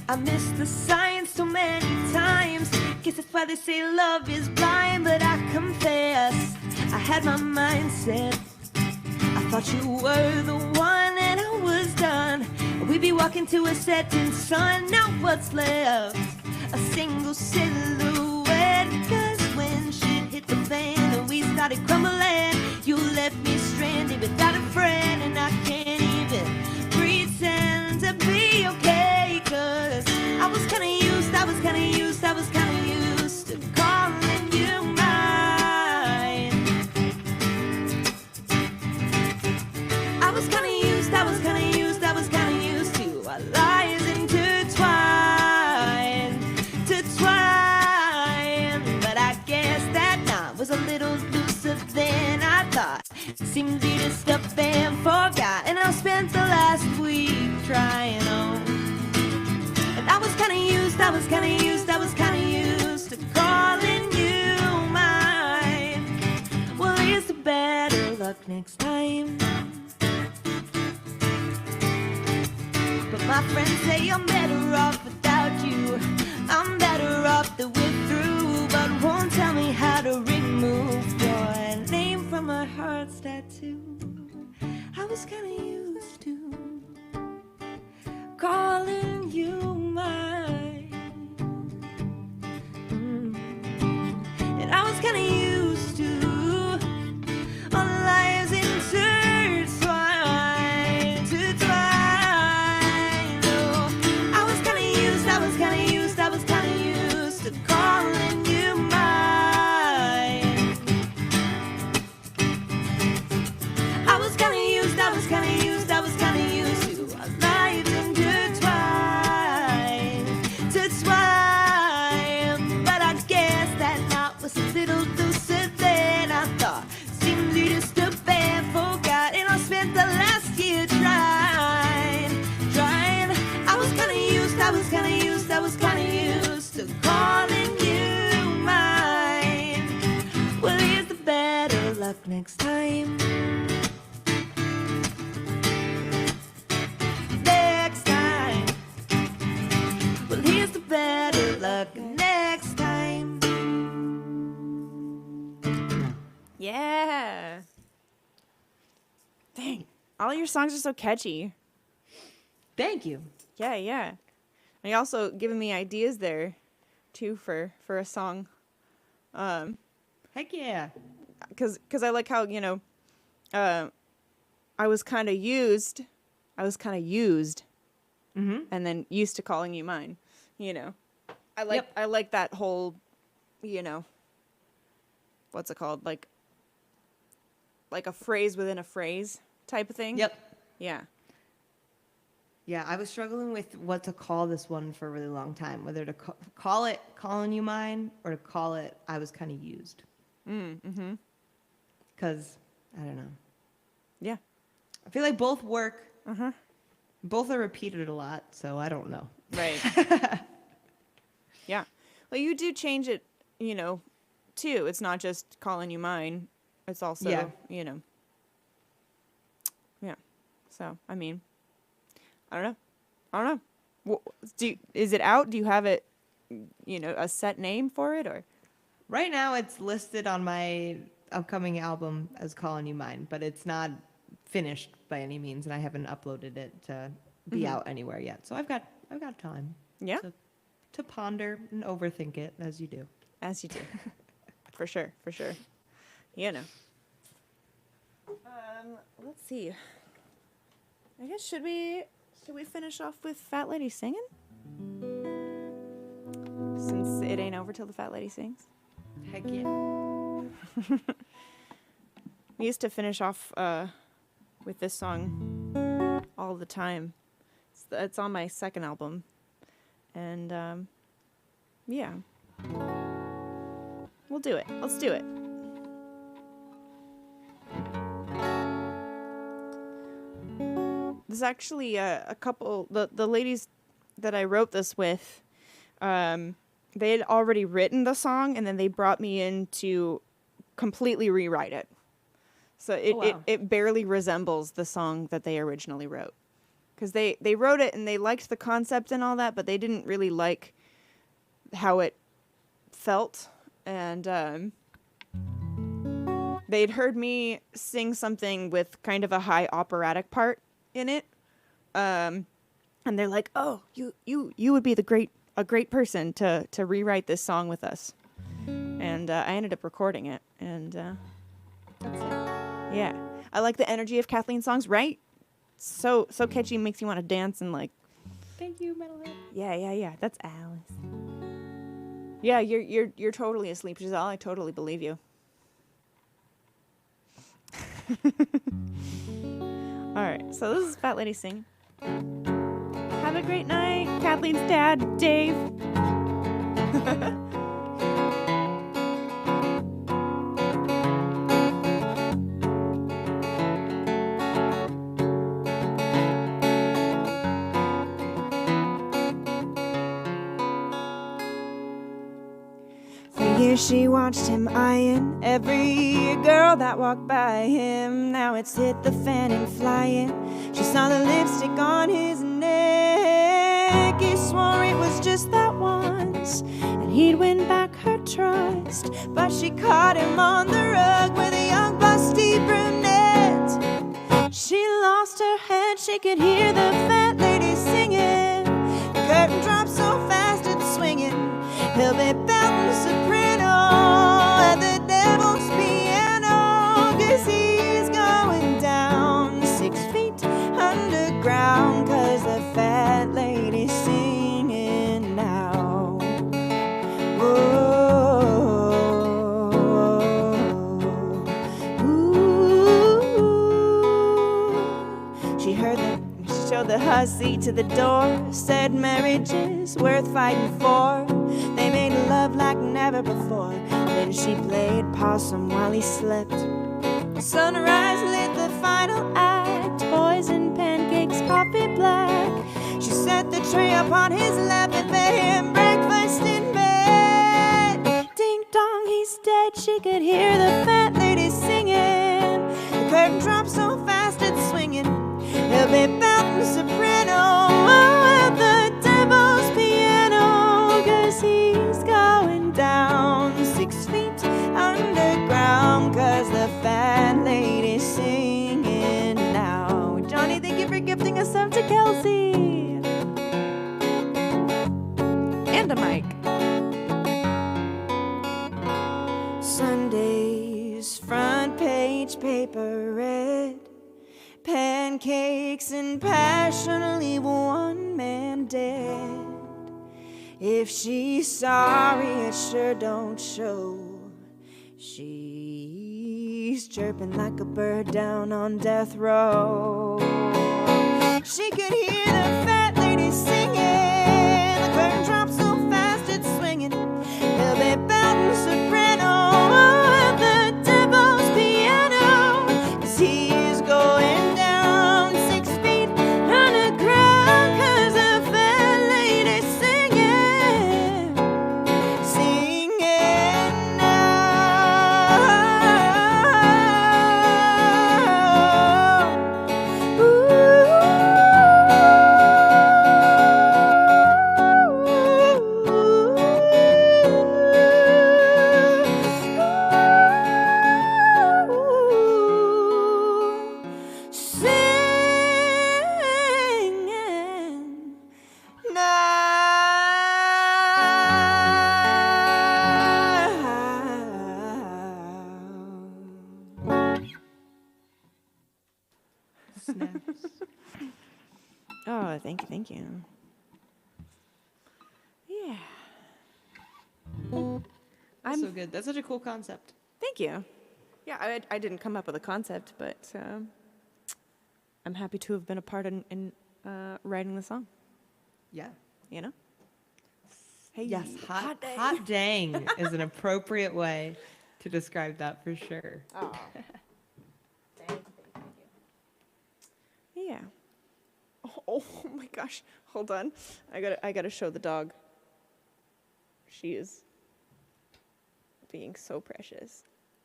Speaker 3: I missed the signs so many times. Guess that's why they say love is blind. But I confess, I had my mind set. I thought you were the one and I was done. We'd be walking to a setting sun. Now what's left? A single silhouette. 'Cause when shit hit the fan and we started crumbling, you left me stranded without a friend, and I can't even pretend to be okay. 'Cause I was kinda used to calling you mine. I was kinda used to our lives intertwined. But I guess that knot was a little looser than I thought. Seems you just up and forgot, and I spent the last week trying on. And I was kinda used to calling you mine. Well, here's the better luck next time. But my friends say I'm better off without you. I'm better off that we're through, but won't tell me how to remove your name from my heart's tattoo. I was kinda used to calling you mine. And I was kinda used to our lives intertwined. Oh, I was kinda used to calling you mine. I was kinda used to our lives used, I was kinda used to calling you mine. Well, here's the better luck next time. Next time. Well, here's the better luck next time.
Speaker 1: Yeah. Dang. All your songs are so catchy.
Speaker 2: Thank you.
Speaker 1: Yeah, yeah. And you also given me ideas there, too, for a song.
Speaker 2: Heck yeah.
Speaker 1: Because I like how, you know, I was kind of used.
Speaker 2: Mm-hmm.
Speaker 1: And then used to calling you mine, you know.
Speaker 2: Yep.
Speaker 1: I like that whole, you know, what's it called? Like a phrase within a phrase type of thing.
Speaker 2: Yep.
Speaker 1: Yeah.
Speaker 2: Yeah, I was struggling with what to call this one for a really long time, whether to call it Calling You Mine or to call it I Was Kind of Used.
Speaker 1: Mm-hmm.
Speaker 2: Because, I don't know.
Speaker 1: Yeah.
Speaker 2: I feel like both work.
Speaker 1: Uh-huh.
Speaker 2: Both are repeated a lot, so I don't know.
Speaker 1: Right. Yeah. Well, you do change it, you know, too. It's not just calling you mine. It's also,
Speaker 2: Yeah.
Speaker 1: you know. Yeah. So, I mean, I don't know. Is it out? Do you have it, you know, a set name for it, or?
Speaker 2: Right now, it's listed on my upcoming album as Calling You Mine, but it's not finished by any means, and I haven't uploaded it to be out anywhere yet. So I've got time.
Speaker 1: Yeah.
Speaker 2: To ponder and overthink it as you do.
Speaker 1: As you do. For sure. You know. Let's see. I guess should we finish off with Fat Lady Singing? Since it ain't over till the Fat Lady sings.
Speaker 2: Heck yeah.
Speaker 1: We used to finish off with this song all the time. It's on my second album. And yeah. We'll do it. Let's do it. There's actually a couple, the ladies that I wrote this with, they had already written the song, and then they brought me in to completely rewrite it. So it barely resembles the song that they originally wrote. Because they wrote it, and they liked the concept and all that, but they didn't really like how it felt. And they'd heard me sing something with kind of a high operatic part in it, and they're like, "Oh, you would be a great person to rewrite this song with us." And I ended up recording it, and that's it. Yeah, I like the energy of Kathleen's songs, right? So catchy, makes you want to dance and like.
Speaker 2: Thank you, Metalhead.
Speaker 1: Yeah. That's Alice. Yeah, you're totally asleep, Giselle. I totally believe you. All right, so this is Fat Lady Singing. Have a great night, Kathleen's dad, Dave. For years she watched him eyeing every girl that walked by him. Now it's hit the fan and flying. She saw the lipstick on his neck. He swore it was just that once, and he'd win back her trust. But she caught him on the rug with a young busty brunette. She lost her head, she could hear the fat lady singing. The curtain dropped so fast it's swinging. He'll be belting soprano at the devil's piano, 'cause he's going down 6 feet underground, 'cause the fat lady's singing now. Whoa. Ooh. She showed the hussy to the door, said marriage is worth fighting for. They made love like never before. Then she played possum while he slept. Sunrise lit the final act. Boys and pancakes, coffee black. She set the tray upon his lap and fed him breakfast in bed. Ding dong, he's dead. She could hear the fat lady singing. The curtain dropped so fast it's swinging. He'll be bouncing soprano at the devil's piano, 'cause he's going down 6 feet underground, 'cause the fat lady's singing now. Johnny, thank you for gifting us up to Kelsey. And a mic. Sunday's front page paper read, pancakes and passion leave one man dead. If she's sorry, it sure don't show. She's chirping like a bird down on death row. She could hear the fat lady singing. The curtain drops so fast it's swinging. He'll be bouncing soprano at the devil's piano, 'cause he's going down 6 feet underground, 'cause the fat lady's singing, singing now. Singing now.
Speaker 2: Snaps.
Speaker 1: Oh, thank you, thank you. Yeah.
Speaker 2: That's so good. That's such a cool concept.
Speaker 1: Thank you. Yeah, I didn't come up with a concept, but I'm happy to have been a part in writing the song,
Speaker 2: Yeah.
Speaker 1: you know? Hey,
Speaker 2: Yes, hot
Speaker 1: day.
Speaker 2: dang is an appropriate way to describe that for sure.
Speaker 1: Oh. Thank you. Yeah. Oh my gosh. Hold on. I gotta show the dog. She is being so precious.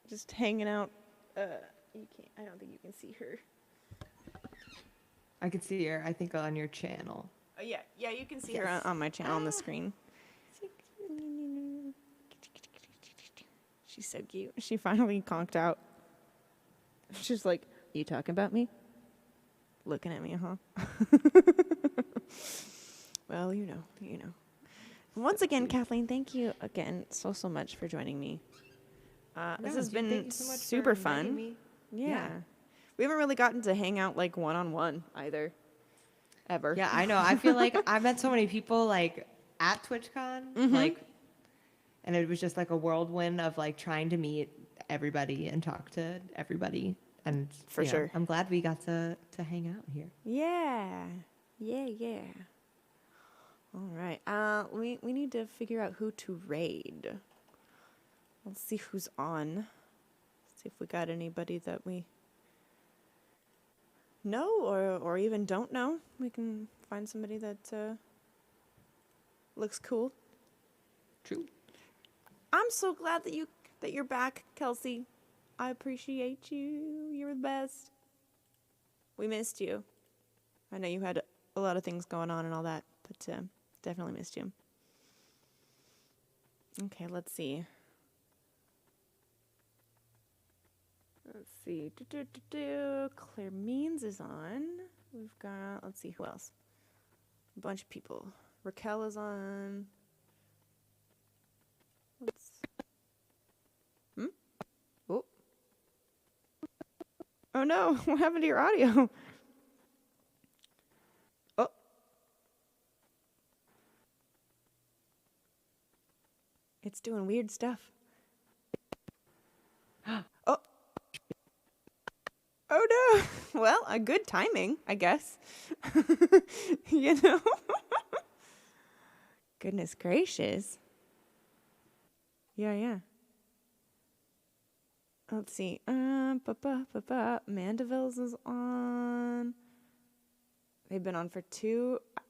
Speaker 1: Just hanging out. You can't. I don't think you can see her.
Speaker 2: I could see her, I think, on your channel.
Speaker 1: Oh yeah, you can see
Speaker 2: Yes.
Speaker 1: her on my channel on the screen. She's so cute. She finally conked out. She's like, "You talking about me? Looking at me, huh?" Well, you know. Once again, Kathleen, thank you again so much for joining me. This has
Speaker 2: Thank
Speaker 1: been
Speaker 2: you so much for
Speaker 1: super
Speaker 2: inviting
Speaker 1: fun.
Speaker 2: me.
Speaker 1: Yeah. We haven't really gotten to hang out like one-on-one either. Ever.
Speaker 2: Yeah, I know. I feel like I met so many people like at TwitchCon, like, and it was just like a whirlwind of like trying to meet everybody and talk to everybody. And
Speaker 1: For
Speaker 2: you know,
Speaker 1: sure.
Speaker 2: I'm glad we got to hang out here.
Speaker 1: Yeah. All right. We need to figure out who to raid. Let's see who's on. See if we got anybody that we know or even don't know. We can find somebody that looks cool.
Speaker 2: True.
Speaker 1: I'm so glad that you're back, Kelsey. I appreciate you. You're the best. We missed you. I know you had a lot of things going on and all that, but definitely missed you. Okay, let's see. Claire Means is on. We've got, let's see, who else? A bunch of people. Raquel is on. Oh. Oh no, what happened to your audio? Oh. It's doing weird stuff. Oh. Oh no. Well, a good timing, I guess. You know? Goodness gracious. Yeah. Let's see. Mandeville's is on. They've been on for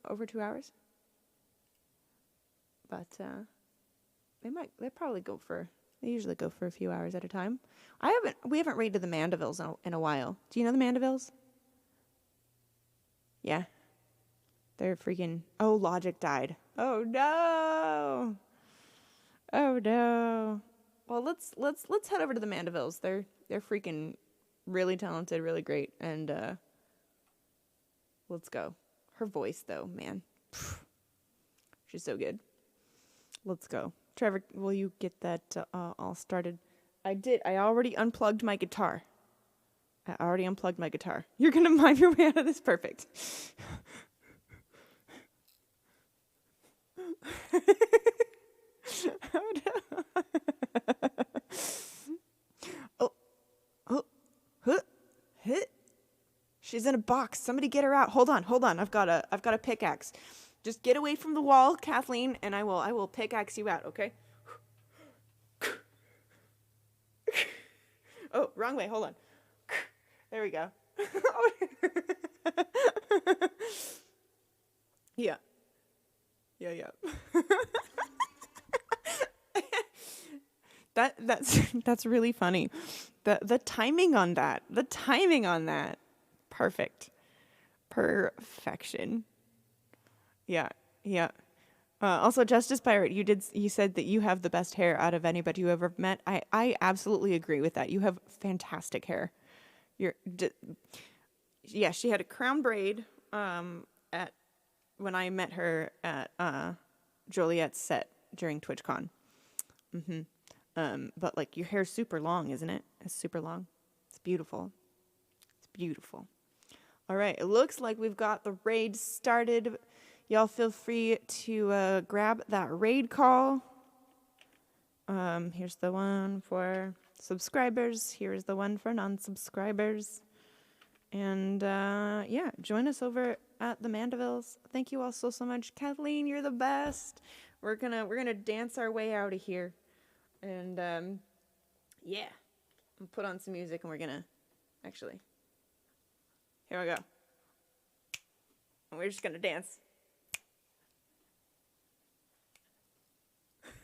Speaker 1: over 2 hours. But they usually go for a few hours at a time. We haven't raided the Mandevilles in a while. Do you know the Mandevilles? Yeah. They're freaking, oh, Logic died. Oh no. Oh no. Well, let's head over to the Mandevilles. They're freaking really talented, really great, and let's go. Her voice though, man. She's so good. Let's go. Trevor, will you get that all started? I already unplugged my guitar. You're going to mime your way out of this. Perfect. She's in a box. Somebody get her out. Hold on. I've got a pickaxe. Just get away from the wall, Kathleen, and I will pickaxe you out, okay? Oh, wrong way. Hold on. There we go. Yeah. That's really funny. The timing on that. Perfection. Yeah. Also, Justice Pirate, you said that you have the best hair out of anybody you ever met. I absolutely agree with that. You have fantastic hair. Yeah, she had a crown braid when I met her at Joliet's set during TwitchCon. But like your hair's super long, isn't it? It's super long. It's beautiful. All right, it looks like we've got the raid started. Y'all feel free to grab that raid call. Here's the one for subscribers. Here's the one for non-subscribers. And yeah, join us over at the Mandevilles. Thank you all so much. Kathleen, you're the best. We're gonna dance our way out of here. And yeah, I'll put on some music and we're gonna actually. Here we go. And we're just gonna dance.